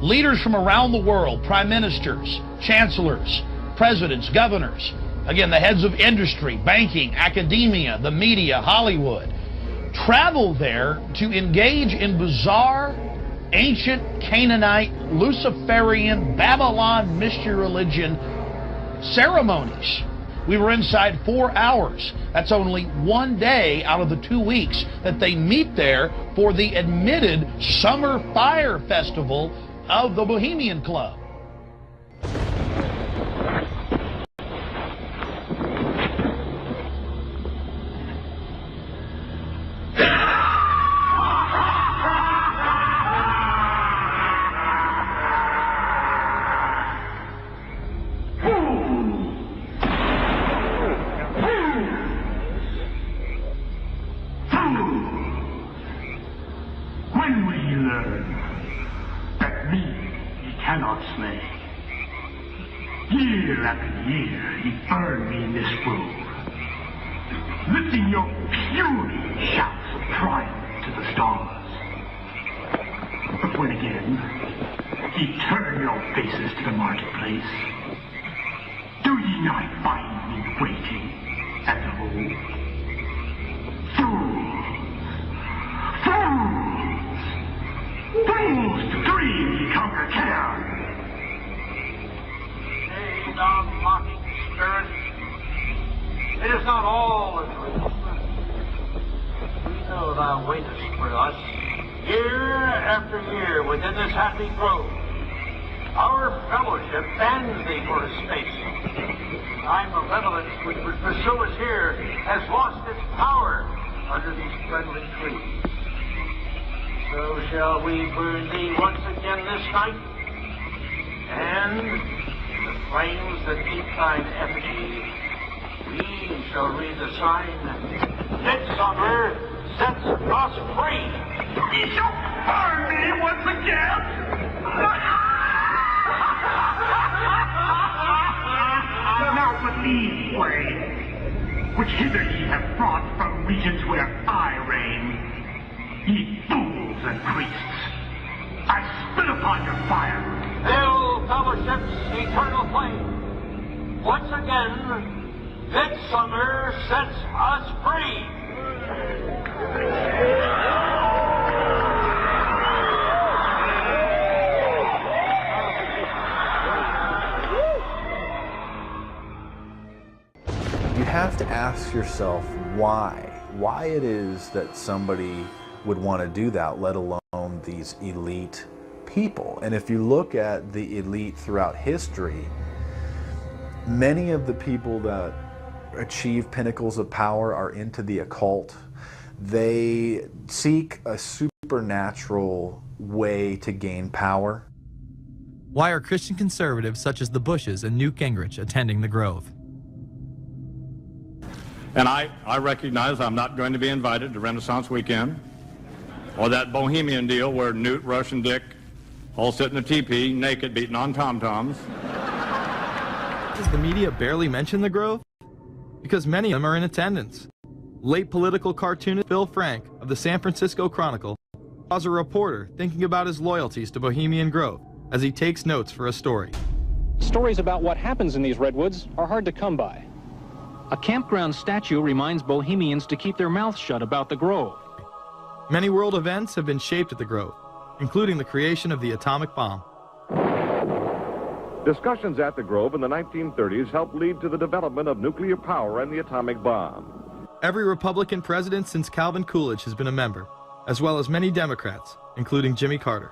leaders from around the world, prime ministers, chancellors, presidents, governors, again, the heads of industry, banking, academia, the media, Hollywood, travel there to engage in bizarre, ancient Canaanite, Luciferian, Babylon mystery religion ceremonies. We were inside 4 hours. That's only one day out of the 2 weeks that they meet there for the admitted Summer Fire Festival of the Bohemian Club. When will you learn that me ye cannot slay? Year after year ye burn me in this grove, lifting your puny shouts of triumph to the stars. But when again ye turn your faces to the marketplace, do ye not find me waiting at the hole? Fools! Fools to dream ye conquer care! Nay, thou mocking spirit, it is not all a dream. We know thou waitest for us, year after year within this happy grove. Our fellowship bans thee for a space. Thy malevolence which would pursue us here has lost its power under these friendly trees. So shall we burn thee once again this night, and in the flames that meet thine effigy, we shall read the sign, Midsummer sets us free. Ye shall burn me once again! Now believe, way, which hither ye have brought from regions where I reign. Ye fools and priests, I spit upon your fire. Hail, fellowship's eternal flame. Once again, Midsummer sets us free. You have to ask yourself why it is that somebody would want to do that, let alone these elite people. And if you look at the elite throughout history, many of the people that achieve pinnacles of power are into the occult. They seek a supernatural way to gain power. Why are Christian conservatives such as the Bushes and Newt Gingrich attending the Grove? And I recognize I'm not going to be invited to Renaissance Weekend or that Bohemian deal where Newt, Rush, and Dick all sit in a teepee naked beating on tom-toms. Does the media barely mention the Grove? Because many of them are in attendance. Late political cartoonist Bill Frank of the San Francisco Chronicle was a reporter thinking about his loyalties to Bohemian Grove as he takes notes for a story. Stories about what happens in these redwoods are hard to come by. A campground statue reminds Bohemians to keep their mouths shut about the Grove. Many world events have been shaped at the Grove, including the creation of the atomic bomb. Discussions at the Grove in the 1930s helped lead to the development of nuclear power and the atomic bomb. Every Republican president since Calvin Coolidge has been a member, as well as many Democrats, including Jimmy Carter.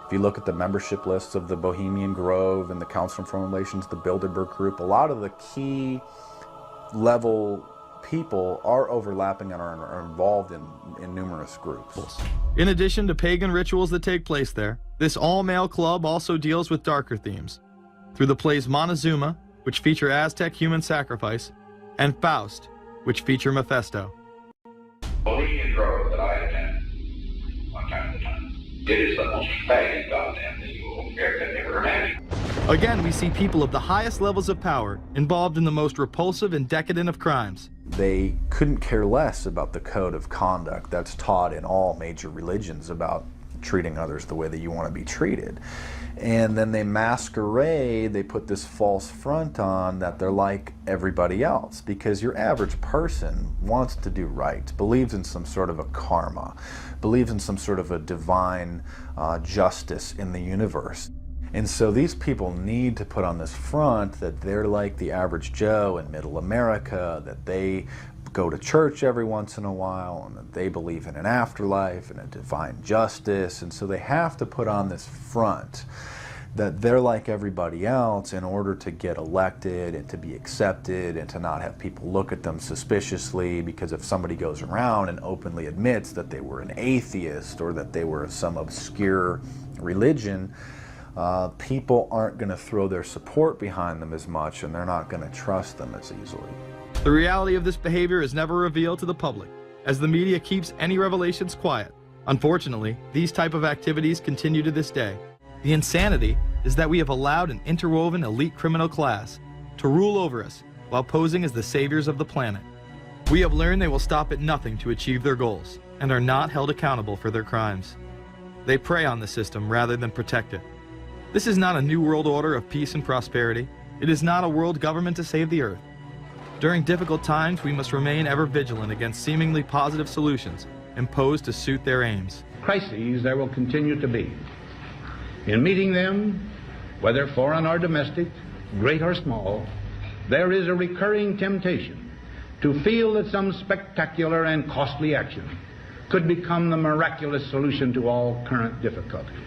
If you look at the membership lists of the Bohemian Grove and the Council on Foreign Relations, the Bilderberg Group, a lot of the key level people are overlapping and are involved in numerous groups. In addition to pagan rituals that take place there, this all-male club also deals with darker themes through the plays Montezuma, which feature Aztec human sacrifice, and Faust, which feature Mephisto. Bohemian Grove that I attend one time to time. It is the most faggot goddamn thing you will ever imagine. Again, we see people of the highest levels of power involved in the most repulsive and decadent of crimes. They couldn't care less about the code of conduct that's taught in all major religions about treating others the way that you want to be treated. And then they masquerade, they put this false front on that they're like everybody else, because your average person wants to do right, believes in some sort of a karma, believes in some sort of a divine justice in the universe. And so these people need to put on this front that they're like the average Joe in middle America, that they go to church every once in a while, and that they believe in an afterlife and a divine justice. And so they have to put on this front that they're like everybody else in order to get elected and to be accepted and to not have people look at them suspiciously, because if somebody goes around and openly admits that they were an atheist or that they were some obscure religion, people aren't going to throw their support behind them as much, and they're not going to trust them as easily. The reality of this behavior is never revealed to the public, as the media keeps any revelations quiet. Unfortunately, these type of activities continue to this day. The insanity is that we have allowed an interwoven elite criminal class to rule over us while posing as the saviors of the planet. We have learned they will stop at nothing to achieve their goals and are not held accountable for their crimes. They prey on the system rather than protect it. This is not a new world order of peace and prosperity. It is not a world government to save the earth. During difficult times, we must remain ever vigilant against seemingly positive solutions imposed to suit their aims. Crises there will continue to be. In meeting them, whether foreign or domestic, great or small, there is a recurring temptation to feel that some spectacular and costly action could become the miraculous solution to all current difficulties.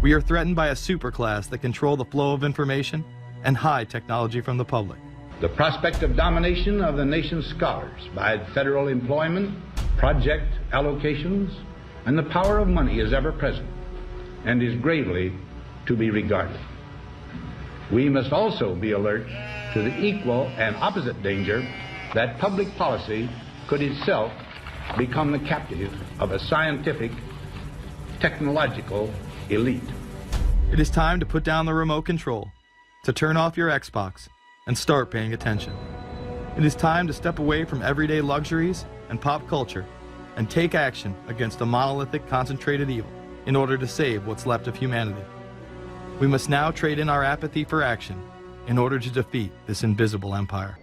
We are threatened by a superclass that control the flow of information and hide technology from the public. The prospect of domination of the nation's scholars by federal employment, project allocations, and the power of money is ever present and is gravely to be regarded. We must also be alert to the equal and opposite danger that public policy could itself become the captive of a scientific, technological elite. It is time to put down the remote control, to turn off your Xbox, and start paying attention. It is time to step away from everyday luxuries and pop culture and take action against a monolithic, concentrated evil in order to save what's left of humanity. We must now trade in our apathy for action in order to defeat this invisible empire.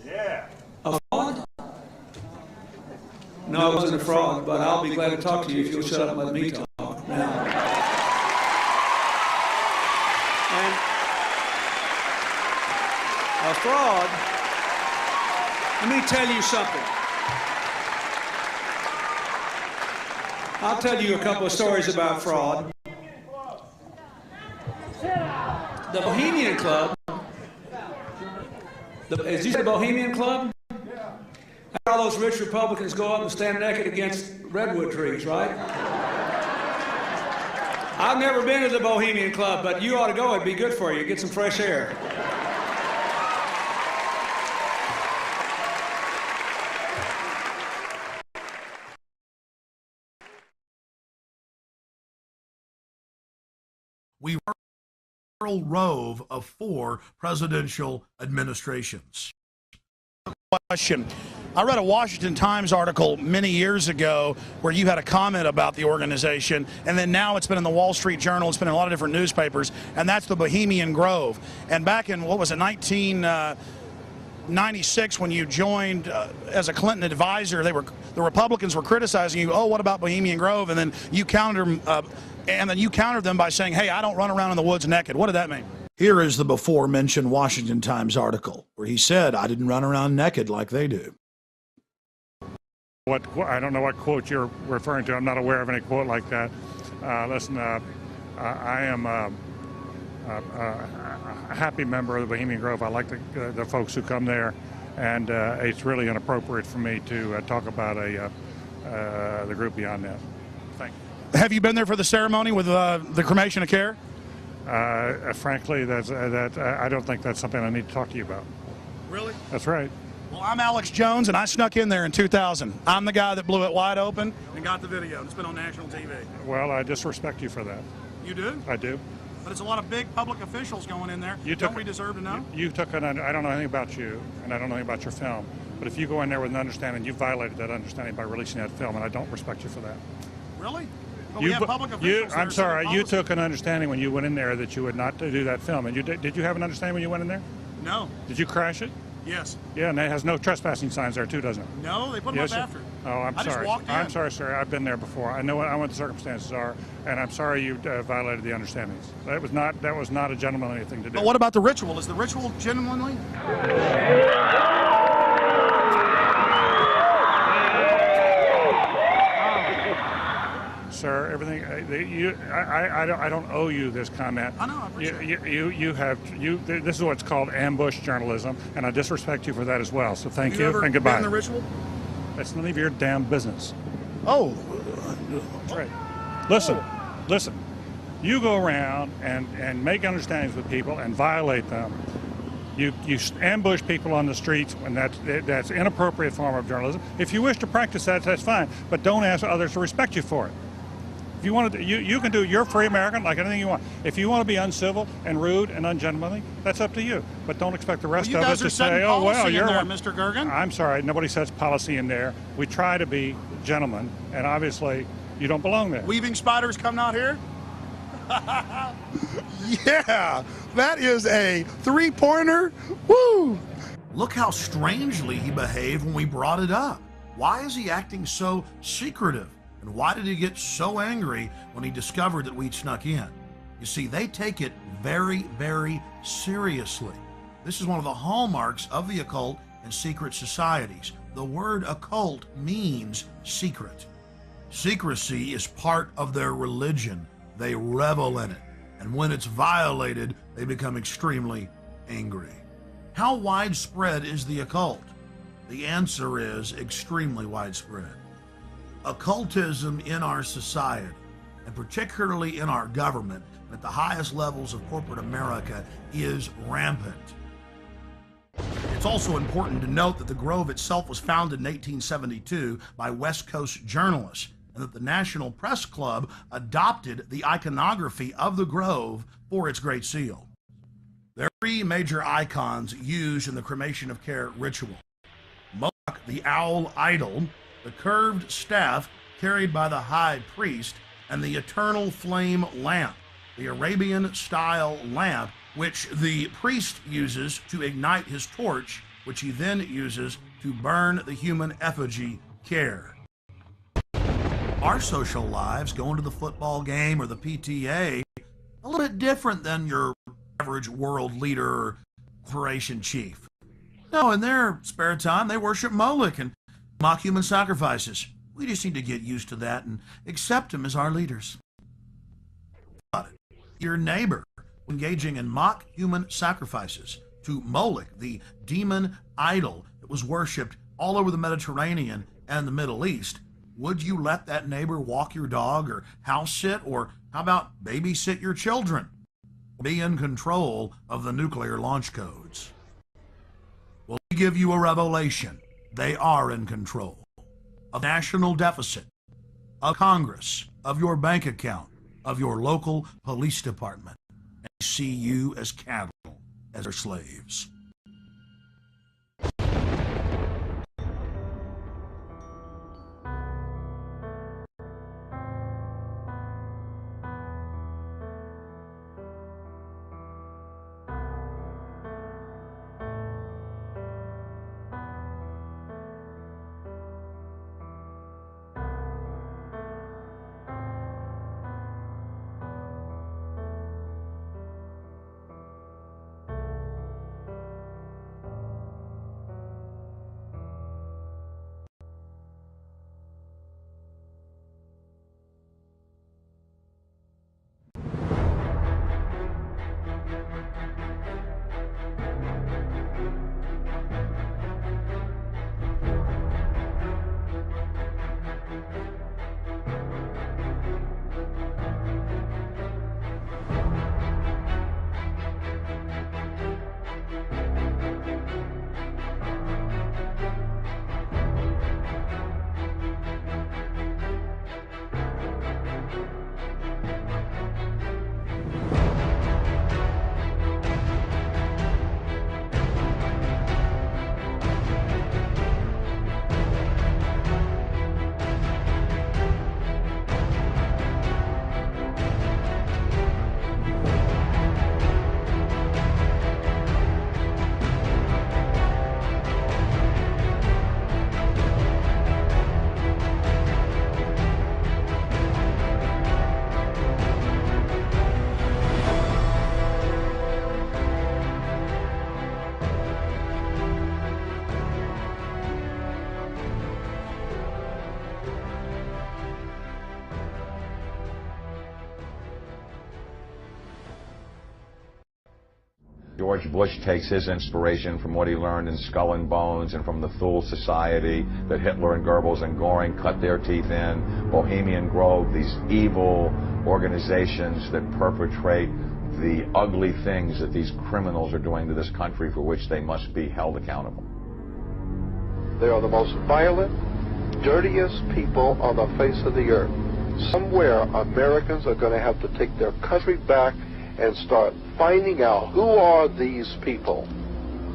Yeah. A fraud? No, it wasn't a fraud, but I'll be glad to talk to you if you'll shut up and let me talk now. And a fraud, let me tell you something. I'll tell you a couple of stories about fraud. The Bohemian Club, is this the Bohemian Club? All those rich Republicans go up and stand naked against redwood trees, right? I've never been to the Bohemian Club, but you ought to go. It'd be good for you. Get some fresh air. We were a rove of 4 presidential administrations. Question. I read a Washington Times article many years ago where you had a comment about the organization, and then now it's been in the Wall Street Journal, it's been in a lot of different newspapers, and that's the Bohemian Grove. And back in, what was it, 1996, when you joined as a Clinton advisor, the Republicans were criticizing you, oh, what about Bohemian Grove? And then you countered them by saying, hey, I don't run around in the woods naked. What did that mean? Here is the before-mentioned Washington Times article where he said, I didn't run around naked like they do. I don't know what quote you're referring to. I'm not aware of any quote like that. Listen, I am a happy member of the Bohemian Grove. I like the folks who come there, and it's really inappropriate for me to talk about the group beyond that. Thank you. Have you been there for the ceremony with the cremation of care? Frankly, I don't think that's something I need to talk to you about. Really? That's right. Well, I'm Alex Jones, and I snuck in there in 2000. I'm the guy that blew it wide open and got the video. It's been on national TV. Well, I disrespect you for that. You do? I do. But it's a lot of big public officials going in there. Don't we deserve to know? You took an, I don't know anything about you, and I don't know anything about your film. But if you go in there with an understanding, you violated that understanding by releasing that film, and I don't respect you for that. Really? But we have public officials. I'm sorry, you took an understanding when you went in there that you would not do that film. And did you have an understanding when you went in there? No. Did you crash it? Yes. Yeah, and it has no trespassing signs there too, doesn't it? No, they put them up after. Oh, I'm sorry. Just walked in. I'm sorry, sir. I've been there before. I know what the circumstances are, and I'm sorry you violated the understandings. That was not a gentlemanly thing to do. But what about the ritual? Is the ritual genuinely? Sir, everything I don't owe you this comment. I know. I appreciate it. This is what's called ambush journalism, and I disrespect you for that as well. So thank you ever and goodbye. been in the ritual? That's none of your damn business. Oh. That's right. Listen. You go around and make understandings with people and violate them. You ambush people on the streets, and that's inappropriate form of journalism. If you wish to practice that, that's fine, but don't ask others to respect you for it. If you want to, you can do. You're free American, like anything you want. If you want to be uncivil and rude and ungentlemanly, that's up to you. But don't expect the rest of us to say, "Oh well, you're there, Mr. Gergen." I'm sorry, nobody sets policy in there. We try to be gentlemen, and obviously, you don't belong there. Weaving spiders come out here. Yeah, that is a three-pointer. Woo! Look how strangely he behaved when we brought it up. Why is he acting so secretive? And why did he get so angry when he discovered that we'd snuck in? You see, they take it very, very seriously. This is one of the hallmarks of the occult and secret societies. The word occult means secret. Secrecy is part of their religion. They revel in it. And when it's violated, they become extremely angry. How widespread is the occult? The answer is extremely widespread. Occultism in our society, and particularly in our government, at the highest levels of corporate America, is rampant. It's also important to note that the Grove itself was founded in 1872 by West Coast journalists, and that the National Press Club adopted the iconography of the Grove for its Great Seal. There are three major icons used in the cremation of care ritual. Moloch, the owl idol, the curved staff carried by the high priest, and the eternal flame lamp, the Arabian-style lamp, which the priest uses to ignite his torch, which he then uses to burn the human effigy care. Our social lives, going to the football game or the PTA, a little bit different than your average world leader or corporation chief. No, in their spare time, they worship Moloch and mock human sacrifices. We just need to get used to that and accept them as our leaders. Your neighbor engaging in mock human sacrifices to Moloch, the demon idol that was worshipped all over the Mediterranean and the Middle East, would you let that neighbor walk your dog or house sit, or how about babysit your children? Be in control of the nuclear launch codes. Well, we give you a revelation. They are in control of national deficit, of Congress, of your bank account, of your local police department, and see you as cattle, as their slaves. George Bush takes his inspiration from what he learned in Skull and Bones and from the Thule Society that Hitler and Goebbels and Goring cut their teeth in. Bohemian Grove, these evil organizations that perpetrate the ugly things that these criminals are doing to this country for which they must be held accountable. They are the most violent, dirtiest people on the face of the earth. Somewhere Americans are going to have to take their country back and start finding out who are these people.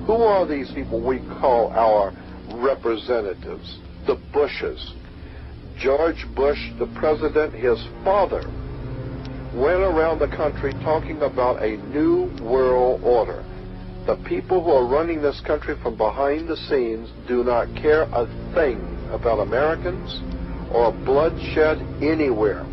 Who are these people we call our representatives, the Bushes. George Bush, the president, his father, went around the country talking about a new world order. The people who are running this country from behind the scenes do not care a thing about Americans or bloodshed anywhere.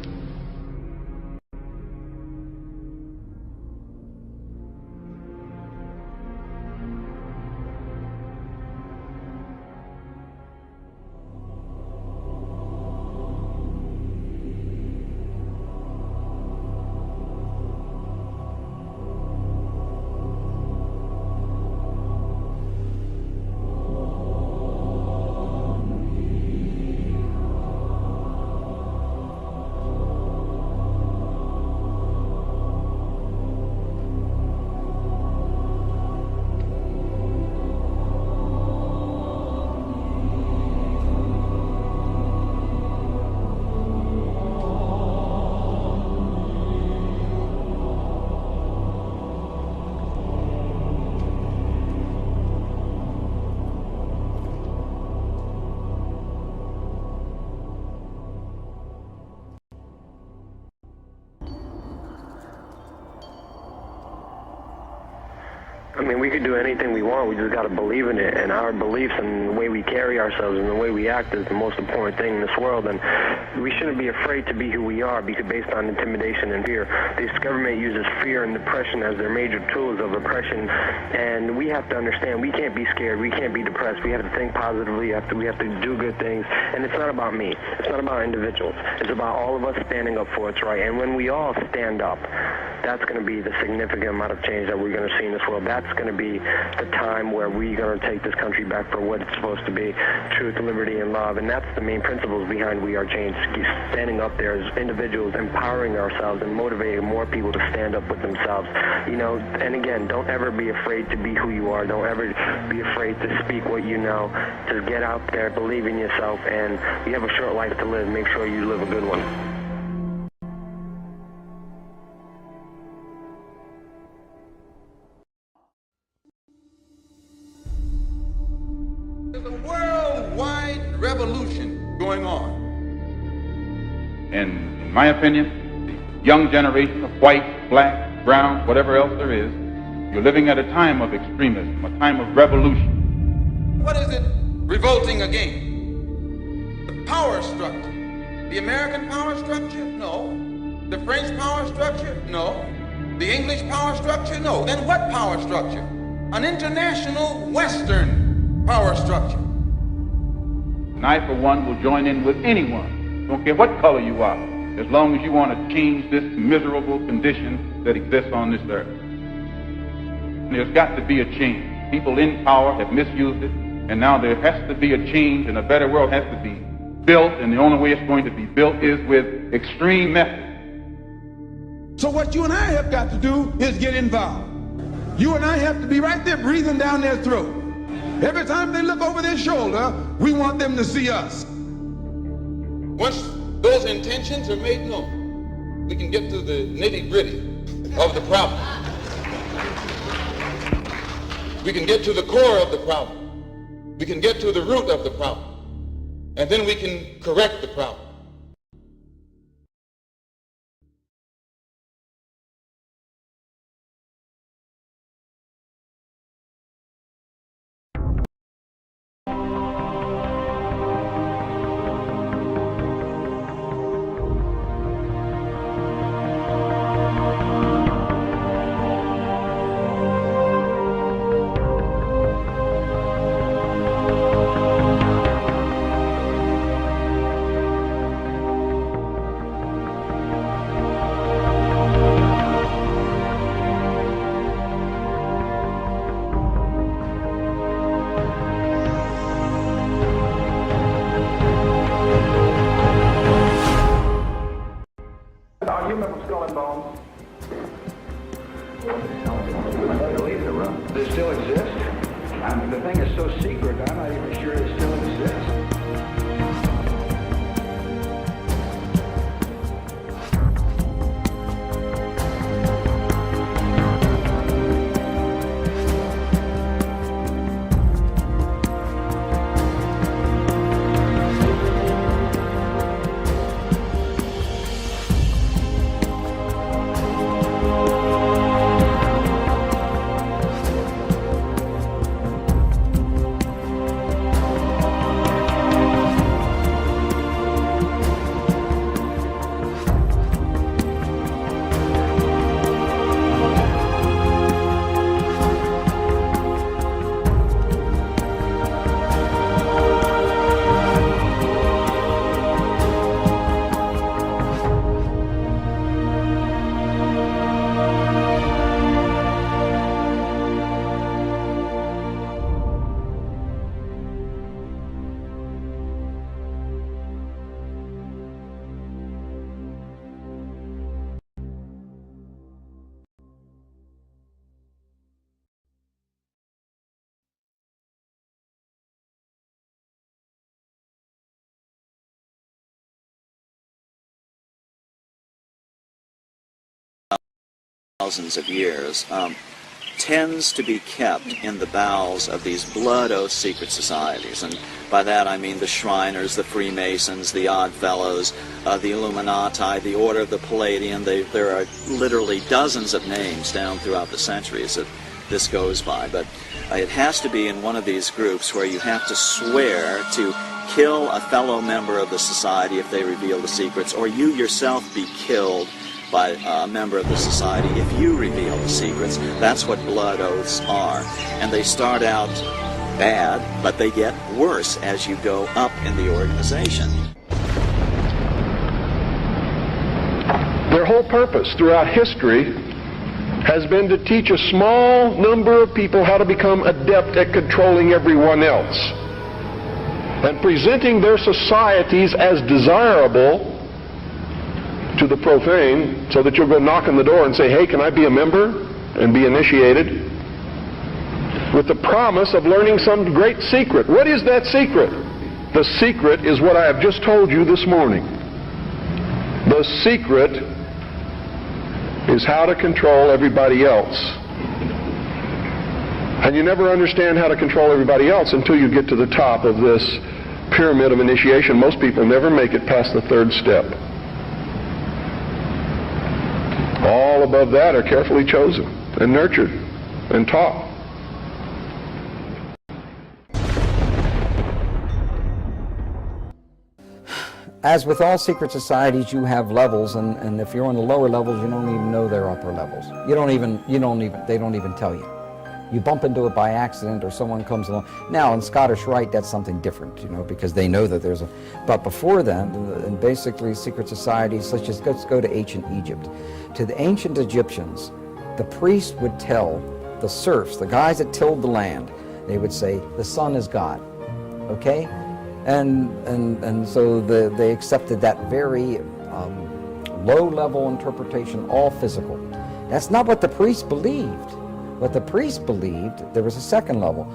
I mean, we could do anything we want. We just got to believe in it. And our beliefs and the way we carry ourselves and the way we act is the most important thing in this world. And we shouldn't be afraid to be who we are because based on intimidation and fear. This government uses fear and depression as their major tools of oppression. And we have to understand we can't be scared. We can't be depressed. We have to think positively. We have to do good things. And it's not about me. It's not about individuals. It's about all of us standing up for what's right. And when we all stand up, that's going to be the significant amount of change that we're going to see in this world. That's going to be the time where we're going to take this country back for what it's supposed to be, truth, liberty, and love. And that's the main principles behind We Are Change, standing up there as individuals, empowering ourselves and motivating more people to stand up with themselves. You know, and again, don't ever be afraid to be who you are. Don't ever be afraid to speak what you know. Just get out there, believe in yourself, and you have a short life to live. Make sure you live a good one. There's a worldwide revolution going on. And in my opinion, the young generation of white, black, brown, whatever else there is, you're living at a time of extremism, a time of revolution. What is it revolting against? The power structure. The American power structure? No. The French power structure? No. The English power structure? No. Then what power structure? An international Western power structure. And I, for one, will join in with anyone, don't care what color you are, as long as you want to change this miserable condition that exists on this earth. And there's got to be a change. People in power have misused it, and now there has to be a change, and a better world has to be built, and the only way it's going to be built is with extreme methods. So what you and I have got to do is get involved. You and I have to be right there breathing down their throat. Every time they look over their shoulder, we want them to see us. Once those intentions are made known, we can get to the nitty-gritty of the problem. We can get to the core of the problem. We can get to the root of the problem. And then we can correct the problem. still exist? The thing is so secret, I'm not even sure it still exists. Thousands of years, tends to be kept in the bowels of these blood oath secret societies. And by that I mean the Shriners, the Freemasons, the Odd Fellows, the Illuminati, the Order of the Palladian. There are literally dozens of names down throughout the centuries that this goes by. But it has to be in one of these groups where you have to swear to kill a fellow member of the society if they reveal the secrets, or you yourself be killed by a member of the society if you reveal the secrets. That's what blood oaths are. And they start out bad, but they get worse as you go up in the organization. Their whole purpose throughout history has been to teach a small number of people how to become adept at controlling everyone else and presenting their societies as desirable to the profane, so that you'll go knock on the door and say, hey, can I be a member? And be initiated with the promise of learning some great secret. What is that secret? The secret is what I have just told you this morning. The secret is how to control everybody else. And you never understand how to control everybody else until you get to the top of this pyramid of initiation. Most people never make it past the third step. All above that are carefully chosen and nurtured and taught. As with all secret societies, you have levels, and if you're on the lower levels, you don't even know they're upper levels. They don't even tell you. You bump into it by accident, or someone comes along. Now, in Scottish Rite, that's something different, because they know that there's a... But before then, and basically secret societies, let's go to ancient Egypt. To the ancient Egyptians, the priest would tell the serfs, the guys that tilled the land, they would say, the sun is God, okay? And so they accepted that very low-level interpretation, all physical. That's not what the priest believed. What the priest believed, there was a second level.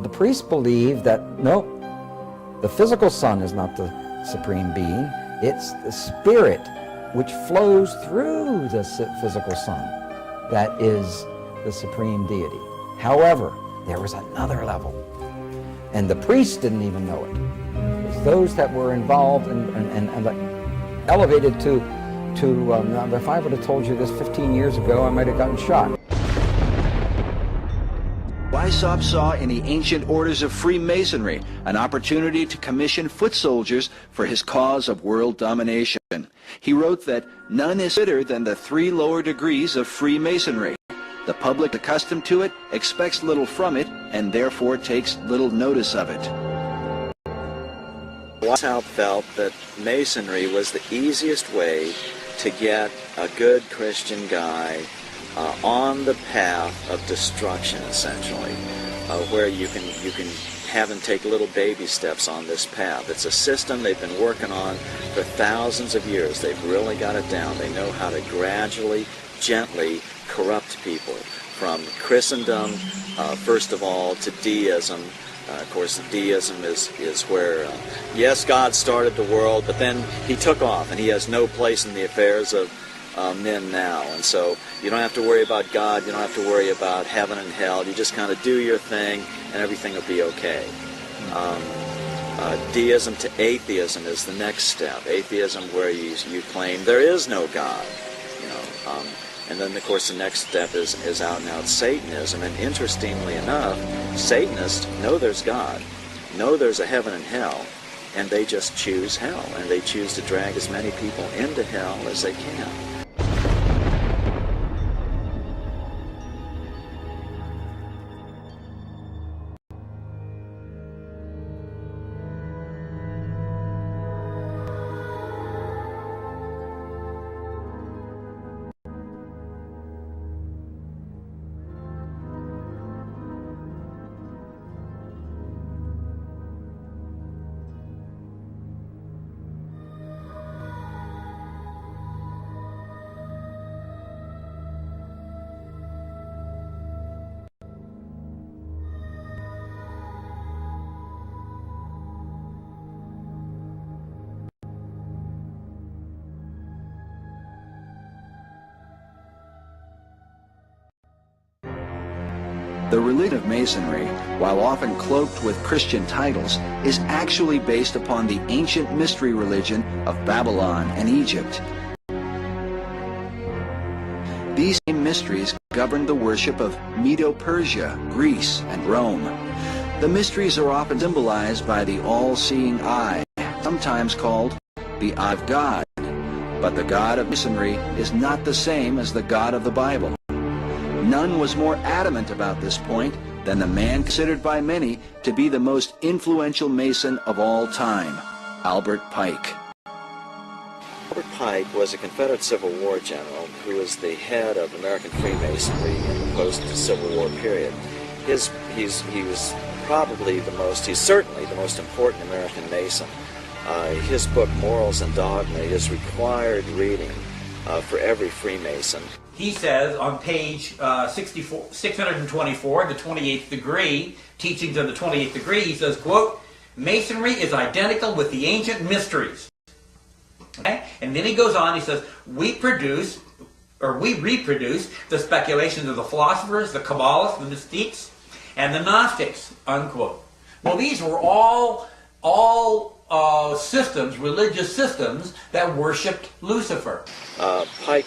The priest believed that, no, the physical sun is not the supreme being. It's the spirit which flows through the physical sun that is the supreme deity. However, there was another level, and the priests didn't even know it. It was those that were involved and elevated to if I would have told you this 15 years ago, I might have gotten shot. Weishaupt saw in the ancient orders of Freemasonry an opportunity to commission foot soldiers for his cause of world domination. He wrote that none is fitter than the 3 lower degrees of Freemasonry. The public accustomed to it expects little from it and therefore takes little notice of it. Weishaupt felt that Masonry was the easiest way to get a good Christian guy on the path of destruction, essentially, where you can have them take little baby steps on this path. It's a system they've been working on for thousands of years. They've really got it down. They know how to gradually, gently corrupt people from Christendom, first of all, to deism. Of course, deism is where, yes, God started the world, but then he took off, and he has no place in the affairs of men now. And so you don't have to worry about God, you don't have to worry about heaven and hell. You just kind of do your thing, and everything will be okay. Deism to atheism is the next step. Atheism, where you claim there is no God, and then, of course, the next step is out and out Satanism. And interestingly enough, Satanists know there's God, know there's a heaven and hell, and they just choose hell, and they choose to drag as many people into hell as they can. The religion of Masonry, while often cloaked with Christian titles, is actually based upon the ancient mystery religion of Babylon and Egypt. These same mysteries governed the worship of Medo-Persia, Greece, and Rome. The mysteries are often symbolized by the all-seeing eye, sometimes called the eye of God. But the God of Masonry is not the same as the God of the Bible. None was more adamant about this point than the man considered by many to be the most influential Mason of all time, Albert Pike. Albert Pike was a Confederate Civil War general who was the head of American Freemasonry in the post-Civil War period. He was probably he's certainly the most important American Mason. His book, Morals and Dogma, is required reading for every Freemason. He says on page 624, the 28th degree, Teachings of the 28th Degree, he says, quote, Masonry is identical with the ancient mysteries. Okay? And then he goes on, he says, we reproduce the speculations of the philosophers, the Kabbalists, the mystiques, and the Gnostics, unquote. Well, these were all systems, religious systems, that worshipped Lucifer. Pike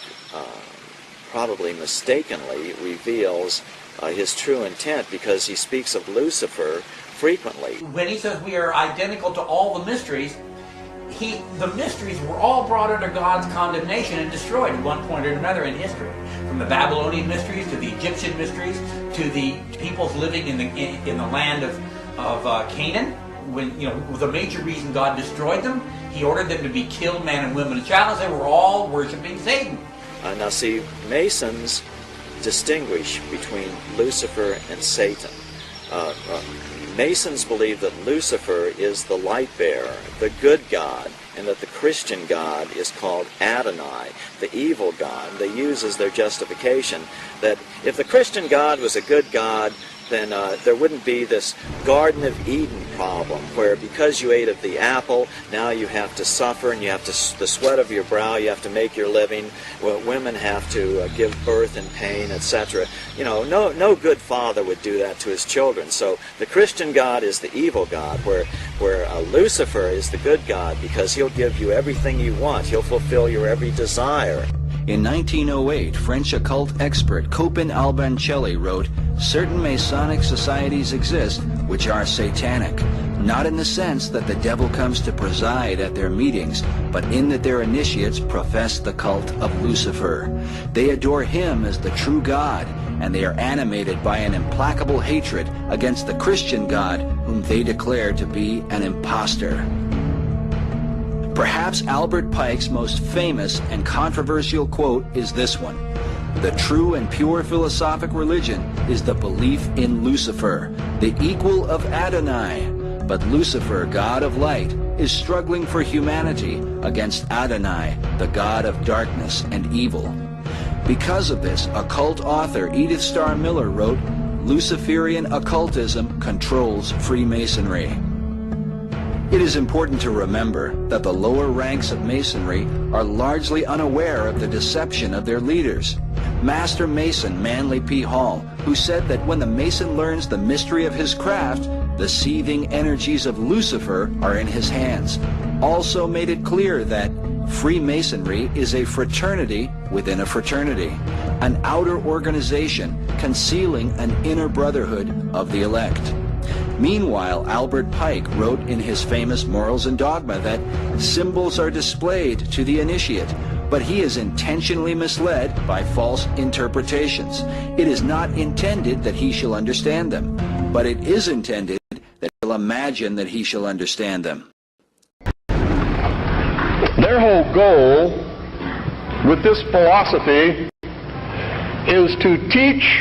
probably mistakenly reveals his true intent, because he speaks of Lucifer frequently. When he says we are identical to all the mysteries, the mysteries were all brought under God's condemnation and destroyed at one point or another in history. From the Babylonian mysteries to the Egyptian mysteries to the peoples living in the land of Canaan. When the major reason God destroyed them, he ordered them to be killed, man and women and child, as they were all worshiping Satan. Now see, Masons distinguish between Lucifer and Satan. Masons believe that Lucifer is the light bearer, the good God, and that the Christian God is called Adonai, the evil God. They use as their justification that if the Christian God was a good God, then there wouldn't be this Garden of Eden problem where because you ate of the apple, now you have to suffer and you have to, the sweat of your brow, you have to make your living. Well, women have to give birth in pain, etc. No good father would do that to his children. So the Christian God is the evil God, where Lucifer is the good God, because he'll give you everything you want. He'll fulfill your every desire. In 1908, French occult expert Copin Albancelli wrote, certain Masonic societies exist which are satanic, not in the sense that the devil comes to preside at their meetings, but in that their initiates profess the cult of Lucifer. They adore him as the true God, and they are animated by an implacable hatred against the Christian God, whom they declare to be an impostor. Perhaps Albert Pike's most famous and controversial quote is this one: the true and pure philosophic religion is the belief in Lucifer, the equal of Adonai. But Lucifer, God of light, is struggling for humanity against Adonai, the God of darkness and evil. Because of this, occult author Edith Starr Miller wrote, "Luciferian occultism controls Freemasonry." It is important to remember that the lower ranks of Masonry are largely unaware of the deception of their leaders. Master Mason Manly P. Hall, who said that when the Mason learns the mystery of his craft, the seething energies of Lucifer are in his hands, also made it clear that Freemasonry is a fraternity within a fraternity, an outer organization concealing an inner brotherhood of the elect. Meanwhile, Albert Pike wrote in his famous Morals and Dogma that symbols are displayed to the initiate, but he is intentionally misled by false interpretations. It is not intended that he shall understand them, but it is intended that he'll imagine that he shall understand them. Their whole goal with this philosophy is to teach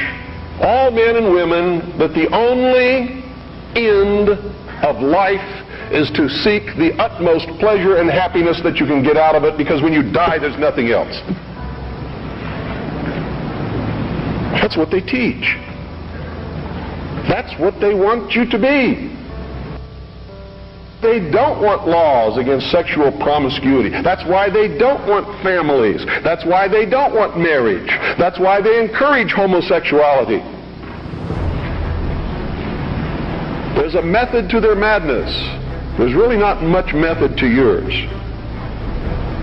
all men and women that the only end of life is to seek the utmost pleasure and happiness that you can get out of it, because when you die, there's nothing else. That's what they teach. That's what they want you to be. They don't want laws against sexual promiscuity. That's why they don't want families. That's why they don't want marriage. That's why they encourage homosexuality. There's a method to their madness. There's really not much method to yours,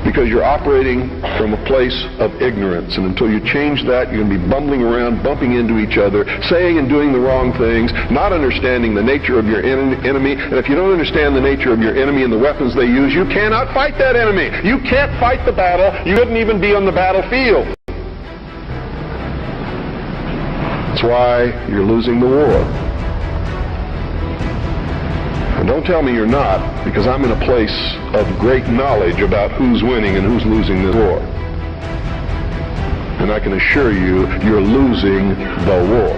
because you're operating from a place of ignorance, and until you change that, you're going to be bumbling around, bumping into each other, saying and doing the wrong things, not understanding the nature of your enemy. And if you don't understand the nature of your enemy and the weapons they use, you cannot fight that enemy. You can't fight the battle. You wouldn't even be on the battlefield. That's why you're losing the war. And don't tell me you're not, because I'm in a place of great knowledge about who's winning and who's losing the war. And I can assure you, you're losing the war.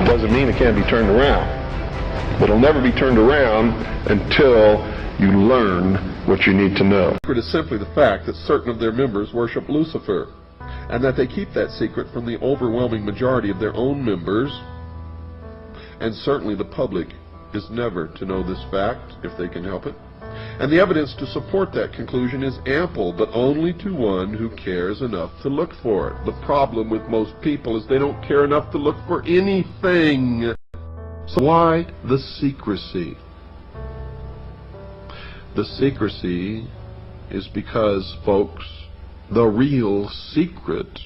Doesn't mean it can't be turned around, but it'll never be turned around until you learn what you need to know. The secret is simply the fact that certain of their members worship Lucifer, and that they keep that secret from the overwhelming majority of their own members, and certainly the public is never to know this fact if they can help it. And the evidence to support that conclusion is ample, but only to one who cares enough to look for it. The problem with most people is they don't care enough to look for anything. So why the secrecy? The secrecy is because, folks, the real secret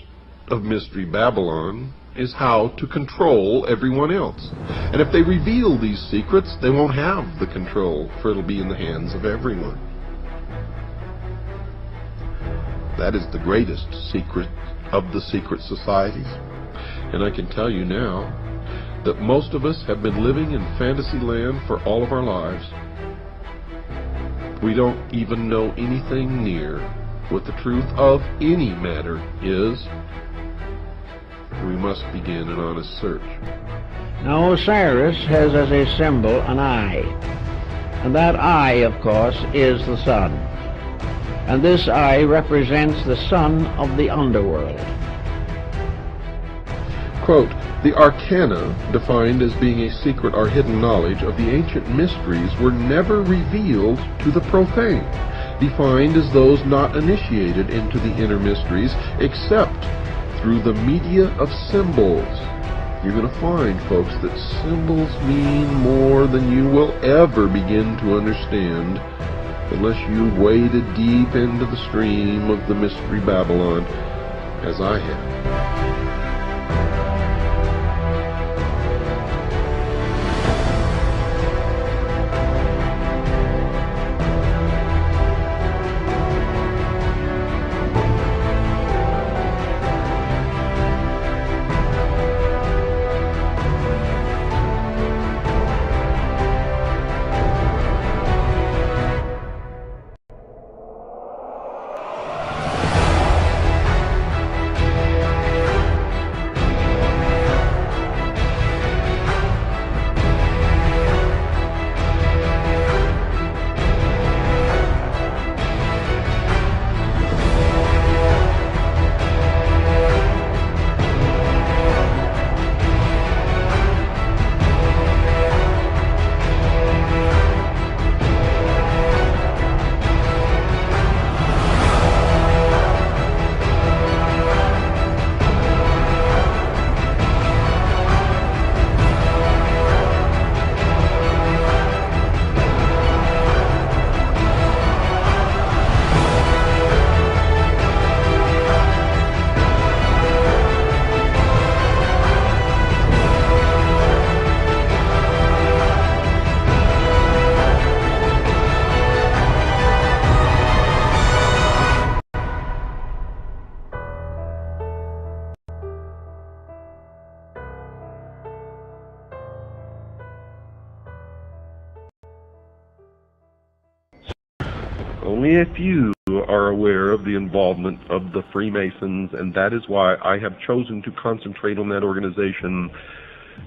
of Mystery Babylon is how to control everyone else. And if they reveal these secrets, they won't have the control, for it'll be in the hands of everyone. That is the greatest secret of the secret societies. And I can tell you now that most of us have been living in fantasy land for all of our lives. We don't even know anything near what the truth of any matter is. We must begin an honest search. Now Osiris has as a symbol an eye, and that eye, of course, is the sun. And this eye represents the son of the underworld. Quote, the arcana, defined as being a secret or hidden knowledge of the ancient mysteries, were never revealed to the profane, defined as those not initiated into the inner mysteries, except through the media of symbols. You're going to find, folks, that symbols mean more than you will ever begin to understand unless you waded deep into the stream of the Mystery Babylon, as I have. Only a few are aware of the involvement of the Freemasons, and that is why I have chosen to concentrate on that organization,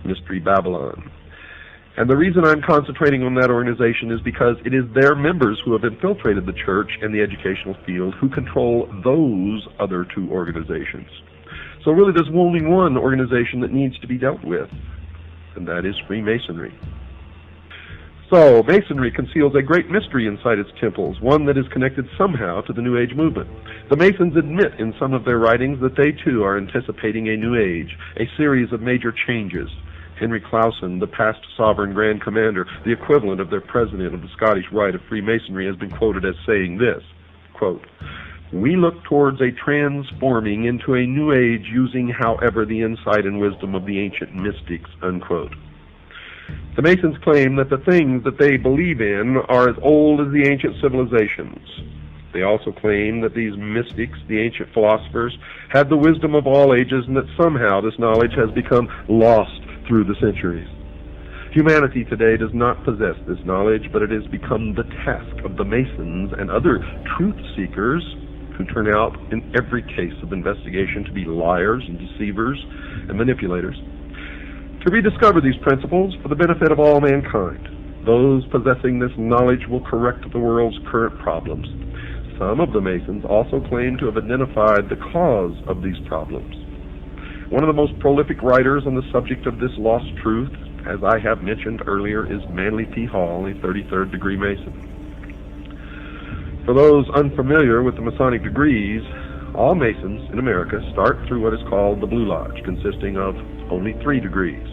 Mystery Babylon. And the reason I'm concentrating on that organization is because it is their members who have infiltrated the church and the educational field who control those other two organizations. So really there's only one organization that needs to be dealt with, and that is Freemasonry. So, Masonry conceals a great mystery inside its temples, one that is connected somehow to the New Age movement. The Masons admit in some of their writings that they too are anticipating a New Age, a series of major changes. Henry Clausen, the past sovereign Grand Commander, the equivalent of their president of the Scottish Rite of Freemasonry, has been quoted as saying this, quote, "We look towards a transforming into a New Age using, however, the insight and wisdom of the ancient mystics," unquote. The Masons claim that the things that they believe in are as old as the ancient civilizations. They also claim that these mystics, the ancient philosophers, had the wisdom of all ages and that somehow this knowledge has become lost through the centuries. Humanity today does not possess this knowledge, but it has become the task of the Masons and other truth seekers who turn out in every case of investigation to be liars and deceivers and manipulators, to rediscover these principles for the benefit of all mankind. Those possessing this knowledge will correct the world's current problems. Some of the Masons also claim to have identified the cause of these problems. One of the most prolific writers on the subject of this lost truth, as I have mentioned earlier, is Manly P. Hall, a 33rd degree Mason. For those unfamiliar with the Masonic degrees, all Masons in America start through what is called the Blue Lodge, consisting of only 3 degrees.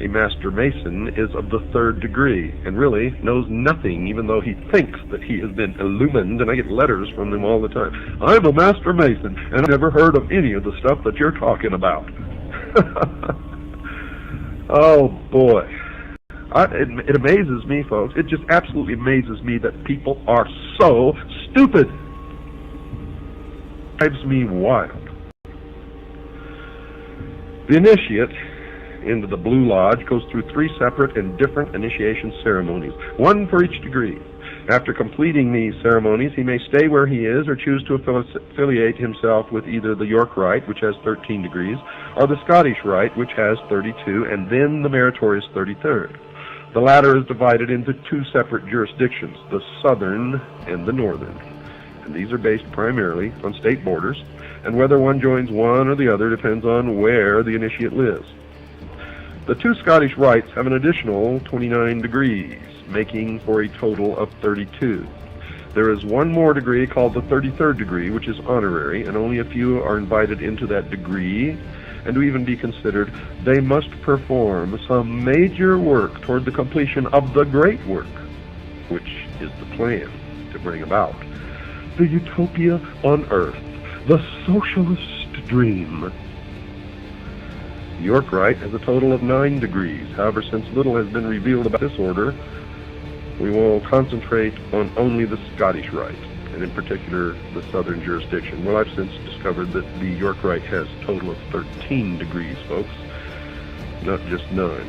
A Master Mason is of the 3rd degree and really knows nothing, even though he thinks that he has been illumined, and I get letters from them all the time. "I'm a Master Mason, and I've never heard of any of the stuff that you're talking about." Oh, boy. It amazes me, folks. It just absolutely amazes me that people are so stupid. It drives me wild. The initiate into the Blue Lodge goes through 3 separate and different initiation ceremonies, one for each degree. After completing these ceremonies, he may stay where he is or choose to affiliate himself with either the York Rite, which has 13 degrees, or the Scottish Rite, which has 32, and then the meritorious 33rd. The latter is divided into 2 separate jurisdictions, the Southern and the Northern. And these are based primarily on state borders, and whether one joins one or the other depends on where the initiate lives. The 2 Scottish rites have an additional 29 degrees, making for a total of 32. There is one more degree called the 33rd degree, which is honorary, and only a few are invited into that degree, and to even be considered, they must perform some major work toward the completion of the great work, which is the plan to bring about the utopia on earth, the socialist dream. The York Rite has a total of 9 degrees. However, since little has been revealed about this order, we will concentrate on only the Scottish Rite, and in particular the southern jurisdiction. Well, I've since discovered that the York Rite has a total of 13 degrees, folks, not just 9.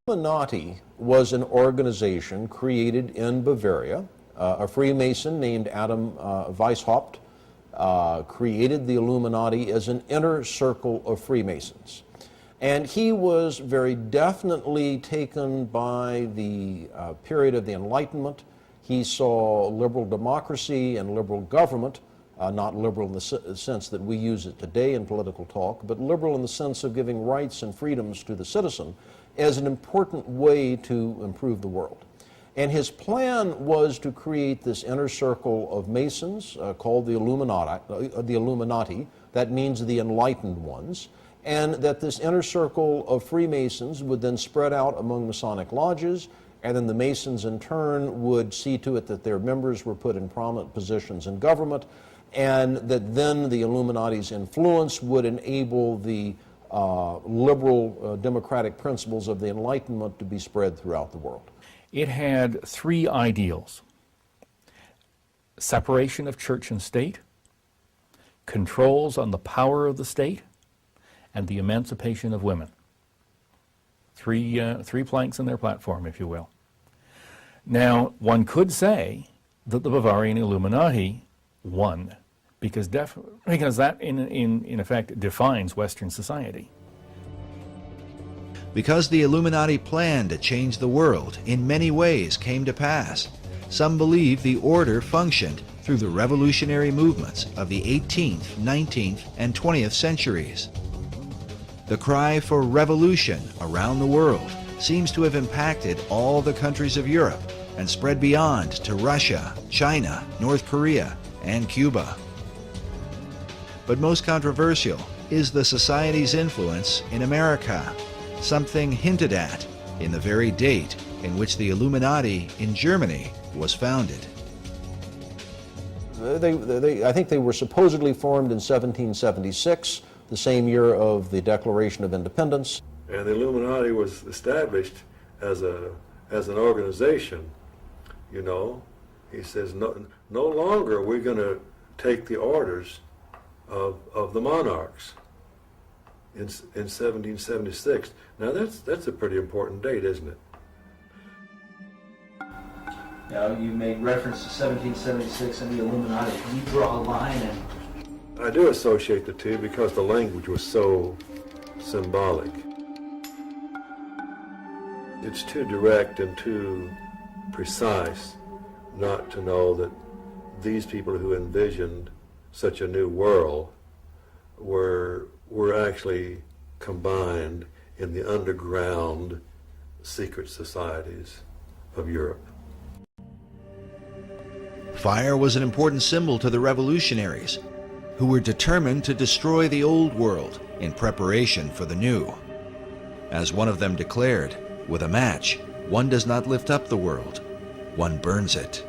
Illuminati was an organization created in Bavaria. A Freemason named Adam Weishaupt created the Illuminati as an inner circle of Freemasons. And he was very definitely taken by the period of the Enlightenment. He saw liberal democracy and liberal government, not liberal in the sense that we use it today in political talk, but liberal in the sense of giving rights and freedoms to the citizen, as an important way to improve the world. And his plan was to create this inner circle of Masons called the Illuminati. That means the enlightened ones. And that this inner circle of Freemasons would then spread out among Masonic lodges, and then the Masons in turn would see to it that their members were put in prominent positions in government, and that then the Illuminati's influence would enable the liberal democratic principles of the Enlightenment to be spread throughout the world. It had three ideals: separation of church and state, controls on the power of the state, and the emancipation of women. Three planks in their platform, if you will. Now, one could say that the Bavarian Illuminati won, because that, in effect, defines Western society. Because the Illuminati plan to change the world in many ways came to pass, some believe the order functioned through the revolutionary movements of the 18th, 19th, and 20th centuries. The cry for revolution around the world seems to have impacted all the countries of Europe and spread beyond to Russia, China, North Korea, and Cuba. But most controversial is the society's influence in America, something hinted at in the very date in which the Illuminati in Germany was founded. I think they were supposedly formed in 1776, the same year of the Declaration of Independence. And the Illuminati was established as an organization, you know. He says, no longer are we going to take the orders of the monarchs in 1776. Now that's a pretty important date, isn't it? Now, you made reference to 1776 and the Illuminati. Can you draw a line and... I do associate the two because the language was so symbolic. It's too direct and too precise not to know that these people who envisioned such a new world were actually combined in the underground secret societies of Europe. Fire was an important symbol to the revolutionaries, who were determined to destroy the old world in preparation for the new. As one of them declared, with a match, one does not lift up the world, one burns it.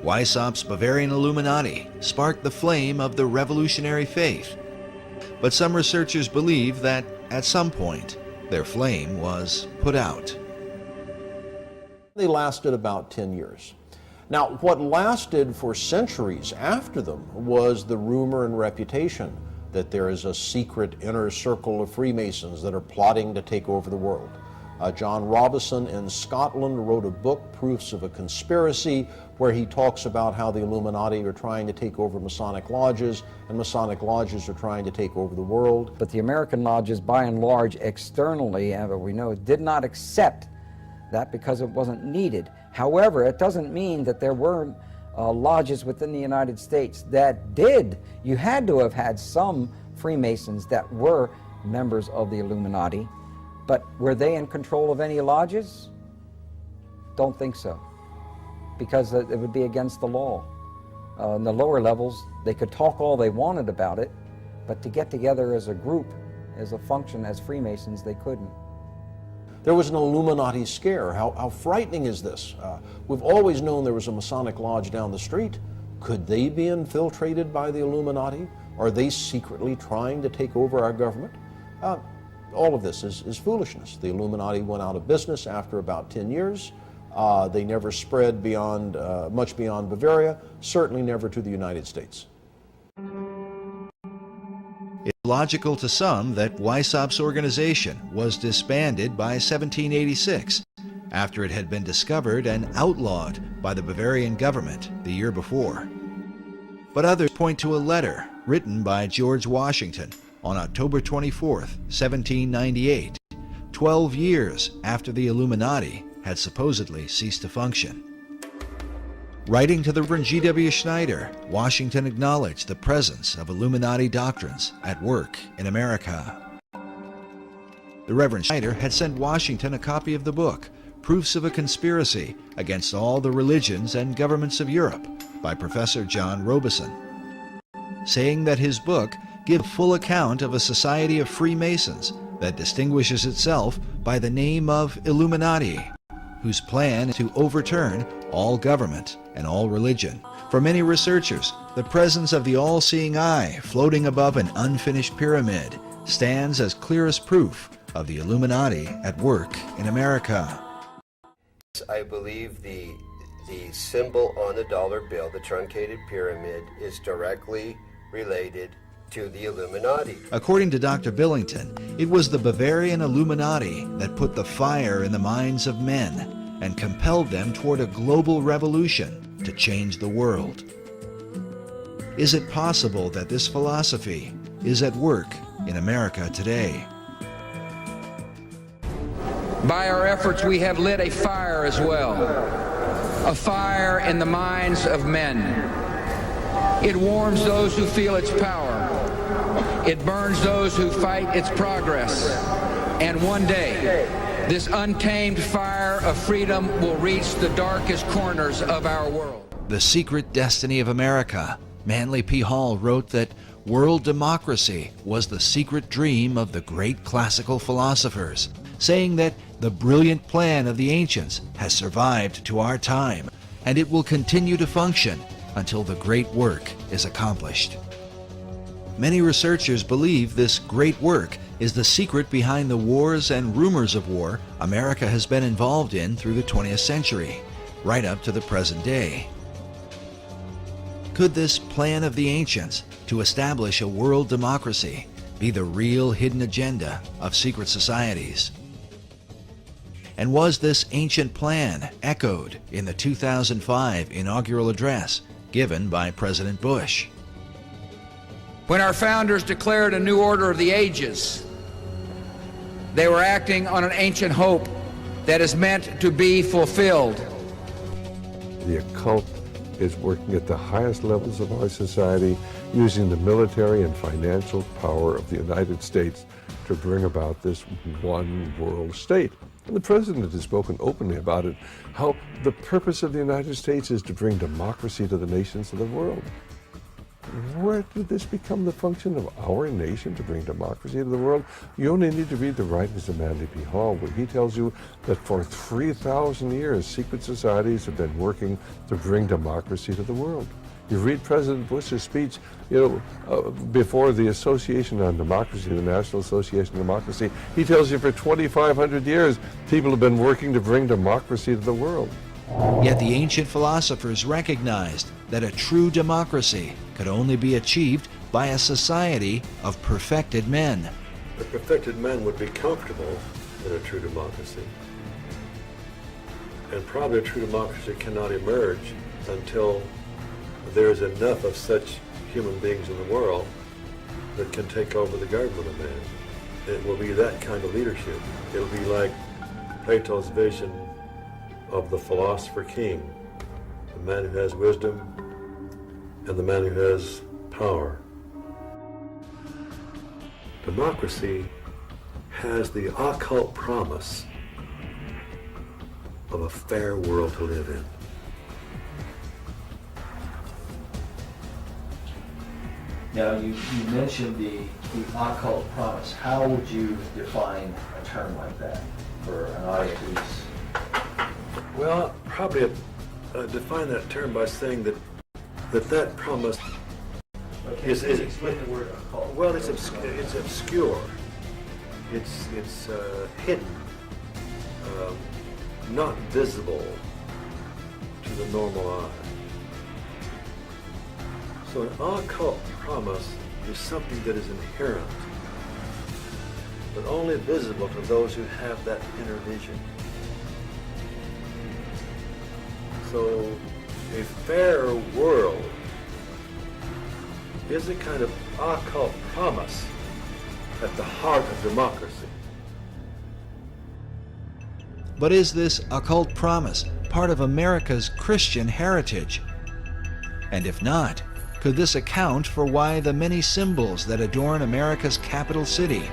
Weishaupt's Bavarian Illuminati sparked the flame of the revolutionary faith, but some researchers believe that at some point their flame was put out. They lasted about 10 years. Now, what lasted for centuries after them was the rumor and reputation that there is a secret inner circle of Freemasons that are plotting to take over the world. John Robison in Scotland wrote a book, Proofs of a Conspiracy, where he talks about how the Illuminati are trying to take over Masonic lodges, and Masonic lodges are trying to take over the world. But the American lodges, by and large, externally, we know, did not accept that because it wasn't needed. However, it doesn't mean that there were lodges within the United States that did. You had to have had some Freemasons that were members of the Illuminati, but were they in control of any lodges? Don't think so, because it would be against the law. In the lower levels, they could talk all they wanted about it, but to get together as a group, as a function, as Freemasons, they couldn't. There was an Illuminati scare. How frightening is this? We've always known there was a Masonic lodge down the street. Could they be infiltrated by the Illuminati? Are they secretly trying to take over our government? All of this is foolishness. The Illuminati went out of business after about 10 years. They never spread beyond, much beyond Bavaria, certainly never to the United States. It's logical to some that Weishaupt's organization was disbanded by 1786, after it had been discovered and outlawed by the Bavarian government the year before. But others point to a letter written by George Washington on October 24, 1798, 12 years after the Illuminati had supposedly ceased to function. Writing to the Reverend G.W. Schneider, Washington acknowledged the presence of Illuminati doctrines at work in America. The Reverend Schneider had sent Washington a copy of the book, Proofs of a Conspiracy Against All the Religions and Governments of Europe, by Professor John Robeson, saying that his book gives a full account of a society of Freemasons that distinguishes itself by the name of Illuminati, whose plan is to overturn all government and all religion. For many researchers, the presence of the all-seeing eye floating above an unfinished pyramid stands as clearest proof of the Illuminati at work in America. I believe the symbol on the dollar bill, the truncated pyramid, is directly related to the Illuminati. According to Dr. Billington, it was the Bavarian Illuminati that put the fire in the minds of men and compelled them toward a global revolution to change the world. Is it possible that this philosophy is at work in America today? By our efforts, we have lit a fire as well, a fire in the minds of men. It warms those who feel its power. It burns those who fight its progress. And one day, this untamed fire of freedom will reach the darkest corners of our world. The Secret Destiny of America. Manly P. Hall wrote that world democracy was the secret dream of the great classical philosophers, saying that the brilliant plan of the ancients has survived to our time, and it will continue to function until the great work is accomplished. Many researchers believe this great work is the secret behind the wars and rumors of war America has been involved in through the 20th century, right up to the present day. Could this plan of the ancients to establish a world democracy be the real hidden agenda of secret societies? And was this ancient plan echoed in the 2005 inaugural address given by President Bush? When our founders declared a new order of the ages, they were acting on an ancient hope that is meant to be fulfilled. The occult is working at the highest levels of our society, using the military and financial power of the United States to bring about this one world state. And the president has spoken openly about it, how the purpose of the United States is to bring democracy to the nations of the world. Where did this become the function of our nation, to bring democracy to the world? You only need to read the writings of Manly P. Hall, where he tells you that for 3,000 years, secret societies have been working to bring democracy to the world. You read President Bush's speech, before the Association on Democracy, the National Association on Democracy, he tells you for 2,500 years, people have been working to bring democracy to the world. Yet the ancient philosophers recognized that a true democracy could only be achieved by a society of perfected men. The perfected men would be comfortable in a true democracy. And probably a true democracy cannot emerge until there is enough of such human beings in the world that can take over the government of man. It will be that kind of leadership. It'll be like Plato's vision of the philosopher king, the man who has wisdom and the man who has power. Democracy has the occult promise of a fair world to live in. Now, you mentioned the occult promise. How would you define a term like that for an audience who's... Well, probably define that term by saying that promise is explain the word occult. Well, it's obscure. It's hidden, not visible to the normal eye. So an occult promise is something that is inherent, but only visible to those who have that inner vision. So a fair world is a kind of occult promise at the heart of democracy. But is this occult promise part of America's Christian heritage? And if not, could this account for why the many symbols that adorn America's capital city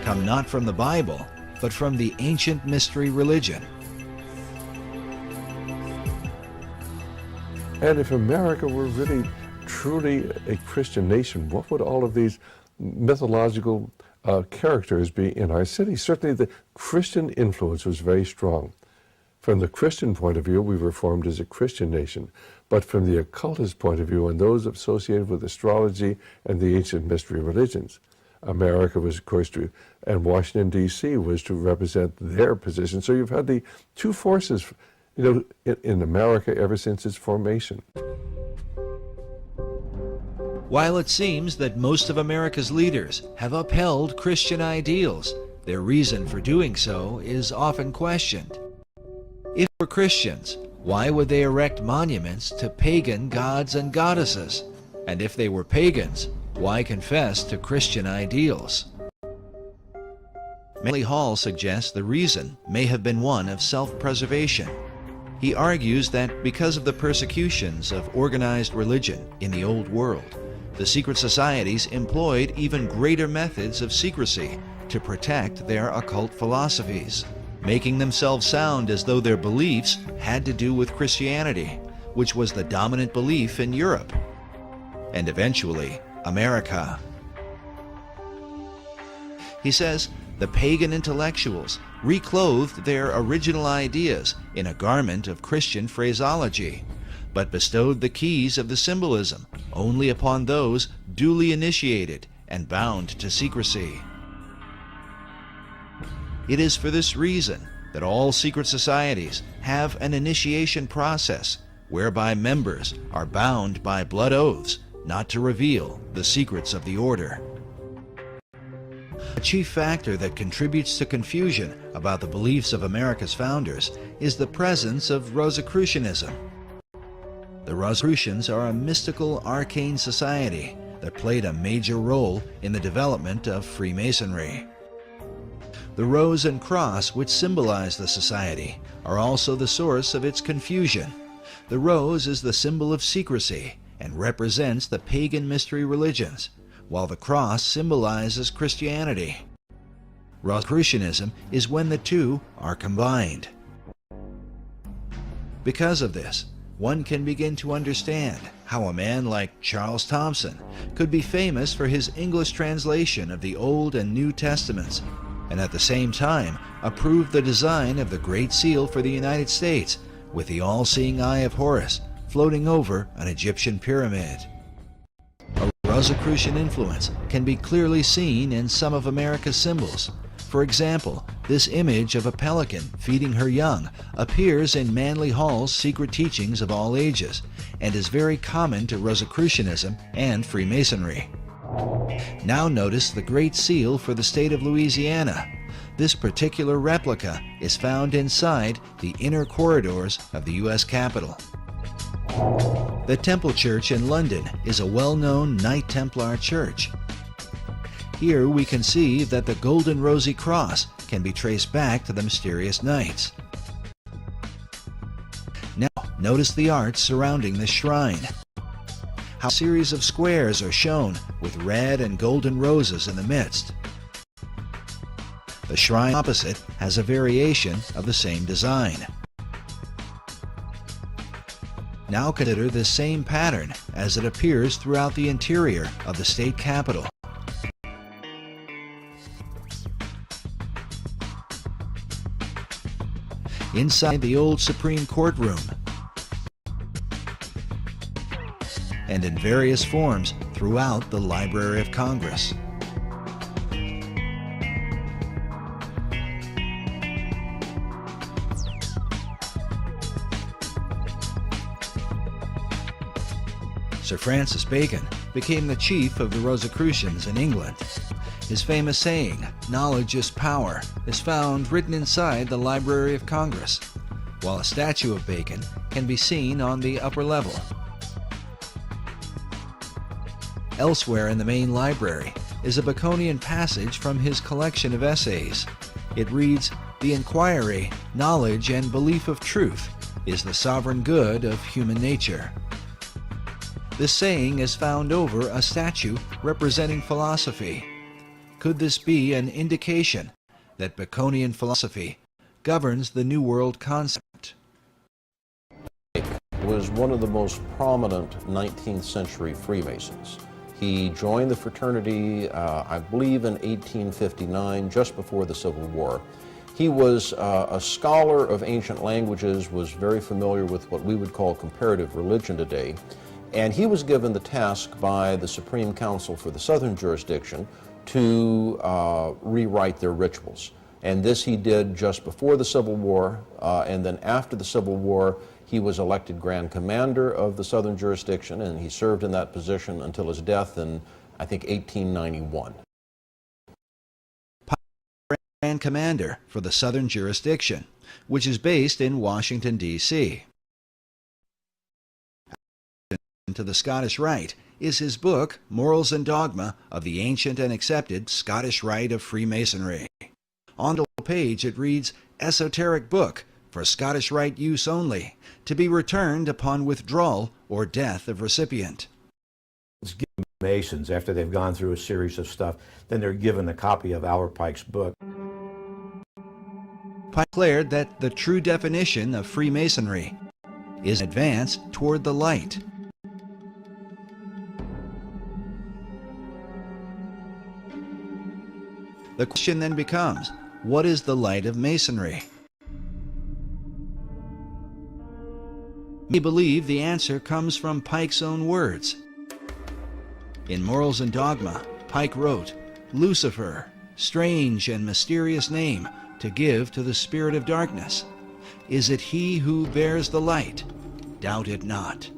come not from the Bible, but from the ancient mystery religion. And if America were really, truly a Christian nation, what would all of these mythological characters be in our city? Certainly the Christian influence was very strong. From the Christian point of view, we were formed as a Christian nation. But from the occultist point of view, and those associated with astrology and the ancient mystery religions, America was, of course, and Washington, D.C. was to represent their position. So you've had the two forces, in America ever since its formation. While it seems that most of America's leaders have upheld Christian ideals, their reason for doing so is often questioned. If they were Christians, why would they erect monuments to pagan gods and goddesses? And if they were pagans, why confess to Christian ideals? Manly Hall suggests the reason may have been one of self-preservation. He argues that because of the persecutions of organized religion in the Old World, the secret societies employed even greater methods of secrecy to protect their occult philosophies, making themselves sound as though their beliefs had to do with Christianity, which was the dominant belief in Europe, and eventually America. He says the pagan intellectuals reclothed their original ideas in a garment of Christian phraseology, but bestowed the keys of the symbolism only upon those duly initiated and bound to secrecy. It is for this reason that all secret societies have an initiation process whereby members are bound by blood oaths not to reveal the secrets of the order. A chief factor that contributes to confusion about the beliefs of America's founders is the presence of Rosicrucianism. The Rosicrucians are a mystical, arcane society that played a major role in the development of Freemasonry. The rose and cross, which symbolize the society, are also the source of its confusion. The rose is the symbol of secrecy and represents the pagan mystery religions, while the cross symbolizes Christianity. Rosicrucianism is when the two are combined. Because of this, one can begin to understand how a man like Charles Thomson could be famous for his English translation of the Old and New Testaments, and at the same time approved the design of the Great Seal for the United States with the all-seeing eye of Horus floating over an Egyptian pyramid. A Rosicrucian influence can be clearly seen in some of America's symbols. For example, this image of a pelican feeding her young appears in Manly Hall's Secret Teachings of All Ages and is very common to Rosicrucianism and Freemasonry. Now notice the Great Seal for the state of Louisiana. This particular replica is found inside the inner corridors of the U.S. Capitol. The Temple Church in London is a well-known Knight Templar church. Here we can see that the Golden Rosy Cross can be traced back to the mysterious knights. Now notice the art surrounding this shrine. How a series of squares are shown with red and golden roses in the midst. The shrine opposite has a variation of the same design. Now consider this same pattern as it appears throughout the interior of the state capitol. Inside the old Supreme Court room, and in various forms throughout the Library of Congress. Sir Francis Bacon became the chief of the Rosicrucians in England. His famous saying, "Knowledge is power," is found written inside the Library of Congress, while a statue of Bacon can be seen on the upper level. Elsewhere in the main library is a Baconian passage from his collection of essays. It reads, "The inquiry, knowledge, and belief of truth is the sovereign good of human nature." This saying is found over a statue representing philosophy. Could this be an indication that Baconian philosophy governs the New World concept. Was one of the most prominent 19th century Freemasons. He joined the fraternity, I believe, in 1859, just before the Civil War. He was a scholar of ancient languages, was very familiar with what we would call comparative religion today, and he was given the task by the Supreme Council for the Southern Jurisdiction to rewrite their rituals. And this he did just before the Civil War, and then after the Civil War, he was elected Grand Commander of the Southern Jurisdiction, and he served in that position until his death in, I think, 1891. Grand Commander for the Southern Jurisdiction, which is based in Washington, D.C. To the Scottish Rite is his book, Morals and Dogma of the Ancient and Accepted Scottish Rite of Freemasonry. On the page it reads, Esoteric Book for Scottish Rite use only, to be returned upon withdrawal or death of recipient. Masons, after they've gone through a series of stuff, then they're given a copy of Our Pike's book. Pike declared that the true definition of Freemasonry is an advance toward the light. The question then becomes, what is the light of Masonry? We believe the answer comes from Pike's own words. In Morals and Dogma, Pike wrote, Lucifer, strange and mysterious name to give to the spirit of darkness. Is it he who bears the light? Doubt it not.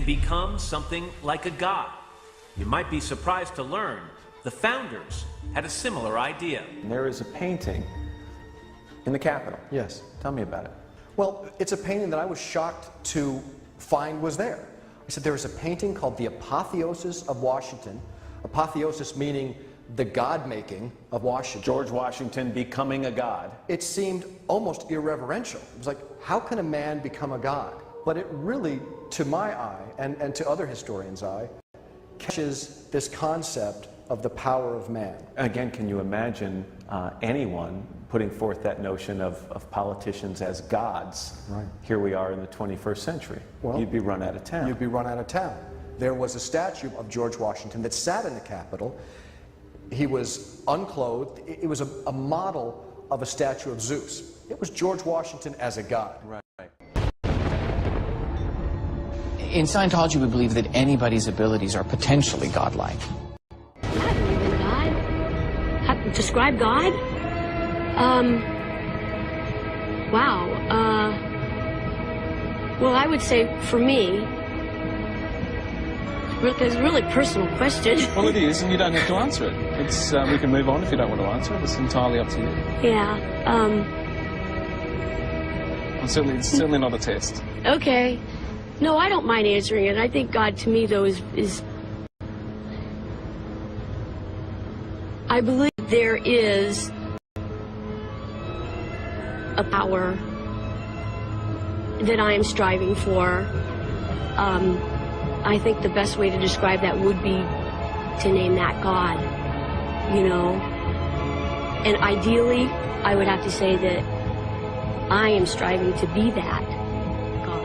Become something like a god. You might be surprised to learn the founders had a similar idea. There is a painting in the Capitol. Yes. Tell me about it. Well, it's a painting that I was shocked to find was there. I said there is a painting called The Apotheosis of Washington. Apotheosis meaning the God-making of Washington. George Washington becoming a god. It seemed almost irreverential. It was like, how can a man become a god? But it really, to my eye, and to other historians' eye, catches this concept of the power of man. Again, can you imagine anyone putting forth that notion of politicians as gods? Right. Here we are in the 21st century. Well, you'd be run out of town. You'd be run out of town. There was a statue of George Washington that sat in the Capitol. He was unclothed. It was a model of a statue of Zeus. It was George Washington as a god. Right. In Scientology, we believe that anybody's abilities are potentially godlike. I believe in God. How, describe God? Wow. Well, I would say for me, it's a really personal question. Well, it is, and you don't have to answer it. It's we can move on if you don't want to answer it. It's entirely up to you. Yeah. Well, it's certainly not a test. Okay. No, I don't mind answering it. I think God, to me, though, is I believe there is a power that I am striving for. I think the best way to describe that would be to name that God, you know. And ideally, I would have to say that I am striving to be that God.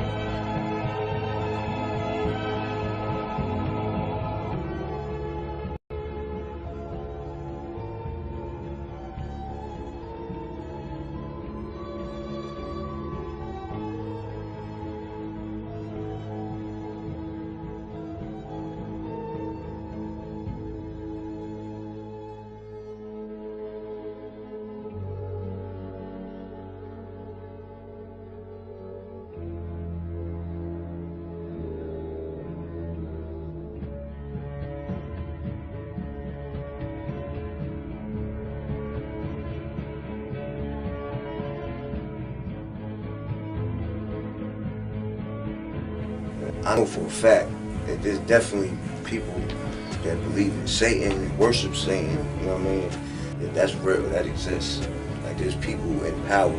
I know for a fact that there's definitely people that believe in Satan, worship Satan, you know what I mean? Yeah, that's real, that exists. Like there's people in power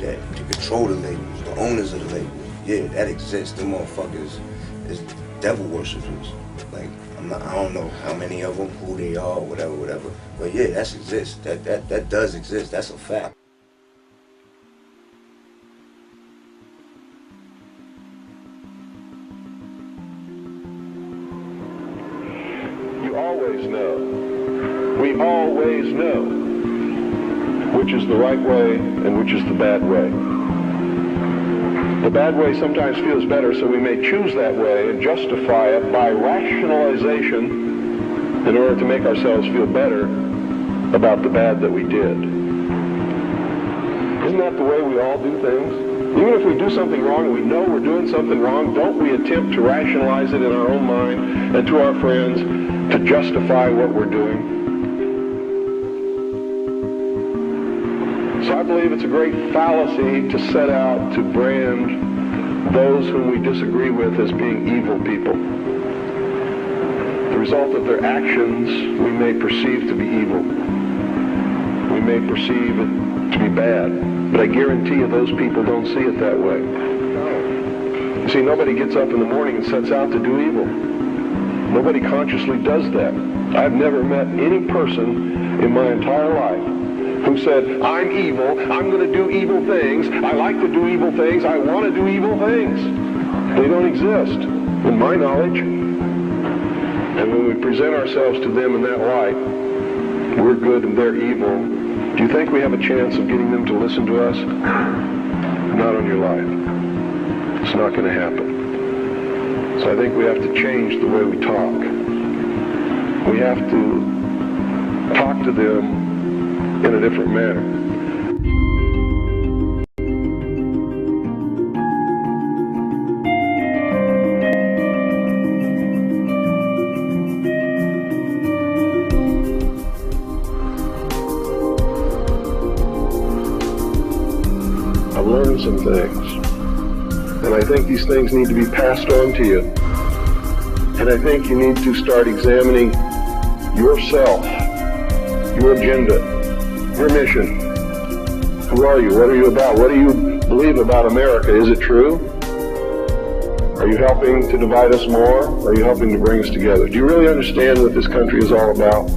that to control the labels, the owners of the labels. Yeah, that exists. Them motherfuckers is devil worshippers. Like I don't know how many of them, who they are, whatever. But yeah, that exists. That does exist. That's a fact. You always know. We always know which is the right way and which is the bad way. The bad way sometimes feels better, so we may choose that way and justify it by rationalization in order to make ourselves feel better about the bad that we did. Isn't that the way we all do things? Even if we do something wrong and we know we're doing something wrong, don't we attempt to rationalize it in our own mind and to our friends to justify what we're doing? So I believe it's a great fallacy to set out to brand those whom we disagree with as being evil people. The result of their actions we may perceive to be evil. We may perceive it to be bad. But I guarantee you those people don't see it that way. You see, nobody gets up in the morning and sets out to do evil. Nobody consciously does that. I've never met any person in my entire life who said, I'm evil, I'm going to do evil things, I like to do evil things, I want to do evil things. They don't exist, in my knowledge. And when we present ourselves to them in that light, we're good and they're evil, do you think we have a chance of getting them to listen to us? Not on your life. It's not going to happen. So I think we have to change the way we talk. We have to talk to them in a different manner. I've learned some things, and I think these things need to be passed on to you. And I think you need to start examining yourself, your agenda, your mission. Who are you? What are you about? What do you believe about America? Is it true? Are you helping to divide us more? Or are you helping to bring us together? Do you really understand what this country is all about?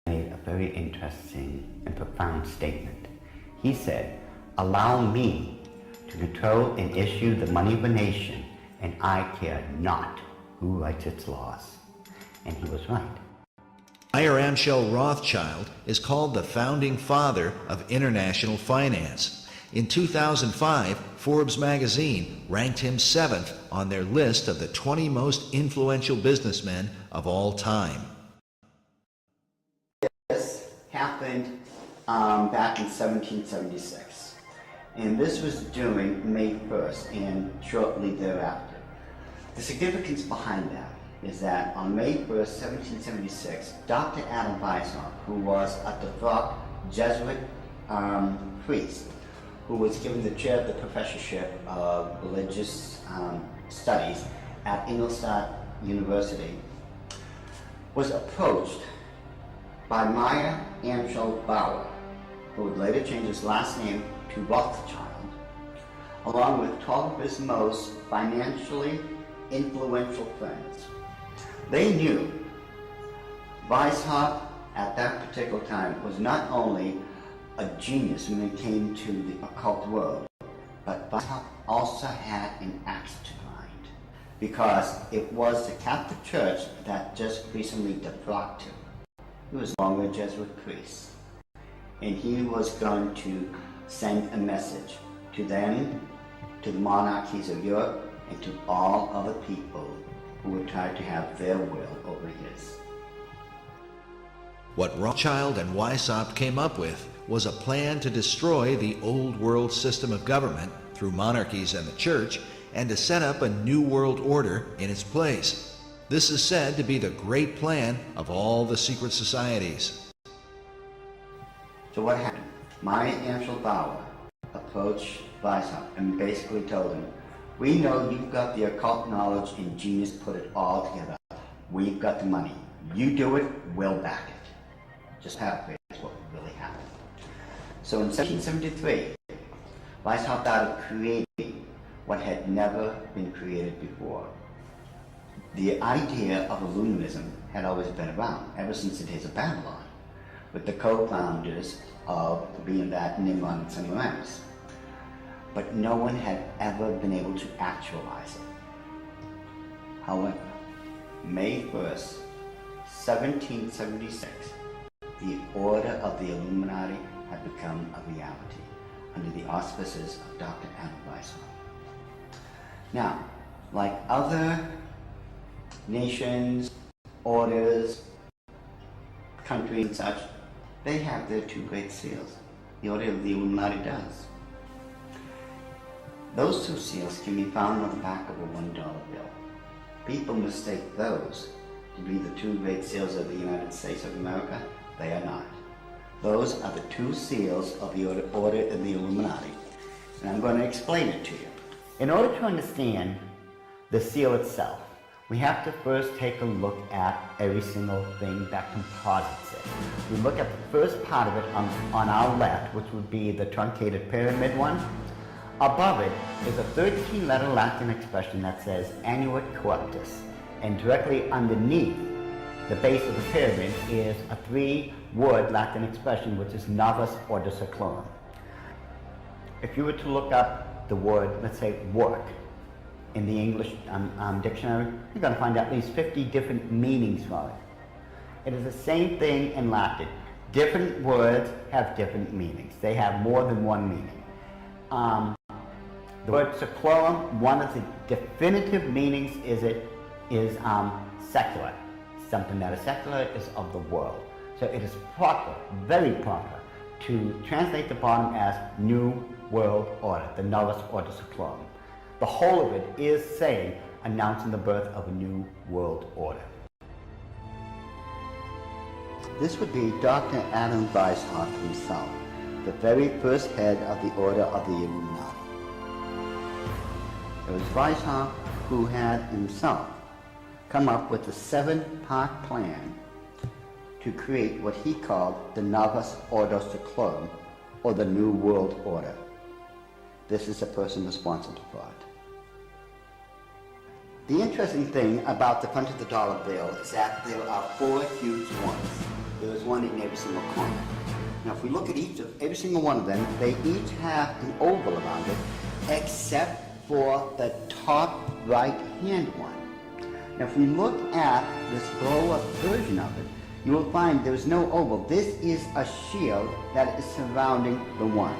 Made a very interesting and profound statement. He said, allow me to control and issue the money of a nation, and I care not who writes its laws. And he was right. Meyer Amschel Rothschild is called the founding father of international finance. In 2005, Forbes magazine ranked him 7th on their list of the 20 most influential businessmen of all time. This happened back in 1776, and this was during May 1st and shortly thereafter. The significance behind that is that on May 1st, 1776, Dr. Adam Weishaupt, who was a devout Jesuit priest, who was given the chair of the professorship of religious studies at Ingolstadt University, was approached by Meyer Amschel Bauer, who would later change his last name to Rothschild, along with 12 of his most financially influential friends. They knew Weishaupt at that particular time was not only a genius when it came to the occult world, but Weishaupt also had an axe to grind, because it was the Catholic Church that just recently defrocked him. He was no longer a Jesuit priest, and he was going to send a message to them, to the monarchies of Europe, and to all other people who would try to have their will over his. What Rothschild and Weishaupt came up with was a plan to destroy the old world system of government through monarchies and the church, and to set up a new world order in its place. This is said to be the great plan of all the secret societies. So what happened? Maya Angelou approached Weishaupt and basically told him, we know you've got the occult knowledge and genius, put it all together. We've got the money. You do it, we'll back it. Just paraphrase what really happened. So in 1773, Weishaupt started creating what had never been created before. The idea of Illuminism had always been around, ever since the days of Babylon, with the co-founders of being that Nimrod and Semiramis. But no one had ever been able to actualize it. However, May 1st, 1776, the Order of the Illuminati had become a reality under the auspices of Dr. Adam Weishaupt. Now, like other nations, orders, countries and such, they have their two great seals. The Order of the Illuminati does. Those two seals can be found on the back of a $1 bill. People mistake those to be the two great seals of the United States of America. They are not. Those are the two seals of the Order of the Illuminati. And I'm going to explain it to you. In order to understand the seal itself, we have to first take a look at every single thing that composites it. We look at the first part of it on our left, which would be the truncated pyramid one. Above it is a 13-letter Latin expression that says Annuit Corruptus, and directly underneath the base of the pyramid is a 3-word Latin expression which is Novus Ordo Seclorum. If you were to look up the word, let's say, work, in the English dictionary, you're going to find at least 50 different meanings for it. It is the same thing in Latin. Different words have different meanings. They have more than one meaning. The word seclorum, one of the definitive meanings is secular. Something that is secular is of the world. So it is proper, very proper, to translate the bottom as New World Order, the Novus Ordo Seclorum. The whole of it is saying, announcing the birth of a new world order. This would be Dr. Adam Weishaupt himself, the very first head of the Order of the Illuminati. It was Weishaupt who had himself come up with a 7-part plan to create what he called the Novus Ordo Seclorum, or the New World Order. This is the person responsible for it. The interesting thing about the front of the dollar bill is that there are 4 huge ones. There is one in every single corner. Now if we look at every single one of them, they each have an oval around it, except for the top right-hand one. Now if we look at this blow-up version of it, you will find there's no oval. This is a shield that is surrounding the one.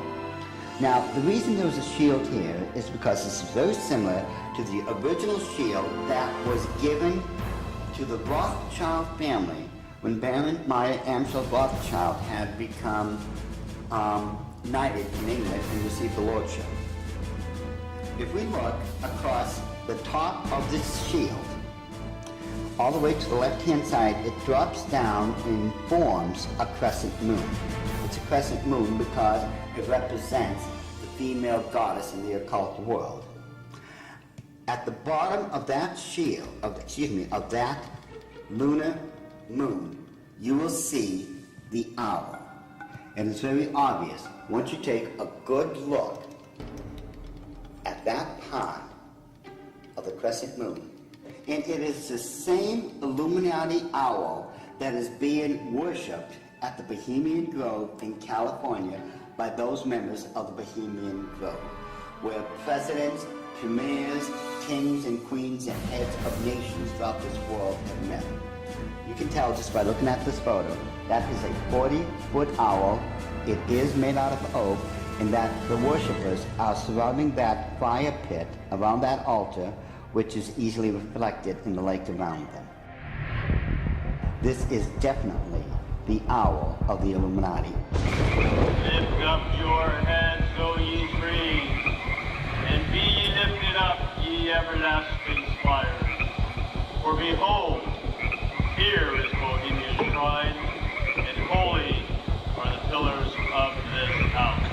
Now, the reason there's a shield here is because this is very similar to the original shield that was given to the Rothschild family when Baron Maya Angelou Rothschild had become knighted in England and received the lordship. If we look across the top of this shield, all the way to the left-hand side, it drops down and forms a crescent moon. It's a crescent moon because it represents the female goddess in the occult world. At the bottom of that shield, of that lunar moon, you will see the owl. And it's very obvious. Once you take a good look at that part of the crescent moon, and it is the same Illuminati owl that is being worshipped at the Bohemian Grove in California by those members of the Bohemian Grove, where presidents, premiers, kings and queens and heads of nations throughout this world have met. You can tell just by looking at this photo, that is a 40-foot owl. It is made out of oak, and that the worshippers are surrounding that fire pit around that altar, which is easily reflected in the lake around them. This is definitely the hour of the Illuminati. Lift up your heads, O ye trees, and be ye lifted up, ye everlasting spires. For behold, here is Bohemia's shrine, and holy are the pillars of this house.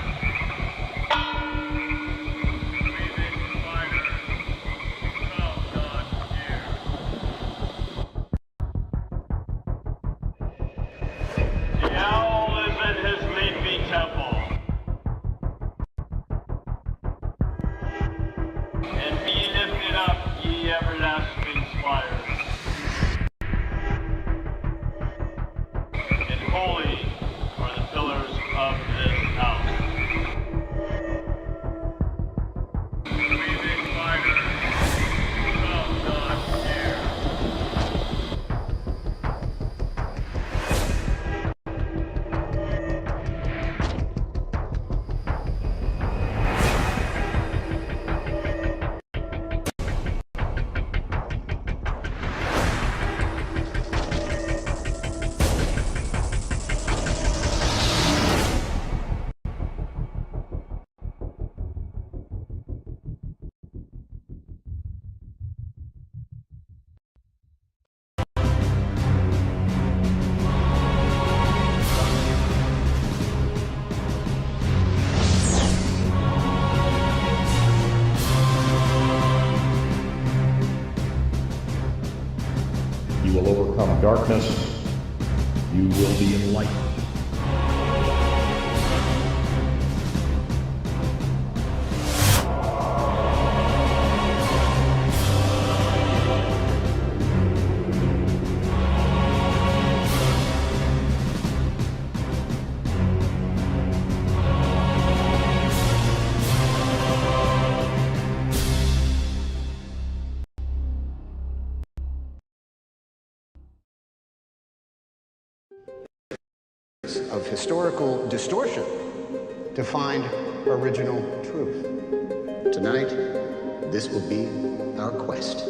The owl is in his leafy temple, and be lifted up, ye everlasting spires, and holy are the pillars of this house. Breathing fire shall not dare. You will overcome darkness. You will be enlightened. Of historical distortion to find original truth. Tonight, this will be our quest.